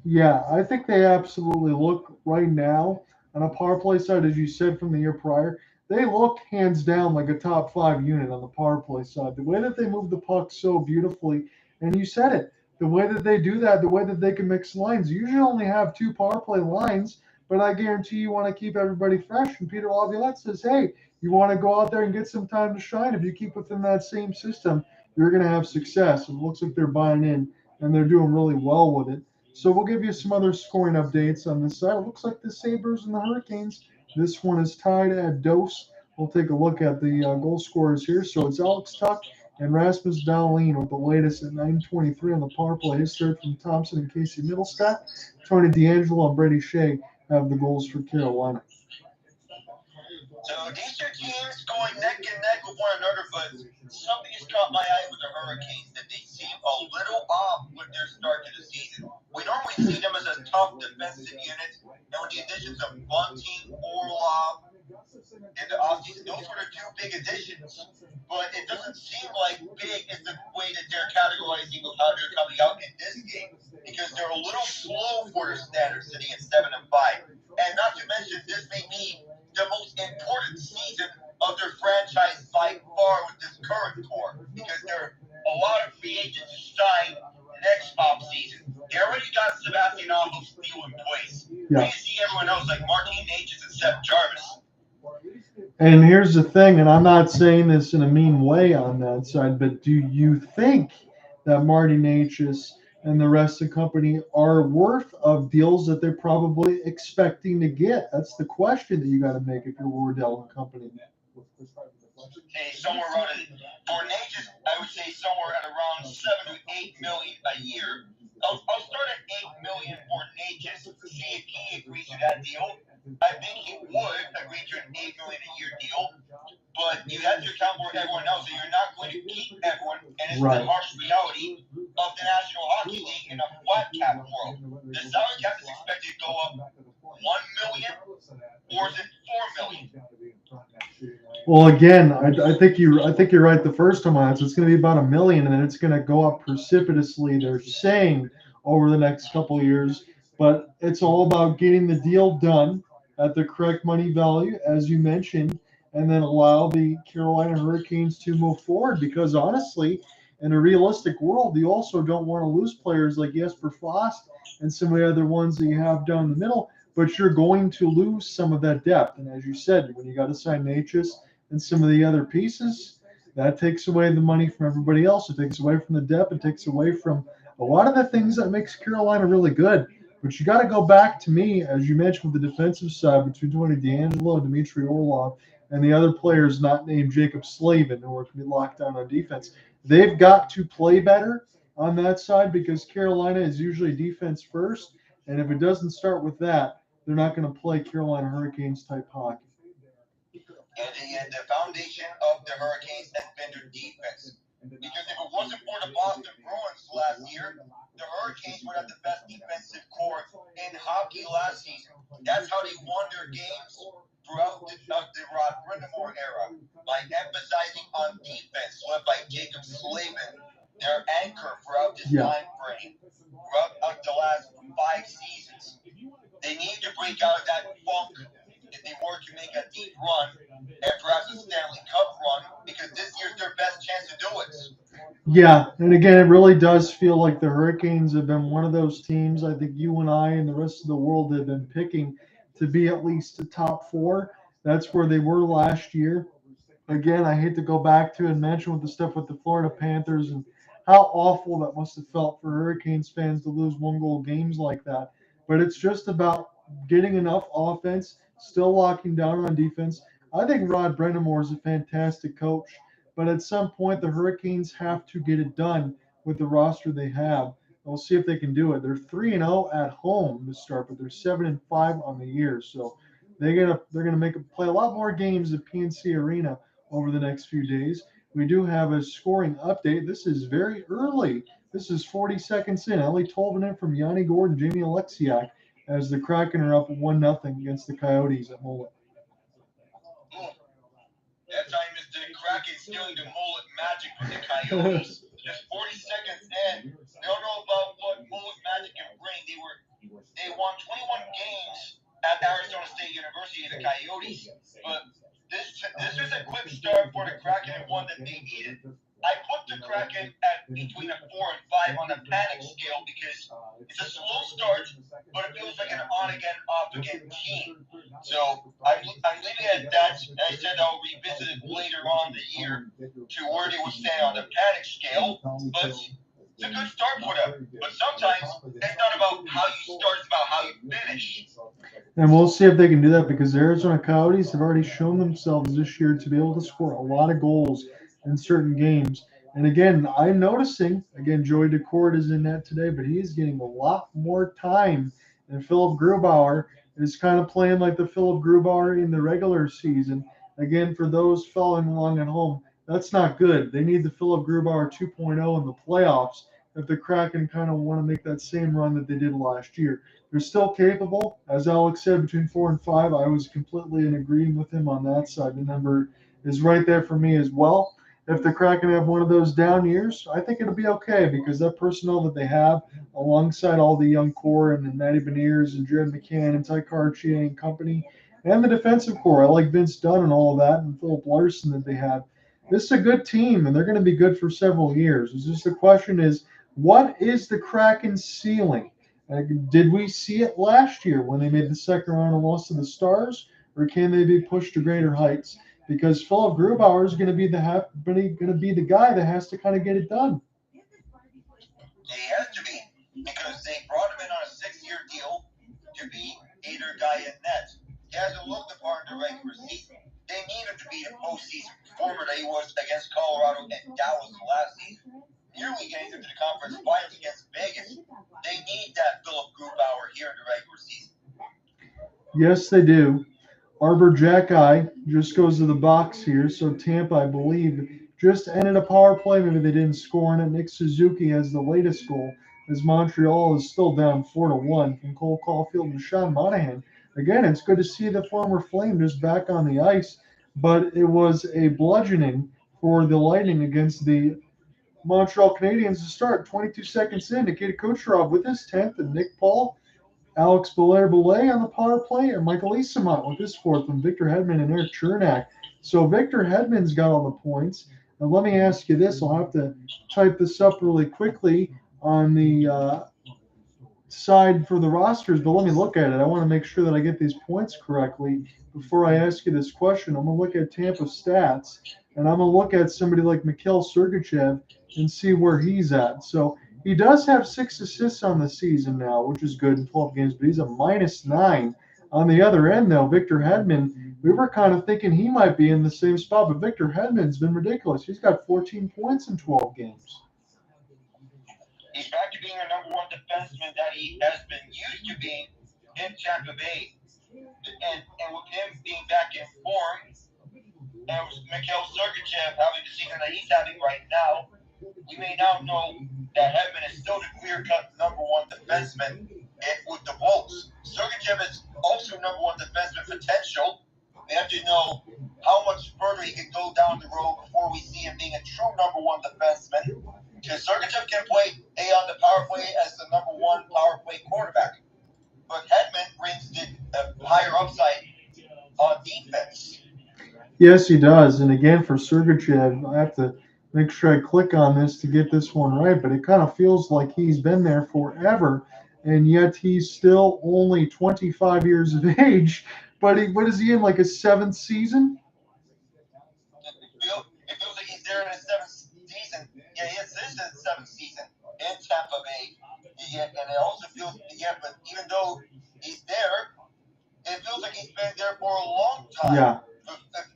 Yeah, I think they absolutely look right now on a power play side, as you said from the year prior. They look hands down like a top five unit on the power play side. The way that they move the puck so beautifully, and you said it, the way that they do that, the way that they can mix lines. You usually only have two power play lines, but I guarantee you want to keep everybody fresh. And Peter Laviolette says, hey, you want to go out there and get some time to shine. If you keep within that same system, you're going to have success. It looks like they're buying in, and they're doing really well with it. So we'll give you some other scoring updates on this side. It looks like the Sabres and the Hurricanes. This one is tied at dose. We'll take a look at the goal scorers here. So it's Alex Tuck and Rasmus Dahlin with the latest at 9:23 on the power play. His third from Thompson and Casey Middlestat. Tony DeAngelo and Brady Shea have the goals for Carolina. So these two teams going neck and neck with one another, but something has caught my eye with the Hurricanes that they seem a little off with their start to the season. We normally see them as a tough defensive unit, and with the additions of Bunting, Orlov, in the offseason, those were the two big additions. But it doesn't seem like big is the way that they're categorizing of how they're coming out in this game because they're a little slow for their standards, sitting at 7-5. And not to mention, this may be the most important season of their franchise by far with this current core because there are a lot of free agents to sign next offseason. They already got Sebastian Aho's deal in place. Yeah. You see everyone else like Martin Natchez and Seth Jarvis. And here's the thing, and I'm not saying this in a mean way on that side, but do you think that Marty Natchez and the rest of the company are worth of deals that they're probably expecting to get? That's the question that you got to make if you're Wardell and company. Hey, somewhere around for Natchez, I would say somewhere at around 7 to 8 million a year. I'll start at 8 million for Natchez. See if he agrees to that deal. I think he would agree to an $8 million a year deal, but you have to account for everyone else, and you're not going to keep everyone. And it's the harsh reality of the National Hockey League in a flat cap world. The salary cap is expected to go up $1 million, or is it $4 million? Well, again, I think you're right the first time on it. So it's going to be about $1 million, and then it's going to go up precipitously. They're saying over the next couple of years, but it's all about getting the deal done at the correct money value, as you mentioned, and then allow the Carolina Hurricanes to move forward. Because honestly, in a realistic world, you also don't want to lose players like Jesper Fast and some of the other ones that you have down the middle, but you're going to lose some of that depth. And as you said, when you got to sign Natchez and some of the other pieces, that takes away the money from everybody else. It takes away from the depth. It takes away from a lot of the things that makes Carolina really good. But you got to go back to me, as you mentioned, with the defensive side between Tony DeAngelo, Dmitry Orlov, and the other players not named Jacob Slavin, who are going to be locked down on defense. They've got to play better on that side because Carolina is usually defense first. And if it doesn't start with that, they're not going to play Carolina Hurricanes type hockey. And the foundation of the Hurricanes has been their defense. Because if it wasn't for the Boston Bruins last year, the Hurricanes would have the best defensive core in hockey last season. That's how they won their games throughout the Rod Brindamore era, by emphasizing on defense, led by Jacob Slavin, their anchor throughout this time frame, throughout the last 5 seasons. They need to break out of that funk if they core can make a deep run and perhaps a Stanley Cup run, because this year's their best chance to do it. Yeah, and again, it really does feel like the Hurricanes have been one of those teams I think you and I and the rest of the world have been picking to be at least the top four. That's where they were last year. Again, I hate to go back to and mention with the stuff with the Florida Panthers and how awful that must have felt for Hurricanes fans to lose one goal games like that. But it's just about getting enough offense, still locking down on defense. I think Rod Brind'Amour is a fantastic coach, but at some point the Hurricanes have to get it done with the roster they have. We'll see if they can do it. They're 3-0 at home to start, but they're 7-5 on the year. So they're gonna play a lot more games at PNC Arena over the next few days. We do have a scoring update. This is very early. This is 40 seconds in. Ellie Tolvanen from Yanni Gordon, Jamie Alexiak, as the Kraken are up 1-0 against the Coyotes at Mullet. That time is the Kraken stealing the mullet magic from the Coyotes. Just 40 seconds in. They don't know about what mullet magic can bring. They won 21 games at Arizona State University, the Coyotes, but this is a quick start for the Kraken and one that they needed. I put the Kraken at between a 4 and 5 on the panic scale because it's a slow start, but it feels like an on-again, off-again team. So I'm leaving it at that. I said I'll revisit it later on the year to where they would stand on the panic scale, but it's a good start for them. But sometimes it's not about how you start, it's about how you finish. And we'll see if they can do that because the Arizona Coyotes have already shown themselves this year to be able to score a lot of goals in certain games. And again, I'm noticing, Joey DeCourt is in net today, but he is getting a lot more time. And Philip Grubauer is kind of playing like the Philip Grubauer in the regular season. Again, for those following along at home, that's not good. They need the Philip Grubauer 2.0 in the playoffs if the Kraken kind of want to make that same run that they did last year. They're still capable. As Alex said, between 4 and 5, I was completely in agreement with him on that side. The number is right there for me as well. If the Kraken have one of those down years, I think it'll be okay because that personnel that they have, alongside all the young core and the Matty Beniers and Jared McCann and Ty Cartier and company, and the defensive core, I like Vince Dunn and all of that, and Philip Larson that they have. This is a good team, and they're going to be good for several years. It's just the question is, what is the Kraken's ceiling? Did we see it last year when they made the second round and lost to the Stars, or can they be pushed to greater heights? Because Philip Grubauer is going to be the guy that has to kind of get it done. He has to be, because they brought him in on a 6-year deal to be either guy in net. He hasn't looked the part in the regular season. They need him to be the postseason performer that he was against Colorado and Dallas last season. Nearly getting into the conference finals against Vegas. They need that Philip Grubauer here in the regular season. Yes, they do. Arbor Jackeye just goes to the box here. So Tampa, I believe, just ended a power play. Maybe they didn't score on it. Nick Suzuki has the latest goal as Montreal is still down 4-1 from Cole Caulfield and Sean Monahan. Again, it's good to see the former Flame just back on the ice, but it was a bludgeoning for the Lightning against the Montreal Canadiens to start. 22 seconds in, Nikita Kucherov with his 10th, and Nick Paul, Alex Belair-Boulay on the power play, and Michael Esamont with his 4th, and Victor Hedman and Eric Chernak. So Victor Hedman's got all the points. And let me ask you this. I'll have to type this up really quickly on the side for the rosters, but let me look at it. I want to make sure that I get these points correctly before I ask you this question. I'm going to look at Tampa stats, and I'm going to look at somebody like Mikhail Sergachev and see where he's at. So he does have 6 assists on the season now, which is good in 12 games, but he's a -9. On the other end, though, Victor Hedman, we were kind of thinking he might be in the same spot, but Victor Hedman's been ridiculous. He's got 14 points in 12 games. He's back to being a number 1 defenseman that he has been used to being in Tampa Bay. And with him being back in form, and with Mikhail Sergachev having the season that he's having right now, we may now know that Hedman is still the clear-cut number 1 defenseman with the Wolves. Sergachev is also number 1 defenseman potential. We have to know how much further he can go down the road before we see him being a true number 1 defenseman. Because Sergachev can play on the power play as the number 1 power play quarterback. But Hedman brings the higher upside on Yes, he does. And again, for Sergachev, I have to make sure I click on this to get this one right, but it kind of feels like he's been there forever, and yet he's still only 25 years of age. But what is he in, like his seventh season? It feels like he's there in his seventh season. Yeah, this is his seventh season in Tampa Bay. Yeah, and it also feels, yeah, but even though he's there, it feels like he's been there for a long time. Yeah.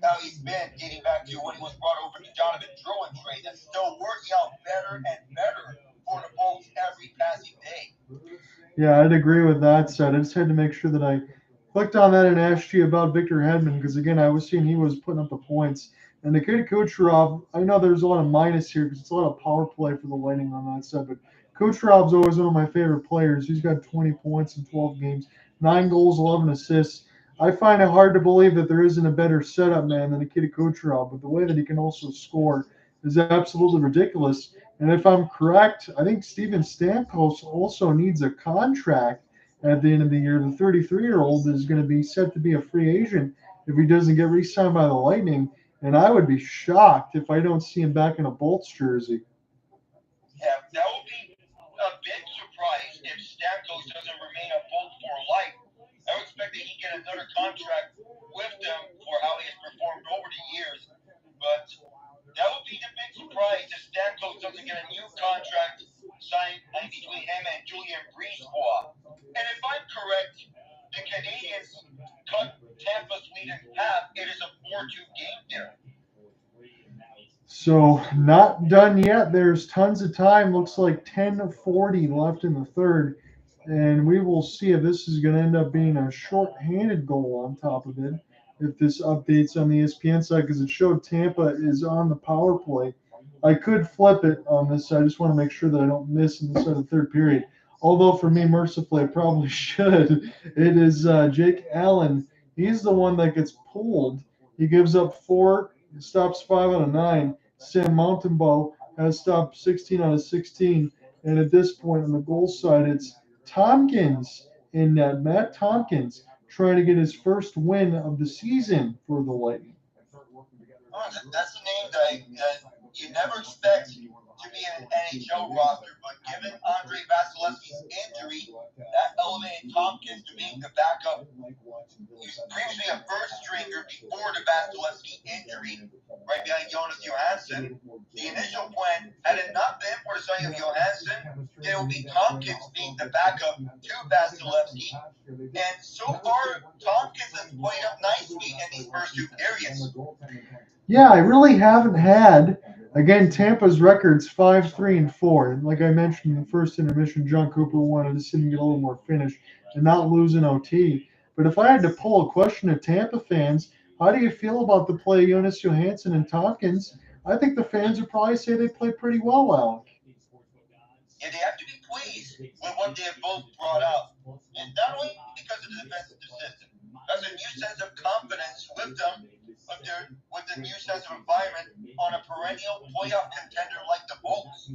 How he's been dating back to when he was brought over to Jonathan Drouin trade. That's still working out better and better for the Bolts every passing day. Yeah, I'd agree with that said. I just had to make sure that I clicked on that and asked you about Victor Hedman because, again, I was seeing he was putting up the points. And the kid Kucherov, I know there's a lot of minus here because it's a lot of power play for the Lightning on that side, but Kucherov's always one of my favorite players. He's got 20 points in 12 games, 9 goals, 11 assists. I find it hard to believe that there isn't a better setup man than Nikita Kucherov, but the way that he can also score is absolutely ridiculous. And if I'm correct, I think Steven Stamkos also needs a contract at the end of the year. The 33-year-old is going to be set to be a free agent if he doesn't get re-signed by the Lightning. And I would be shocked if I don't see him back in a Bolts jersey. Yeah, that would be a big surprise if Stamkos doesn't remain a Bolt for life. I would expect that he get another contract with them for how he has performed over the years. But that would be the big surprise if Stamkos doesn't get a new contract signed between him and Julien Brisebois. And if I'm correct, the Canadians cut Tampa's lead in half. It is a 4-2 game there. So not done yet. There's tons of time. Looks like 10:40 left in the third. And we will see if this is going to end up being a short-handed goal on top of it. If this updates on the ESPN side, because it showed Tampa is on the power play. I could flip it on this side. I just want to make sure that I don't miss in the start of the third period. Although for me, mercifully, I probably should. It is Jake Allen. He's the one that gets pulled. He gives up 4, stops 5 out of 9. Sam Mountainbow has stopped 16 out of 16. And at this point on the goal side, it's Tompkins in net. Matt Tompkins trying to get his first win of the season for the Lightning. Oh, that's a name that you never expect to be in an NHL roster, but given Andrei Vasilevsky's injury, that elevated Tompkins to being the backup. He was previously a first stringer before the Vasilevsky injury, right behind Jonas Johansson. The initial plan, had it not been for the signing of Johansson, it would be Tompkins being the backup to Vasilevsky. And so far, Tompkins has played up nicely in these first 2 periods. Yeah, I really haven't had. Again, Tampa's record's 5-3-4. And like I mentioned in the first intermission, John Cooper wanted to see him get a little more finish and not lose an OT. But if I had to pull a question to Tampa fans, how do you feel about the play of Jonas Johansson and Tompkins? I think the fans would probably say they play pretty well, Alec. Yeah, they have to be pleased with what they have both brought out. And not only because of the defensive system, there's a new sense of confidence with them, with the new sense of environment on a perennial playoff contender like the Bolts.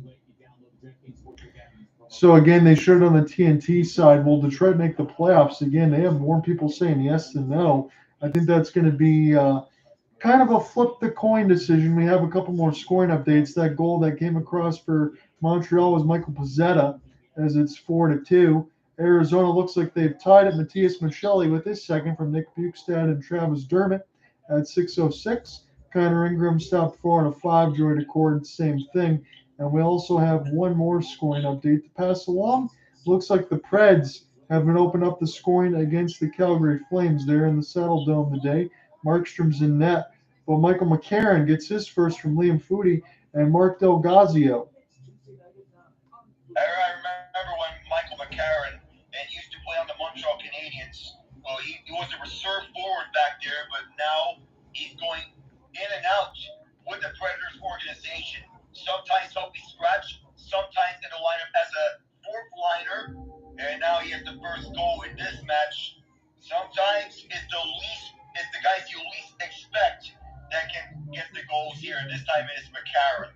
So again, they showed on the TNT side, will Detroit make the playoffs? Again, they have more people saying yes than no. I think that's going to be kind of a flip the coin decision. We have a couple more scoring updates. That goal that came across for Montreal was Michael Pezzetta, as it's 4-2. Arizona looks like they've tied it. Matthias Michelli with his second from Nick Bukestad and Travis Dermott at 6:06. Connor Ingram stopped 4 out of 5. Joy Decord, same thing. And we also have one more scoring update to pass along. Looks like the Preds have been opened up the scoring against the Calgary Flames there in the Saddle Dome today. Markstrom's in net. But Michael McCarron gets his first from Liam Foudy and Mark Del Gazio. I remember when Michael McCarron used to play on the Montreal Canadiens. Well, he was a reserve forward back there, but now he's going in and out with the Predators organization. Sometimes he'll be scratched, sometimes in the lineup as a fourth liner, and now he has the first goal in this match. Sometimes it's the guys you least expect that can get the goals here, and this time it is McCarron.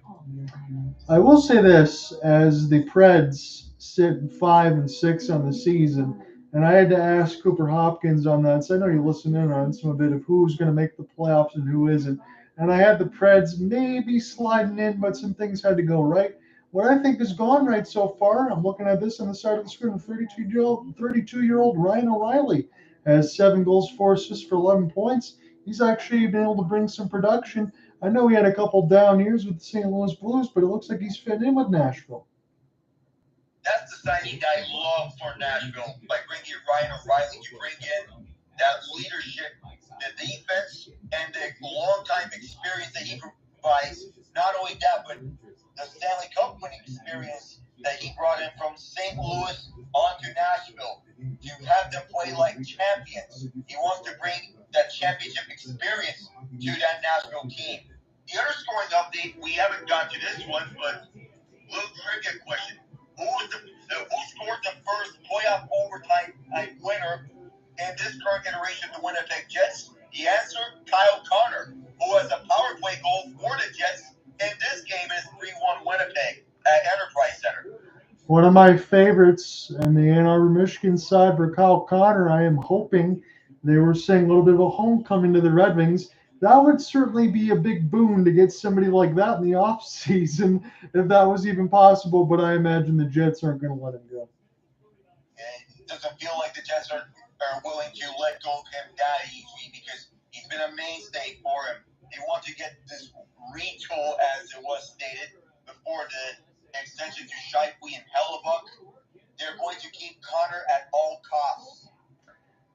I will say this, as the Preds sit 5-6 on the season, And I had to ask Cooper Hopkins on that. So I know you listen in on some of it of who's going to make the playoffs and who isn't. And I had the Preds maybe sliding in, but some things had to go right. What I think has gone right so far, I'm looking at this on the side of the screen. 32-year-old Ryan O'Reilly has 7 goals, 4 assists for 11 points. He's actually been able to bring some production. I know he had a couple down years with the St. Louis Blues, but it looks like he's fitting in with Nashville. That's the signing I love for Nashville. By bringing Ryan O'Reilly, you bring in that leadership, the defense, and the long-time experience that he provides. Not only that, but the Stanley Cup winning experience that he brought in from St. Louis onto Nashville. You have them play like champions. He wants to bring that championship experience to that Nashville team. The other scoring update, we haven't got to this one, but little trivia question. Who scored the first playoff overtime winner in this current iteration of the Winnipeg Jets? The answer, Kyle Connor, who has a power play goal for the Jets in this game is 3-1 Winnipeg at Enterprise Center. One of my favorites in the Ann Arbor, Michigan side for Kyle Connor. I am hoping they were saying a little bit of a homecoming to the Red Wings. That would certainly be a big boon to get somebody like that in the offseason, if that was even possible. But I imagine the Jets aren't going to let him go. It doesn't feel like the Jets are willing to let go of him that easy because he's been a mainstay for him. They want to get this retool, as it was stated, before the extension to Shifley and Hellebuck. They're going to keep Connor at all costs.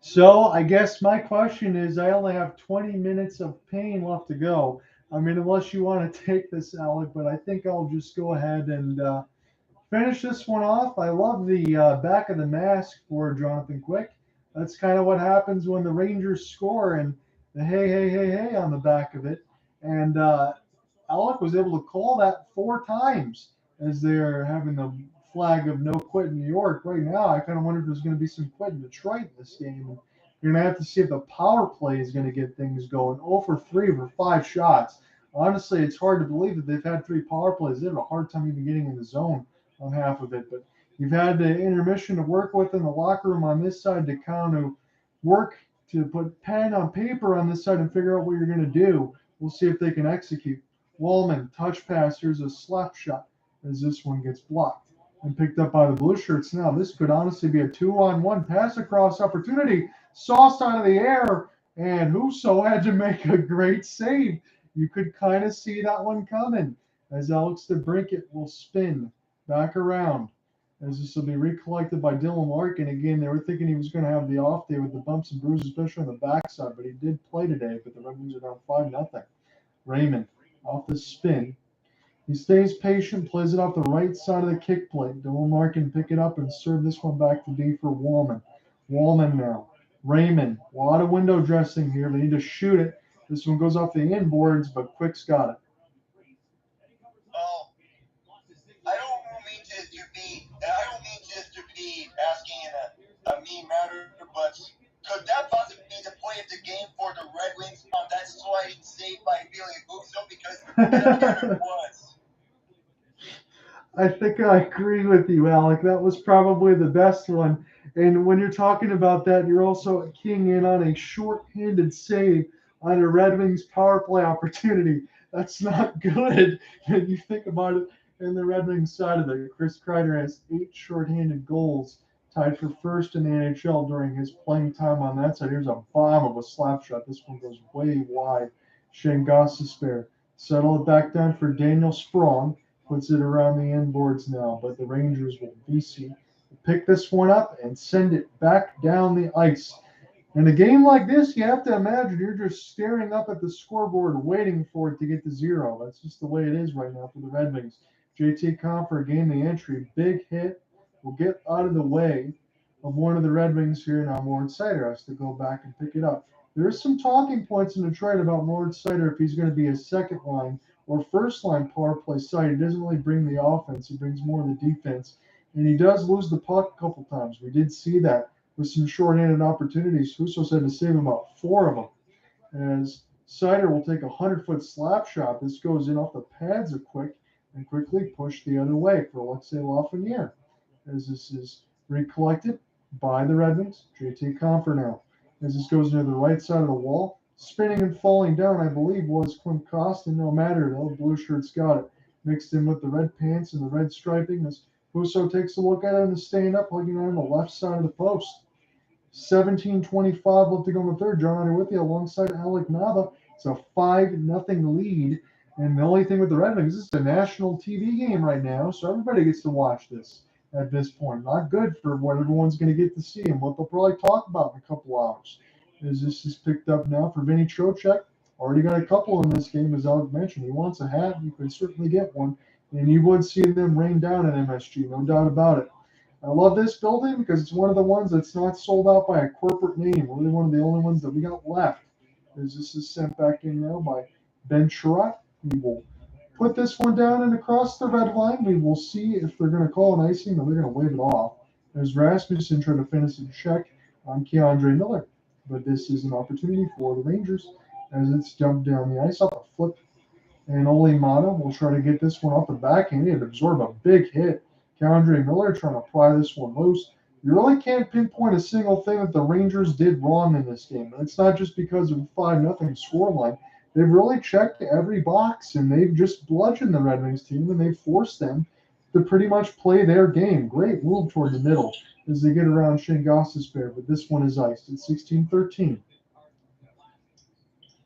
So I guess my question is, I only have 20 minutes of pain left to go. I mean, unless you want to take this, Alec, but I think I'll just go ahead and finish this one off. I love the back of the mask for Jonathan Quick. That's kind of what happens when the Rangers score, and the hey, hey, hey, hey on the back of it. And Alec was able to call that 4 times as they're having the flag of no quit in New York. Right now, I kind of wonder if there's going to be some quit in Detroit in this game. And you're going to have to see if the power play is going to get things going. 0 for 3 for 5 shots. Honestly, it's hard to believe that they've had 3 power plays. They have a hard time even getting in the zone on half of it. But you've had the intermission to work with in the locker room on this side to kind of work to put pen on paper on this side and figure out what you're going to do. We'll see if they can execute. Wallman, touch pass. Here's a slap shot as this one gets blocked and picked up by the blue shirts. Now, this could honestly be a 2-on-1 pass across opportunity. Sauced out of the air, and Husso had to make a great save. You could kind of see that one coming as Alex DeBrincat will spin back around as this will be recollected by Dylan Larkin. Again, they were thinking he was going to have the off day with the bumps and bruises, especially on the backside, but he did play today, but the Red Wings are down 5-0. Raymond off the spin. He stays patient, plays it off the right side of the kick plate. Dylan Larkin pick it up and serve this one back to D for Wallman. Wallman now. Raymond, a lot of window dressing here. They need to shoot it. This one goes off the inboards, but Quick's got it. Oh, I don't mean just to be asking in a mean manner, but could that possibly be the play of the game for the Red Wings on that sliding save by Billy Husso? Because it was. I think I agree with you, Alec. That was probably the best one. And when you're talking about that, you're also keying in on a short-handed save on a Red Wings power play opportunity. That's not good when you think about it in the Red Wings side of it. Chris Kreider has 8 short-handed goals, tied for first in the NHL during his playing time on that side. Here's a bomb of a slap shot. This one goes way wide. Shayne Goistisbehere settle it back down for Daniel Sprong. Puts it around the inboards now, but the Rangers will BC pick this one up and send it back down the ice. In a game like this, you have to imagine you're just staring up at the scoreboard waiting for it to get to 0. That's just the way it is right now for the Red Wings. JT Compher gained the entry. Big hit. Will get out of the way of one of the Red Wings here. Now Moritz Seider has to go back and pick it up. There is some talking points in Detroit about Moritz Seider if he's going to be a second line or first line power play side. He doesn't really bring the offense. He brings more of the defense. And he does lose the puck a couple times. We did see that with some shorthanded opportunities. Husso had to save about 4 of them. As Seider will take a 100-foot slap shot. This goes in off the pads of Quick and quickly pushed the other way for Alexei Lafreniere. As this is recollected by the Red Wings. JT Compher now. As this goes near the right side of the wall. Spinning and falling down, I believe, was Clint Costin. No matter, though. Blue shirt's got it. Mixed in with the red pants and the red striping as Husso takes a look at it and is staying up, looking on the left side of the post. 17:25 left to go in the third. John Hunter with you alongside Alec Nava. It's a 5-0 lead. And the only thing with the Red Wings, this is a national TV game right now, so everybody gets to watch this at this point. Not good for what everyone's going to get to see and what they'll probably talk about in a couple hours. As this is picked up now for Vinny Trocheck. Already got a couple in this game, as Alec mentioned. He wants a hat. You can certainly get one. And you would see them rain down at MSG, no doubt about it. I love this building because it's one of the ones that's not sold out by a corporate name. Really one of the only ones that we got left. As this is sent back in now by Ben Sherratt. We will put this one down and across the red line. We will see if they're going to call an icing or they're going to wave it off. As Rasmussen trying to finish a check on Keandre Miller. But this is an opportunity for the Rangers as it's dumped down the ice off a flip. And Ole Mata will try to get this one off the backhand and absorb a big hit. Keandre Miller trying to pry this one loose. You really can't pinpoint a single thing that the Rangers did wrong in this game. And it's not just because of a 5-0 scoreline. They've really checked every box, and they've just bludgeoned the Red Wings team, and they've forced them to pretty much play their game. Great move toward the middle as they get around Shayne Goistisbehere, but this one is iced at 16-13.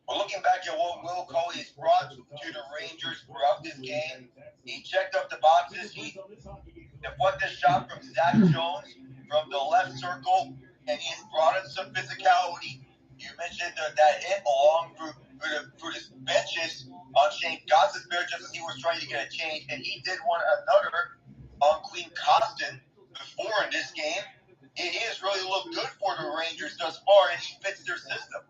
Well, looking back at what Will Coley has brought to the Rangers throughout this game, he checked up the boxes. He deflected a shot from Zach Jones from the left circle, and he's brought in some physicality. You mentioned that hit along through the benches on Shayne Goistisbehere just as he was trying to get a change, and he did another on Clint Costin before in this game. He has really looked good for the Rangers thus far, and he fits their system.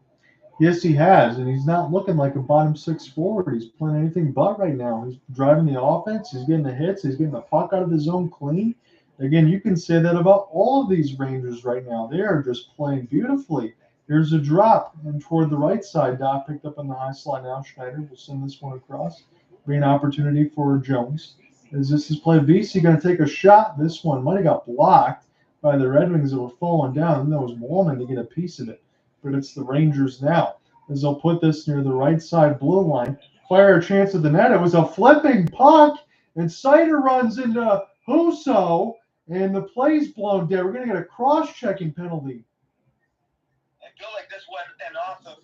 Yes, he has, and he's not looking like a bottom six forward. He's playing anything but right now. He's driving the offense. He's getting the hits. He's getting the puck out of the zone clean. Again, you can say that about all of these Rangers right now. They are just playing beautifully. Here's a drop, and toward the right side, Dot picked up on the high slide now. Schneider will send this one across. Be an opportunity for Jones. As this is played, VC going to take a shot. This one might have got blocked by the Red Wings that were falling down, and that was Malman to get a piece of it. But it's the Rangers now, as they'll put this near the right side blue line. Fire a chance at the net. It was a flipping puck, and Seider runs into Husso, and the play's blown dead. We're going to get a cross-checking penalty. I feel like this went off of,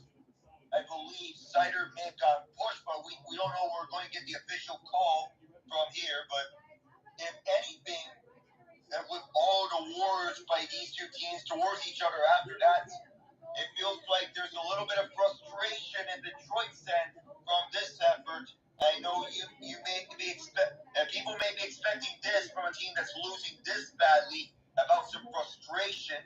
I believe, Seider may have gotten pushed, but we don't know. We're going to get the official call from here. But if anything, and with all the wars by these two teams towards each other after that, it feels like there's a little bit of frustration in Detroit's end from this effort. I know you may be people may be expecting this from a team that's losing this badly, about some frustration.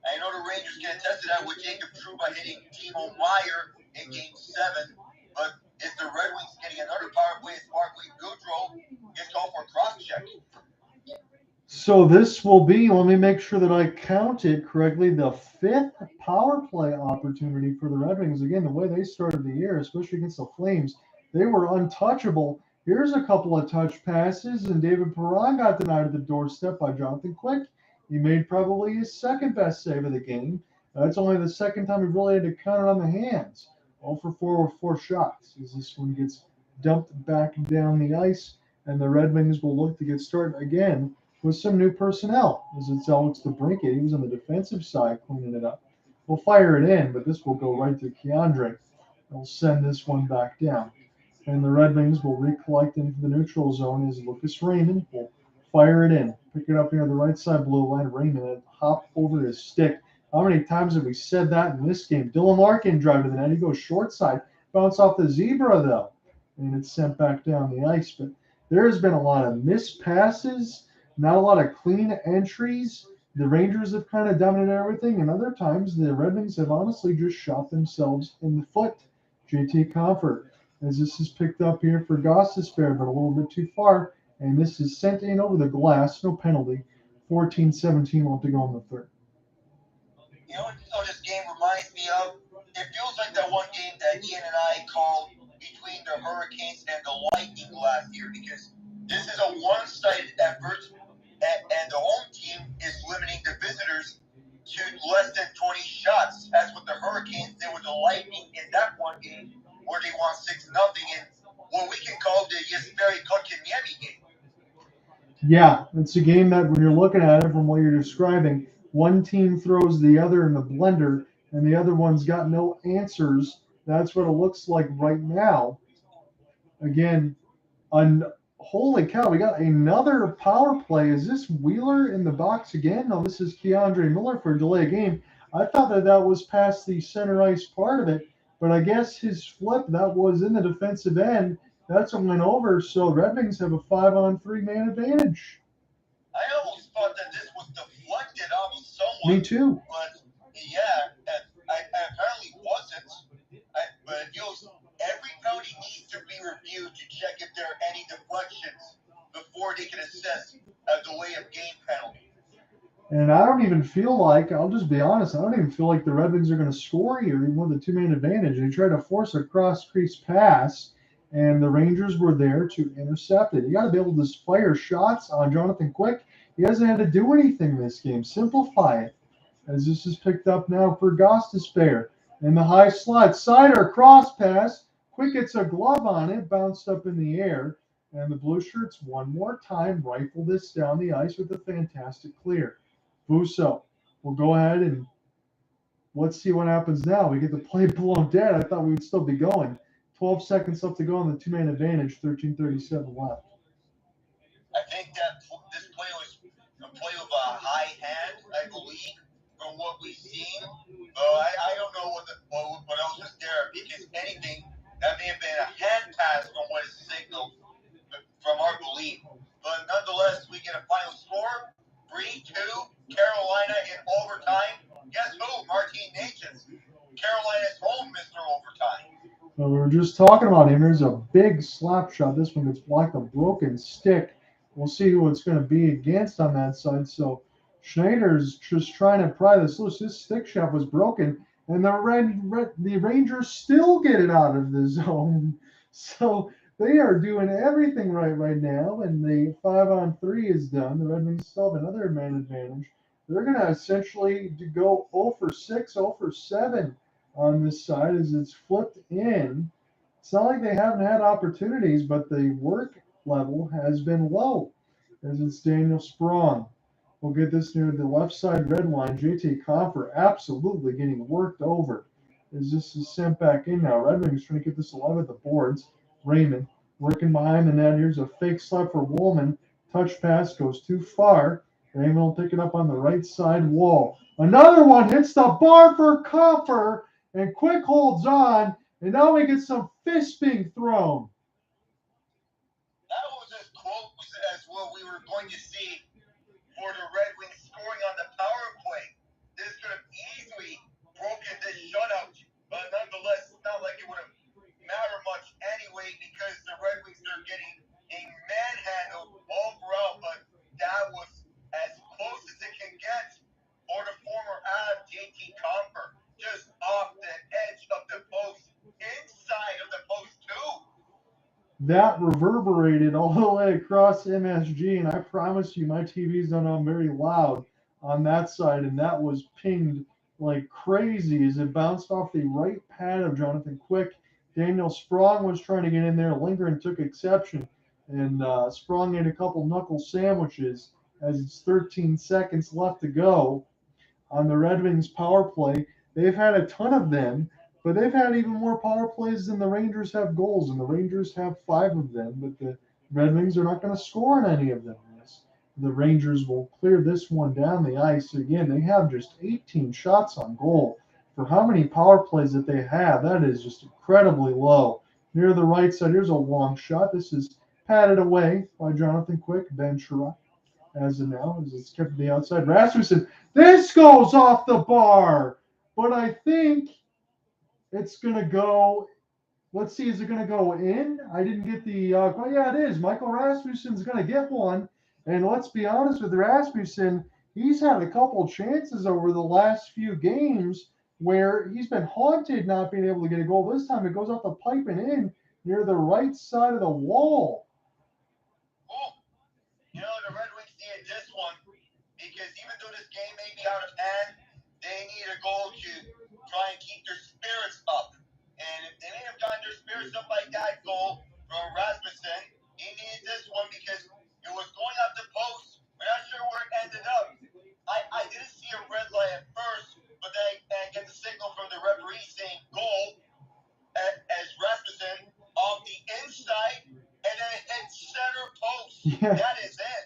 I know the Rangers can attest to that with Jacob Trouba hitting Timo Meier in Game 7, but is the Red Wings getting another power play as Barclay Goodrow gets called for cross-check? So this will be, let me make sure that I counted correctly, the 5th power play opportunity for the Red Wings. Again, the way they started the year, especially against the Flames, they were untouchable. Here's a couple of touch passes, and David Perron got denied at the doorstep by Jonathan Quick. He made probably his second best save of the game. That's only the second time he really had to count it on the hands. 0 for 4 with 4 shots as this one gets dumped back down the ice, and the Red Wings will look to get started again with some new personnel, as it's Alex DeBrincat. He was on the defensive side cleaning it up. We'll fire it in, but this will go right to Keandre. They'll send this one back down. And the Red Wings will recollect into the neutral zone as Lucas Raymond will fire it in. Pick it up near the right side blue line. Raymond had hop over his stick. How many times have we said that in this game? Dylan Larkin drive to the net. He goes short side. Bounce off the zebra, though. And it's sent back down the ice. But there has been a lot of missed passes. Not a lot of clean entries. The Rangers have kind of dominated everything, and other times the Red Wings have honestly just shot themselves in the foot. JT Compher, as this is picked up here for Goistisbehere, but a little bit too far, and this is sent in over the glass, no penalty. 14-17 left to go in the third. You know what this game reminds me of? It feels like that one game that Ian and I called between the Hurricanes and the Lightning last year, because this is a one-sided effort, and the home team is limiting the visitors Lightning in that one game where they won 6-0 in what we can call the Jesperi Kotkaniemi game. Yeah, it's a game that when you're looking at it from what you're describing, one team throws the other in the blender and the other one's got no answers. That's what it looks like right now. Again, holy cow, we got another power play. Is this Wheeler in the box again? No, this is Keandre Miller for a delay of game. I thought that was past the center ice part of it, but I guess his flip, that was in the defensive end. That's what went over, so Red Wings have a 5-on-3 man advantage. I almost thought that this was deflected off someone. Me too. But, yeah, I apparently wasn't. But every penalty needs to be reviewed to check if there are any deflections before they can assess a delay of game penalty. And I don't even feel like, I'll just be honest, I don't even feel like the Red Wings are going to score here, even with a two-man advantage. They tried to force a cross-crease pass, and the Rangers were there to intercept it. You got to be able to fire shots on Jonathan Quick. He hasn't had to do anything this game. Simplify it. As this is picked up now for Goistisbehere. In the high slot, Seider cross pass. Quick gets a glove on it, bounced up in the air. And the Blue Shirts one more time rifle this down the ice with a fantastic clear. Busso will go ahead and let's see what happens now. We get the play blown dead. I thought we would still be going. 12 seconds left to go on the two-man advantage, 13:37 left. I think that this play was a play of a high hand, I believe, from what we've seen. I don't know what else was there, because anything, that may have been a hand pass from what is signaled from our belief. But nonetheless, we get a final score, 3-2, Carolina in overtime. Guess who? Martin Nations. Carolina's home, Mr. Overtime. So we were just talking about him. There's a big slap shot. This one gets blocked, a broken stick. We'll see who it's going to be against on that side. So Schneider's just trying to pry this loose. His stick shot was broken, and the Rangers still get it out of the zone. So they are doing everything right now, and the 5-on-3 is done. The Red Wings still have another man advantage. They're going to essentially go 0 for 6, 0 for 7 on this side as it's flipped in. It's not like they haven't had opportunities, but the work level has been low as it's Daniel Sprong. We'll get this near the left side red line. JT Compher absolutely getting worked over as this is sent back in now. Red Wings trying to get this alive at the boards. Raymond working behind the net. Here's a fake slap for Woolman. Touch pass goes too far. Raymond will pick it up on the right side wall. Another one hits the bar for Compher, and Quick holds on, and now we get some fist being thrown. That was as close as what we were going to see for the Red Wings scoring on the power play. This could have easily broken this shutout, but nonetheless, it's not like it would have mattered much anyway, because the Red Wings are getting a manhandle all throughout, but that was as close as it can get for the former ad JT Compher, just off the edge of the post, inside of the post too. That reverberated all the way across MSG, and I promise you my TV's not on very loud on that side, and that was pinged like crazy as it bounced off the right pad of Jonathan Quick. Daniel Sprong was trying to get in there. Lindgren took exception, and Sprong ate a couple knuckle sandwiches as it's 13 seconds left to go on the Red Wings power play. They've had a ton of them, but they've had even more power plays than the Rangers have goals, and the Rangers have 5 of them, but the Red Wings are not going to score on any of them. The Rangers will clear this one down the ice. Again, they have just 18 shots on goal. For how many power plays that they have, that is just incredibly low. Near the right side, here's a long shot. This is patted away by Jonathan Quick. Ben Chirac as of now, as it's kept to the outside. Rasmussen, this goes off the bar, but I think it's going to go. Let's see, is it going to go in? I didn't get the, yeah, it is. Michael Rasmussen's going to get one. And let's be honest with Rasmussen, he's had a couple chances over the last few games where he's been haunted not being able to get a goal. This time it goes off the pipe and in near the right side of the wall. Oh, the Red Wings needed this one, because even though this game may be out of hand, they need a goal to try and keep their spirits something like that goal from Rasmussen. He needed this one because it was going up the post. We're not sure where it ended up. I didn't see a red light at first, but then I get the signal from the referee saying goal as Rasmussen off the inside, and then it hit center post. Yeah. That is it.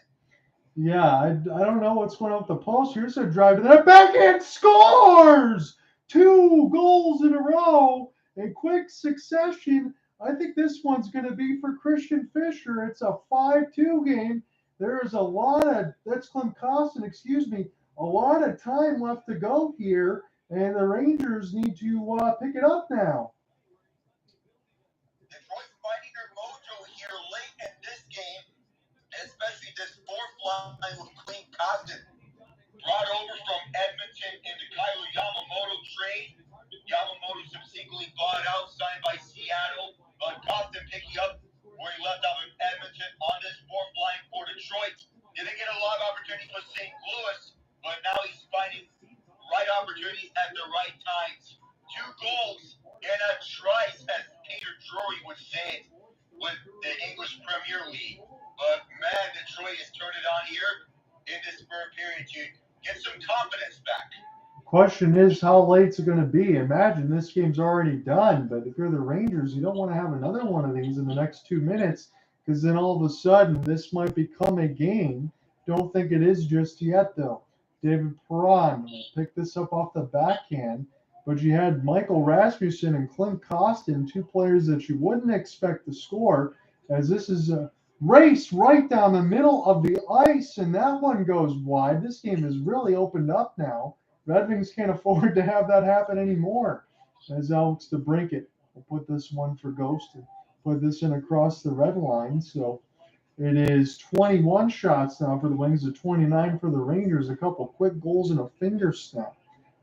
Yeah, I don't know what's going on with the post. Here's a drive, and then a backhand scores! 2 goals in a row in quick succession. I think this one's going to be for Christian Fischer. It's a 5-2 game. There is a lot of, that's Clem Costin, excuse me, a lot of time left to go here, and the Rangers need to pick it up now. Detroit's finding their mojo here late in this game, especially this fourth line with Clem Costin. Brought over from Edmonton in the Kyle Yamamoto trade. Yamamoto subsequently bought out, signed by Seattle, but Costin picking up where he left off in Edmonton on this fourth line for Detroit. Didn't get a lot of opportunities with St. Louis, but now he's finding right opportunities at the right times. 2 goals and a trice, as Peter Drury would say it, with the English Premier League. But man, Detroit has turned it on here in this third period to get some confidence back. Question is, how late's it going to be? Imagine this game's already done, but if you're the Rangers, you don't want to have another one of these in the next 2 minutes, because then all of a sudden this might become a game. Don't think it is just yet, though. David Perron picked this up off the backhand, but you had Michael Rasmussen and Clem Costin, 2 players that you wouldn't expect to score, as this is a race right down the middle of the ice, and that one goes wide. This game is really opened up now. Red Wings can't afford to have that happen anymore. As Alex DeBrincat will put this one for Ghost and put this in across the red line. So it is 21 shots now for the Wings to 29 for the Rangers. A couple quick goals and a finger snap.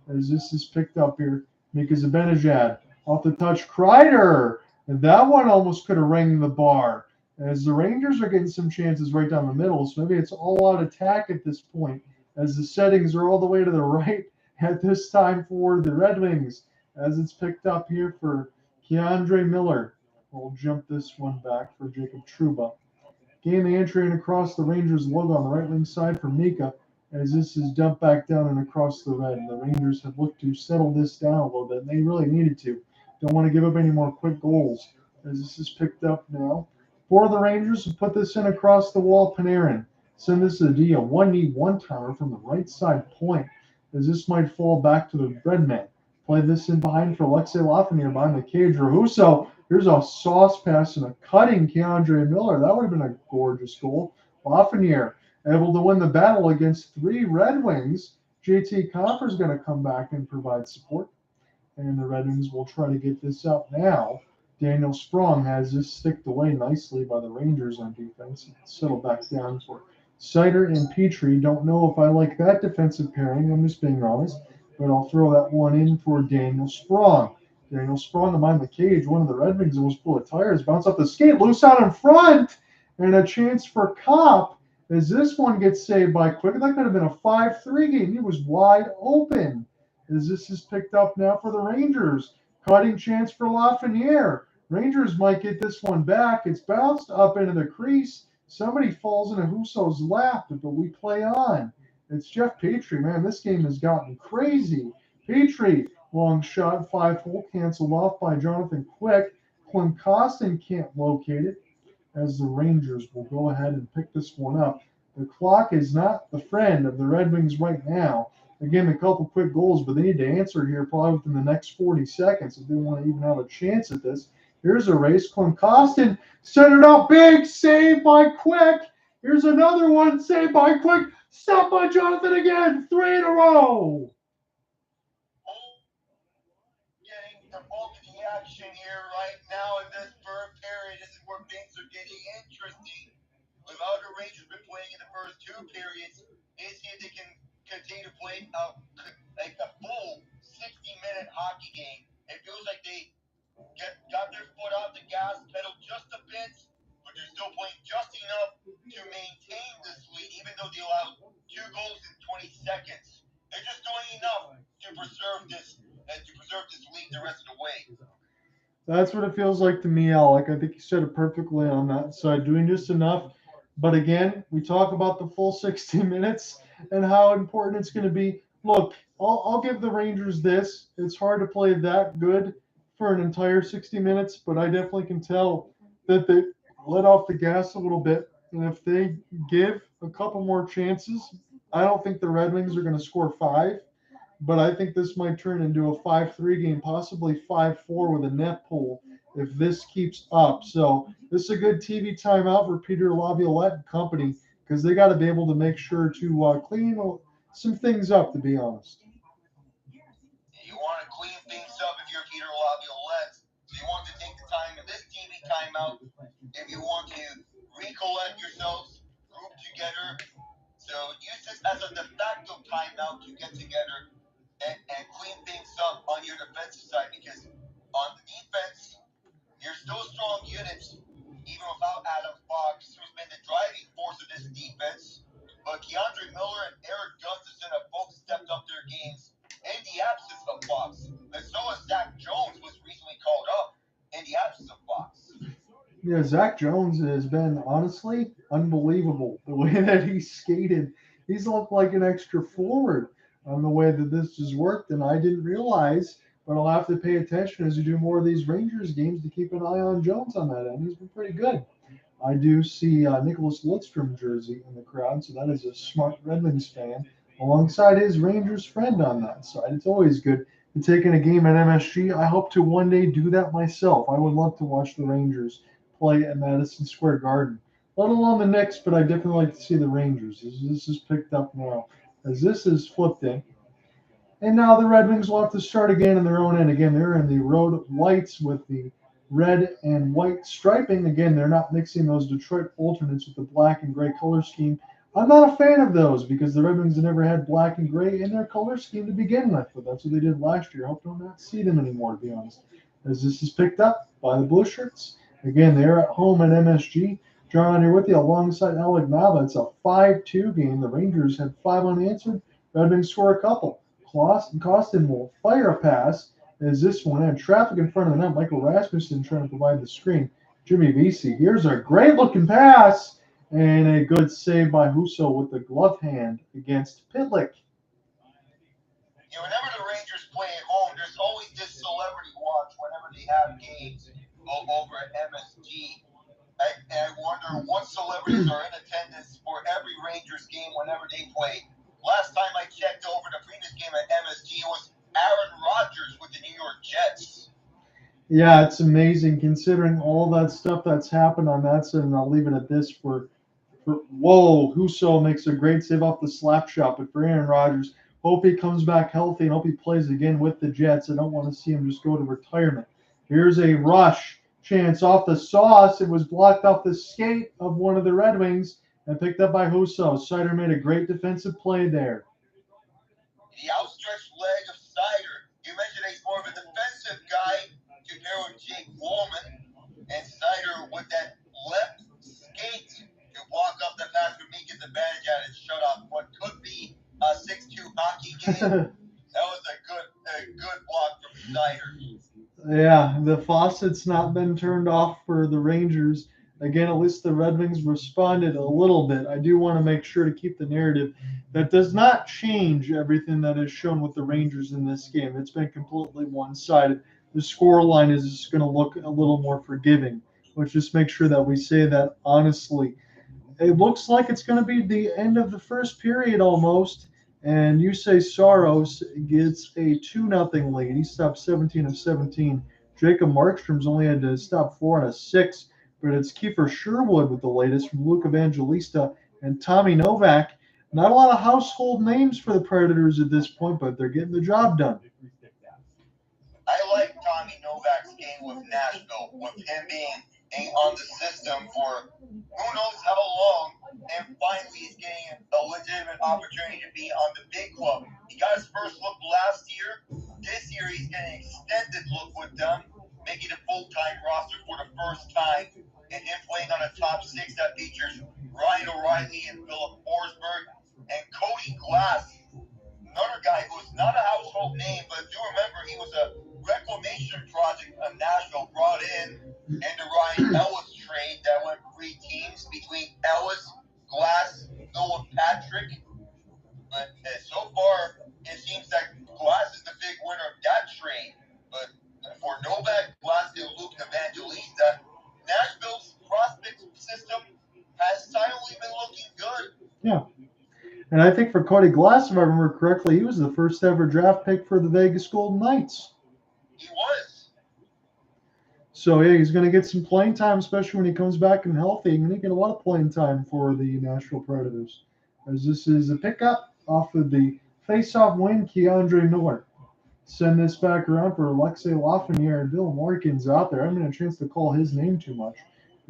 As this is picked up here, Mika Zibanejad off the touch, Kreider, and that one almost could have rang the bar. As the Rangers are getting some chances right down the middle, so maybe it's all out attack at this point, as the settings are all the way to the right at this time for the Red Wings, as it's picked up here for Keandre Miller. We'll jump this one back for Jacob Trouba. Game entry and across the Rangers logo on the right wing side for Mika, as this is dumped back down and across the red. The Rangers have looked to settle this down a little bit, and they really needed to. Don't want to give up any more quick goals, as this is picked up now. For the Rangers to put this in across the wall, Panarin. Send this to D, a 1-knee one-timer from the right side point, as this might fall back to the red man. Play this in behind for Alexei Lafreniere behind the cage. Rahuso, here's a sauce pass and a cutting Keandre Miller. That would have been a gorgeous goal. Lafreniere able to win the battle against 3 Red Wings. JT Compher is going to come back and provide support. And the Red Wings will try to get this up now. Daniel Sprong has this sticked away nicely by the Rangers on defense. Settle back down for Seider and Petrie. Don't know if I like that defensive pairing. I'm just being honest. But I'll throw that one in for Daniel Sprong. Daniel Sprong behind the cage. One of the Red Wings almost pulled a tires. Bounce off the skate. Loose out in front. And a chance for Kopp as this one gets saved by Quick. That could have been a 5-3 game. He was wide open. As this is picked up now for the Rangers. Cutting chance for Lafreniere. Rangers might get this one back. It's bounced up into the crease. Somebody falls into Husso's lap, but we play on. It's Jeff Petrie. Man, this game has gotten crazy. Petrie, long shot, 5-hole, canceled off by Jonathan Quick. Clem Costin can't locate it, as the Rangers will go ahead and pick this one up. The clock is not the friend of the Red Wings right now. Again, a couple quick goals, but they need to answer here probably within the next 40 seconds if they want to even have a chance at this. Here's a race. Clem Costin centered out. Big save by Quick. Here's another one. Saved by Quick. Stopped by Jonathan again. 3 in a row. Getting the bulk of the action here right now in this third period. This is where things are getting interesting. Without the Rangers been playing in the first 2 periods, they see if they can continue to play a full 60-minute hockey game. It feels like they got their foot off the gas pedal just a bit, but they're still playing just enough to maintain this lead, even though they allowed 2 goals in 20 seconds. They're just doing enough to preserve this lead the rest of the way. That's what it feels like to me, Alec. I think you said it perfectly on that side, doing just enough. But again, we talk about the full 60 minutes and how important it's going to be. Look, I'll give the Rangers this. It's hard to play that good for an entire 60 minutes, but I definitely can tell that they let off the gas a little bit. And if they give a couple more chances, I don't think the Red Wings are going to score five, but I think this might turn into a 5-3 game, possibly 5-4 with a net pull if this keeps up. So this is a good TV timeout for Peter Laviolette and company because they got to be able to make sure to clean some things up, to be honest. You want to clean things up if you're Peter Laviolette. So you want to take the time in this TV timeout if you want to recollect yourselves, group together. So use this as a de facto timeout to get together and clean things up on your defensive side because on the defense, you're still strong units, even without Adam Fox, who's been the driving force of this defense. But Keandre Miller and Erik Gustafsson have both stepped up their games in the absence of Fox. And so has Zach Jones was recently called up in the absence of Fox. Yeah, Zach Jones has been honestly unbelievable the way that he's skated. He's looked like an extra forward on the way that this has worked, and I didn't realize. But I'll have to pay attention as you do more of these Rangers games to keep an eye on Jones on that end. He's been pretty good. I do see Nicholas Lidstrom jersey in the crowd, so that is a smart Red Wings fan alongside his Rangers friend on that side. It's always good to take in a game at MSG. I hope to one day do that myself. I would love to watch the Rangers play at Madison Square Garden. Let alone the Knicks, but I definitely like to see the Rangers. This is picked up now, as this is flipped in. And now the Red Wings will have to start again in their own end. Again, they're in the road whites with the red and white striping. Again, they're not mixing those Detroit alternates with the black and gray color scheme. I'm not a fan of those because the Red Wings have never had black and gray in their color scheme to begin with, but that's what they did last year. I hope to not see them anymore, to be honest, as this is picked up by the Blue Shirts. Again, they're at home at MSG. John here with you alongside Alec Nava. It's a 5-2 game. The Rangers had 5 unanswered. Red Wings score a couple. Costin will fire a pass as this one had traffic in front of the net. Michael Rasmussen trying to provide the screen. Jimmy Vesey. Here's a great looking pass and a good save by Husso with the glove hand against Pitlick. Whenever the Rangers play at home, there's always this celebrity watch whenever they have games over at MSG. I wonder what celebrities are in attendance for every Rangers game whenever they play. Last time I checked over the previous game at MSG was Aaron Rodgers with the New York Jets. Yeah, it's amazing considering all that stuff that's happened on that side, and I'll leave it at this for whoa, Husso makes a great save off the slap shot, but for Aaron Rodgers, hope he comes back healthy and hope he plays again with the Jets. I don't want to see him just go to retirement. Here's a rush chance off the sauce. It was blocked off the skate of one of the Red Wings and picked up by Husso. Seider made a great defensive play there. The outstretched leg of Seider. You mentioned he's more of a defensive guy compared with Jake Woolman. And Seider with that left skate to block up the pass for Mika Zibanejad and shut off what could be a 6-2 hockey game. That was a good block from Seider. Yeah, the faucet's not been turned off for the Rangers. Again, at least the Red Wings responded a little bit. I do want to make sure to keep the narrative. That does not change everything that is shown with the Rangers in this game. It's been completely one-sided. The score line is just going to look a little more forgiving. Let's just make sure that we say that honestly. It looks like it's going to be the end of the first period almost. And you say Saros gets a 2-0 lead. He stopped 17 of 17. Jacob Markstrom's only had to stop 4 and a 6. But it's Kiefer Sherwood with the latest from Luke Evangelista and Tommy Novak. Not a lot of household names for the Predators at this point, but they're getting the job done. I like Tommy Novak's game with Nashville, with him being on the system for who knows how long, and finally he's getting a legitimate opportunity to be on the big club. He got his first look last year. This year he's getting an extended look with them, making a full-time roster for the first time, and him playing on a top 6 that features Ryan O'Reilly and Philip Forsberg and Cody Glass, another guy who's not a household name, but do remember he was a reclamation project project Nashville brought in, and the Ryan Ellis trade that went 3 teams between Ellis, Glass, Noah Patrick. But so far, it seems that Glass is the big winner of that trade. But for Novak, Glass, and Luke Evangelista, Nashville's prospect system has silently been looking good. Yeah. And I think for Cody Glass, if I remember correctly, he was the first ever draft pick for the Vegas Golden Knights. He was. So, yeah, he's going to get some playing time, especially when he comes back and healthy. He's going to get a lot of playing time for the Nashville Predators. As this is a pickup off of the face-off win, Keandre Miller. Send this back around for Alexei Lafreniere and Dylan Larkin's out there. I haven't had a chance to call his name too much.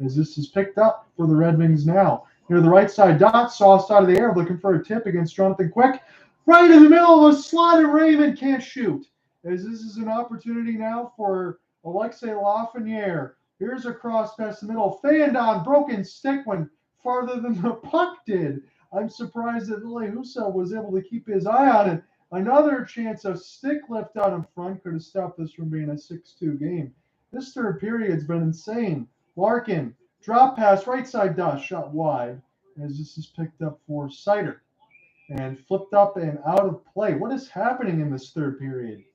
As this is picked up for the Red Wings now. Near the right side dot, sauced out of the air, looking for a tip against Jonathan Quick. Right in the middle of a slot, and Raymond can't shoot. As this is an opportunity now for Alexei Lafreniere. Here's a cross past the middle. Fanned on, broken stick went farther than the puck did. I'm surprised that Ville Husso was able to keep his eye on it. Another chance of stick lift out in front could have stopped this from being a 6-2 game. This third period's been insane. Larkin, drop pass, right side dot, shot wide. As this is picked up for Seider. And flipped up and out of play. What is happening in this third period?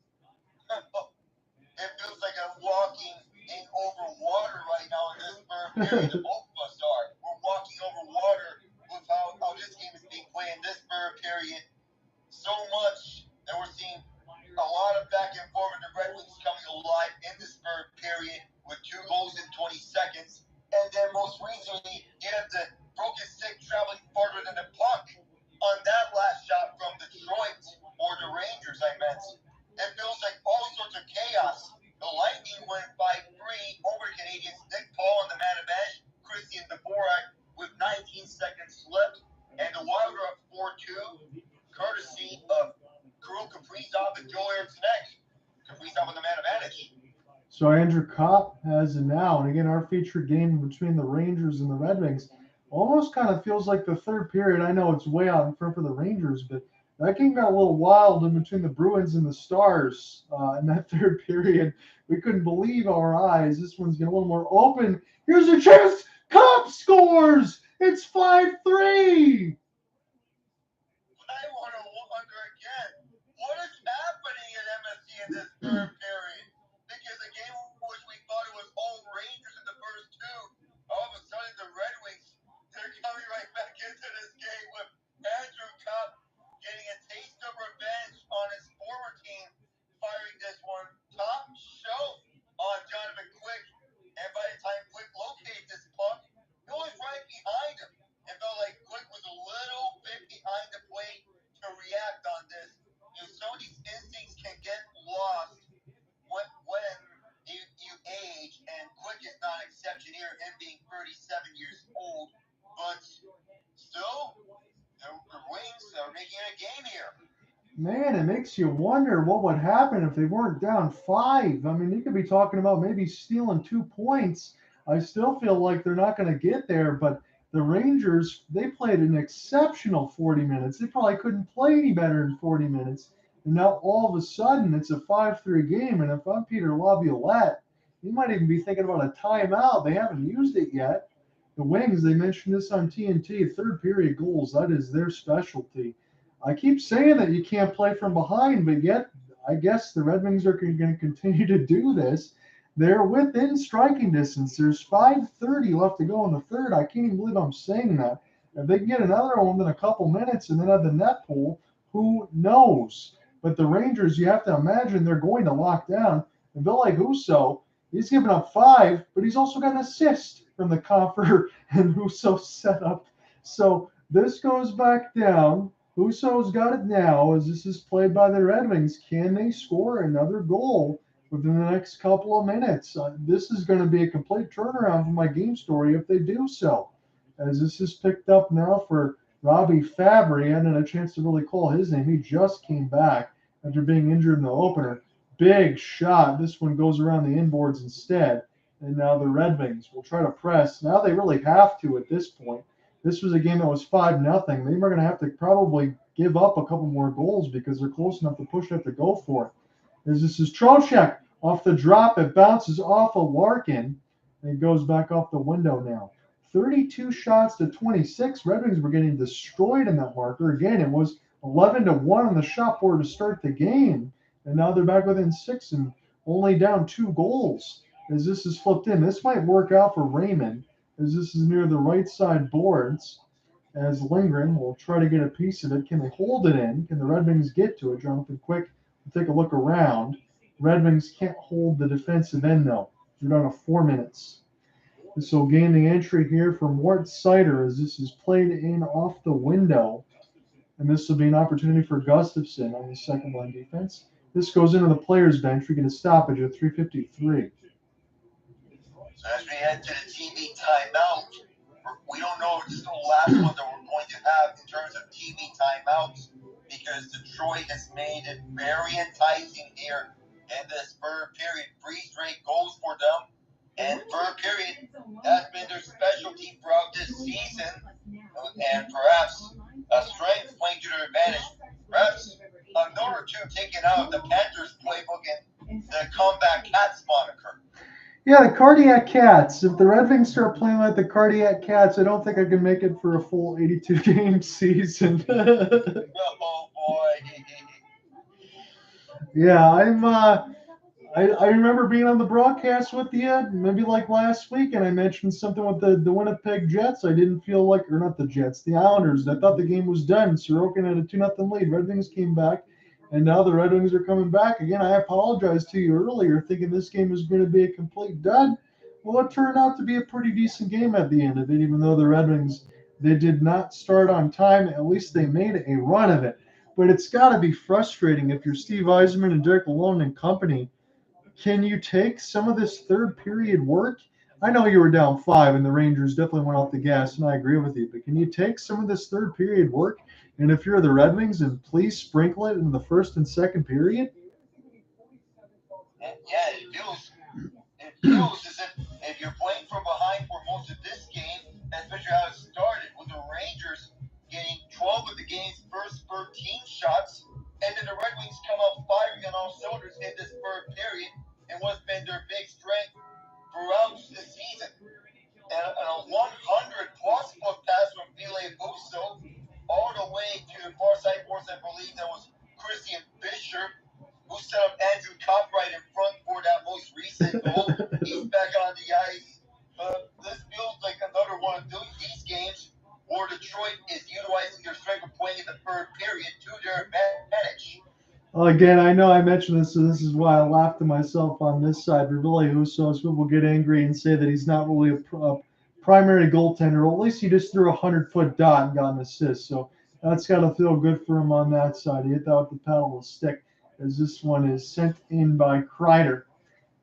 It feels like I'm walking over water right now in this third period. Both of us are. We're walking over water with how this game is being played in this third period. So much that we're seeing a lot of back and forth, and the Red Wings coming alive in this third period with 2 goals in 20 seconds. And then most recently, you have the broken stick traveling farther than the puck on that last shot from Detroit or the Rangers, I meant. It feels like all sorts of chaos. The Lightning went by 3 over Canadians. Nick Paul on the man advantage. Christian Dvorak with 19 seconds left. And the Wild are up 4-2, courtesy of Kirill Kaprizov and Joel Eriksson. Kaprizov on the man advantage. So Andrew Kopp has it now. And again, our featured game between the Rangers and the Red Wings almost kind of feels like the third period. I know it's way out in front for the Rangers, but that game got a little wild in between the Bruins and the Stars in that third period. We couldn't believe our eyes. This one's getting a little more open. Here's a chance. Kopp scores. It's 5-3. I want to wonder again, what is happening at MSG in this third period? Because a game in which we thought it was all Rangers in the first 2, all of a sudden the Red Wings, they're coming right back into this game with Andrew Kopp getting a taste of revenge on his former team, firing this one top shelf on Jonathan Quick. And by the time Quick located this puck, it was right behind him. It felt like Quick was a little bit behind the plate to react on this. You know, some of these instincts can get lost when you age, and Quick is not an exception here, him being 37 years old. But still, the Wings are making a game here. Man, it makes you wonder what would happen if they weren't down 5. I mean, you could be talking about maybe stealing 2 points. I still feel like they're not going to get there, but the Rangers, they played an exceptional 40 minutes. They probably couldn't play any better in 40 minutes. And now all of a sudden it's a 5-3 game. And if I'm Peter Laviolette, you might even be thinking about a timeout. They haven't used it yet. The Wings, they mentioned this on TNT, third period goals, that is their specialty. I keep saying that you can't play from behind, but yet I guess the Red Wings are going to continue to do this. They're within striking distance. There's 5:30 left to go in the third. I can't even believe I'm saying that. If they can get another one in a couple minutes and then have the net pull, who knows? But the Rangers, you have to imagine they're going to lock down. And Ville Husso, he's given up 5, but he's also got an assist from the Compher and Husso setup. So this goes back down. Husso's got it now as this is played by the Red Wings. Can they score another goal within the next couple of minutes? This is going to be a complete turnaround for my game story if they do so. As this is picked up now for Robby Fabbri. I hadn't had a chance to really call his name. He just came back after being injured in the opener. Big shot. This one goes around the inboards instead. And now the Red Wings will try to press. Now they really have to at this point. This was a game that was 5-0. They were going to have to probably give up a couple more goals because they're close enough to push it to go for it. As this is Trocheck Off the drop, it bounces off of Larkin, and it goes back off the window now. 32 shots to 26. Red Wings were getting destroyed in that marker. Again, it was 11-1 on the shot board to start the game, and now they're back within 6 and only down 2 goals as this is flipped in. This might work out for Raymond as this is near the right side boards. As Lindgren will try to get a piece of it. Can they hold it in? Can the Red Wings get to it? Jonathan Quick will take a look around. Red Wings can't hold the defensive end, though. They're down to 4 minutes. This will gain the entry here from Moritz Seider as this is played in off the window. And this will be an opportunity for Gustafsson on the second line defense. This goes into the players' bench. We get a stoppage at 3:53. So as we head to the TV timeout, we don't know if this is the last one that we're going to have in terms of TV timeouts because Detroit has made it very enticing here in this third period. Freeze rate goes for them, and third period has been their specialty throughout this season, and perhaps a strength playing to their advantage. Perhaps a note or two taken out of the Panthers playbook and the comeback Cats moniker. Yeah, the Cardiac Cats. If the Red Wings start playing like the Cardiac Cats, I don't think I can make it for a full 82-game season. Oh, boy. Yeah, I remember being on the broadcast with you, maybe like last week, and I mentioned something with the Winnipeg Jets. I didn't feel like, or not the Jets, the Islanders. I thought the game was done. Sorokin had a 2-0 lead. Red Wings came back, and now the Red Wings are coming back. Again, I apologized to you earlier, thinking this game was going to be a complete dud. Well, it turned out to be a pretty decent game at the end of it, even though the Red Wings, they did not start on time. At least they made a run of it. But it's got to be frustrating if you're Steve Yzerman and Derek Lalonde and company. Can you take some of this third period work? I know you were down 5 and the Rangers definitely went off the gas, and I agree with you, but can you take some of this third period work? And if you're the Red Wings, and please sprinkle it in the first and second period? Yeah, it feels as if you're playing from behind for most of this game, especially how it started with the Rangers getting 12 of the game's first 13 shots, and then the Red Wings come out firing on all cylinders in this third period, and what's been their big strength throughout the season. And a 100-plus foot pass from Fischer all the way to the far side force, I believe that was Fischer, who set up Andrew Compher right in front for that most recent goal. He's back on the ice. This feels like another one of these games where Detroit is utilizing their strength of playing in the third period to their advantage. Well, again, I know I mentioned this, so this is why I laughed to myself on this side. But really, Usos, people get angry and say that he's not really a primary goaltender. Well, at least he just threw a 100-foot dot and got an assist. So that's got to feel good for him on that side. He hit that with the paddle of the stick, as this one is sent in by Kreider.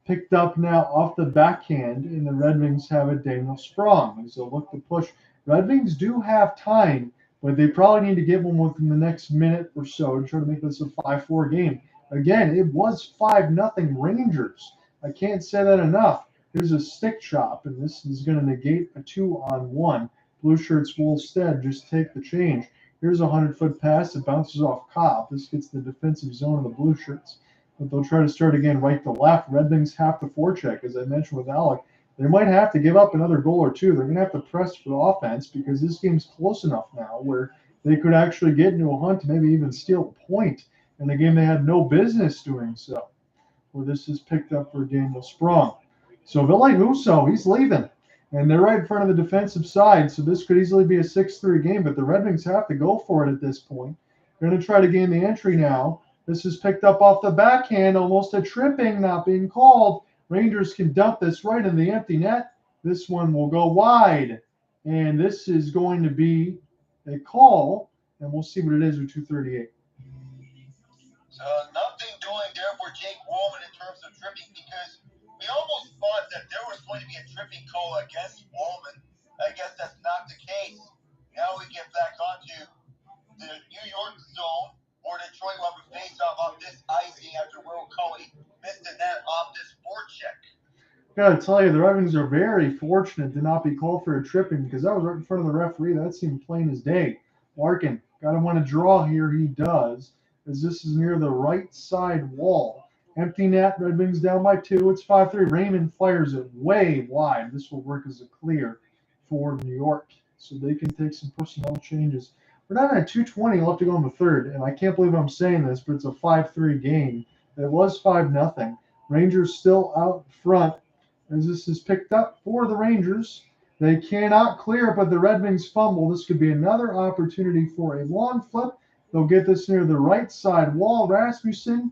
Picked up now off the backhand, and the Red Wings have it Daniel Sprong. So look to push. Red Wings do have time, but they probably need to get one within the next minute or so and try to make this a 5-4 game. Again, it was 5-0 Rangers. I can't say that enough. Here's a stick chop, and this is going to negate a 2-on-1. Blue Shirts will instead just take the change. Here's a 100-foot pass. It bounces off Cobb. This gets the defensive zone of the Blue Shirts. But they'll try to start again right to left. Red Wings have to forecheck, as I mentioned with Alec. They might have to give up another goal or two. They're going to have to press for offense because this game's close enough now where they could actually get into a hunt, maybe even steal a point in a game they had no business doing so. Where this is picked up for Daniel Sprong. So Ville Husso, he's leaving. And they're right in front of the defensive side, so this could easily be a 6-3 game, but the Red Wings have to go for it at this point. They're going to try to gain the entry now. This is picked up off the backhand, almost a tripping, not being called. Rangers can dump this right in the empty net. This one will go wide. And this is going to be a call, and we'll see what it is with 2:38. So nothing doing there for Jake Woolman in terms of tripping, because we almost thought that there was going to be a tripping call against Woolman. I guess that's not the case. Now we get back onto the New York zone, where Detroit will have a face-off this icing after Will Cully missed the net off this forecheck. Gotta tell you, the Red Wings are very fortunate to not be called for a tripping, because that was right in front of the referee. That seemed plain as day. Larkin, gotta want to draw here. He does, as this is near the right side wall. Empty net, Red Wings down by 2. It's 5-3. Raymond fires it way wide. This will work as a clear for New York, so they can take some personnel changes. We're not at 2:20 left to go in the third, and I can't believe I'm saying this, but it's a 5-3 game. It was 5-0. Rangers still out front as this is picked up for the Rangers. They cannot clear, but the Red Wings fumble. This could be another opportunity for a long flip. They'll get this near the right side wall. Rasmussen,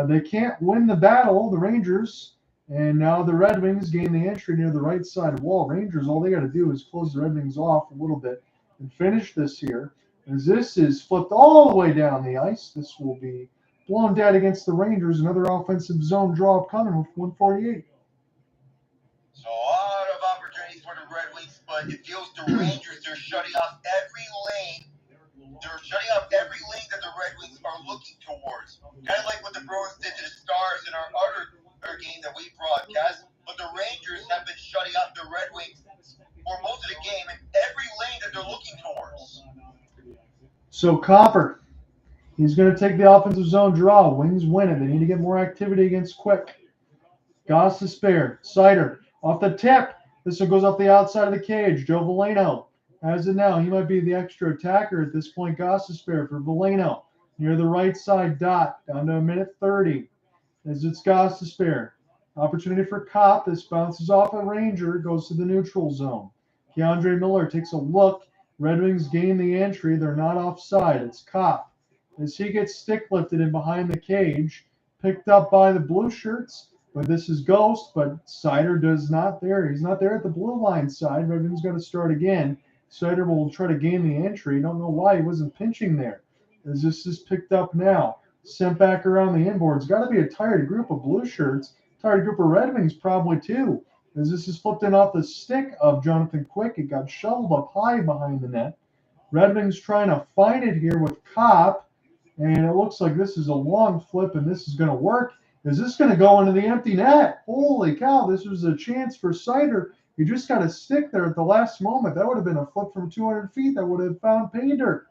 they can't win the battle, the Rangers, and now the Red Wings gain the entry near the right side wall. Rangers, all they got to do is close the Red Wings off a little bit and finish this here. As this is flipped all the way down the ice, this will be blown dead against the Rangers. Another offensive zone draw coming with 148. So a lot of opportunities for the Red Wings, but it feels the Rangers, they're shutting off every lane. They're shutting off every lane that the Red Wings are looking towards. Kind of like what the Bruins did to the Stars in our other game that we broadcast. But the Rangers have been shutting off the Red Wings for most of the game in every lane that they're looking towards. So Compher, he's going to take the offensive zone draw. Wings win it. They need to get more activity against Quick. Goistisbehere, Seider, off the tip. This one goes off the outside of the cage. Joe Veleno has it now. He might be the extra attacker at this point. Goistisbehere for Veleno near the right side dot. Down to a minute 30 as it's Goistisbehere. Opportunity for Kopp. This bounces off a Ranger. Goes to the neutral zone. Keandre Miller takes a look. Red Wings gain the entry. They're not offside. It's Kopp. As he gets stick lifted in behind the cage. Picked up by the blue shirts. But this is Ghost, but Seider does not there. He's not there at the blue line side. Red Wings got to start again. Seider will try to gain the entry. Don't know why he wasn't pinching there. As this is picked up now. Sent back around the inboards. Got to be a tired group of blue shirts. Tired group of Red Wings probably too. As this is flipped in off the stick of Jonathan Quick. It got shoveled up high behind the net. Red Wings trying to find it here with Kopp. And it looks like this is a long flip and this is going to work. Is this going to go into the empty net? Holy cow, this was a chance for Seider. He just got a stick there at the last moment. That would have been a flip from 200 feet that would have found pay dirt.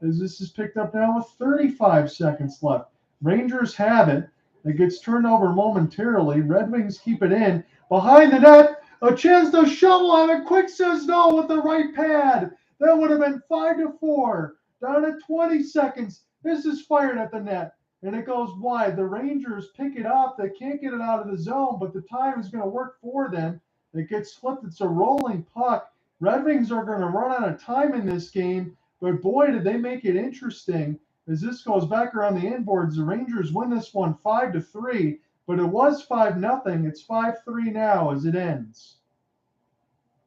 As this is picked up now with 35 seconds left. Rangers have it. It gets turned over momentarily. Red Wings keep it in. Behind the net, a chance to shovel at it. Quick says no with the right pad. That would have been 5-4. Down to 20 seconds. This is fired at the net. And it goes wide. The Rangers pick it up. They can't get it out of the zone, but the time is going to work for them. It gets flipped. It's a rolling puck. Red Wings are going to run out of time in this game, but boy, did they make it interesting. As this goes back around the inboards, the Rangers win this one 5-3, but it was 5-0. It's 5-3 now as it ends.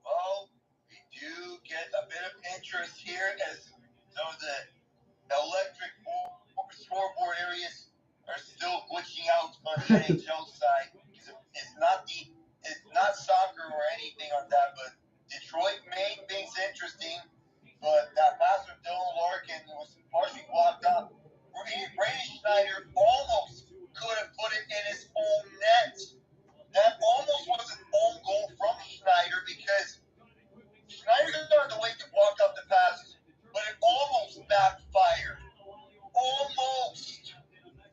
Well, we do get a bit of interest here as some of the electric scoreboard areas are still glitching out on the NHL side. It's not soccer or anything on that, but Detroit made things interesting. But that pass from Larkin was partially blocked up. Brady Schneider almost could have put it in his own net. That almost was an own goal from Schneider because Schneider got the way to block up the pass, but it almost backfired. Almost.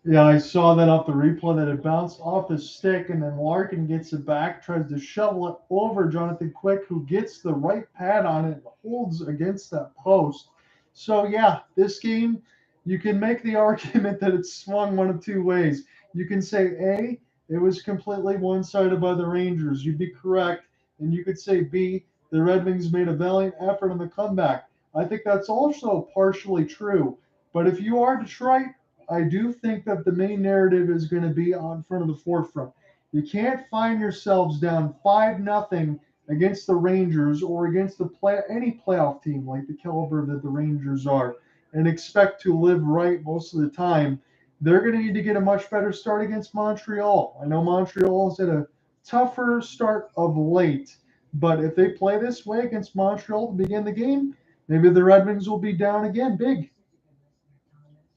Yeah, I saw that off the replay that it bounced off the stick, and then Larkin gets it back, tries to shovel it over Jonathan Quick, who gets the right pad on it and holds against that post. So, yeah, this game, you can make the argument that it's swung one of two ways. You can say, A, it was completely one-sided by the Rangers. You'd be correct. And you could say, B, the Red Wings made a valiant effort on the comeback. I think that's also partially true. But if you are Detroit, I do think that the main narrative is going to be on front of the forefront. You can't find yourselves down 5-0 against the Rangers or against any playoff team like the caliber that the Rangers are and expect to live right most of the time. They're going to need to get a much better start against Montreal. I know Montreal has had a tougher start of late, but if they play this way against Montreal to begin the game, maybe the Red Wings will be down again big.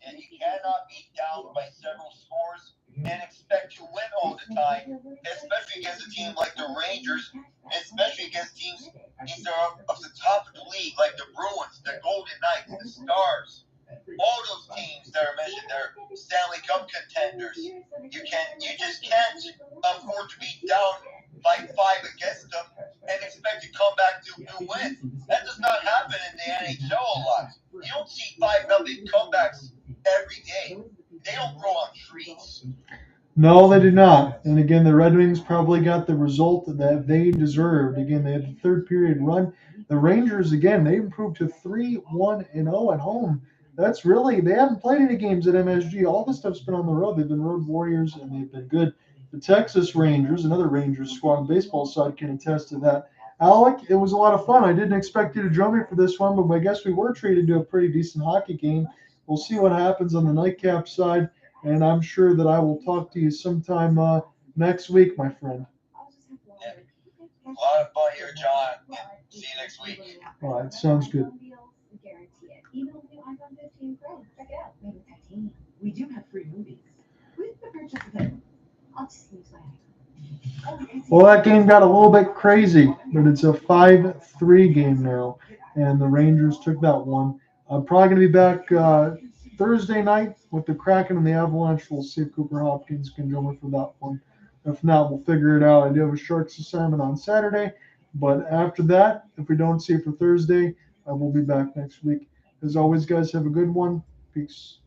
And you cannot be down by several scores and expect to win all the time, especially against a team like the Rangers, especially against teams that are of the top of the league, like the Bruins, the Golden Knights, the Stars. all those teams that are mentioned, they're Stanley Cup contenders. You just can't afford to be down by 5 against them and expect to come back to win. That does not happen in the NHL a lot. You don't see 5-0 comebacks every day. They don't grow on trees. No, they did not. And again, the Red Wings probably got the result that they deserved. Again, they had the third period run. The Rangers, again, they improved to 3-1-0 at home. That's really, they haven't played any games at MSG. All this stuff's been on the road. They've been road warriors, and they've been good. The Texas Rangers, another Rangers squad on the baseball side, can attest to that. Alec, it was a lot of fun. I didn't expect you to join me for this one, but I guess we were treated to a pretty decent hockey game. We'll see what happens on the nightcap side. And I'm sure that I will talk to you sometime next week, my friend. A lot of fun here, John. See you next week. All right, sounds good. We do have free movies with the purchase of it. I'll just leave that. Well, that game got a little bit crazy, but it's a 5-3 game now, and the Rangers took that one. I'm probably going to be back Thursday night with the Kraken and the Avalanche. We'll see if Cooper Hopkins can join me for that one. If not, we'll figure it out. I do have a Sharks assignment on Saturday, but after that, if we don't see it for Thursday, I will be back next week. As always, guys, have a good one. Peace.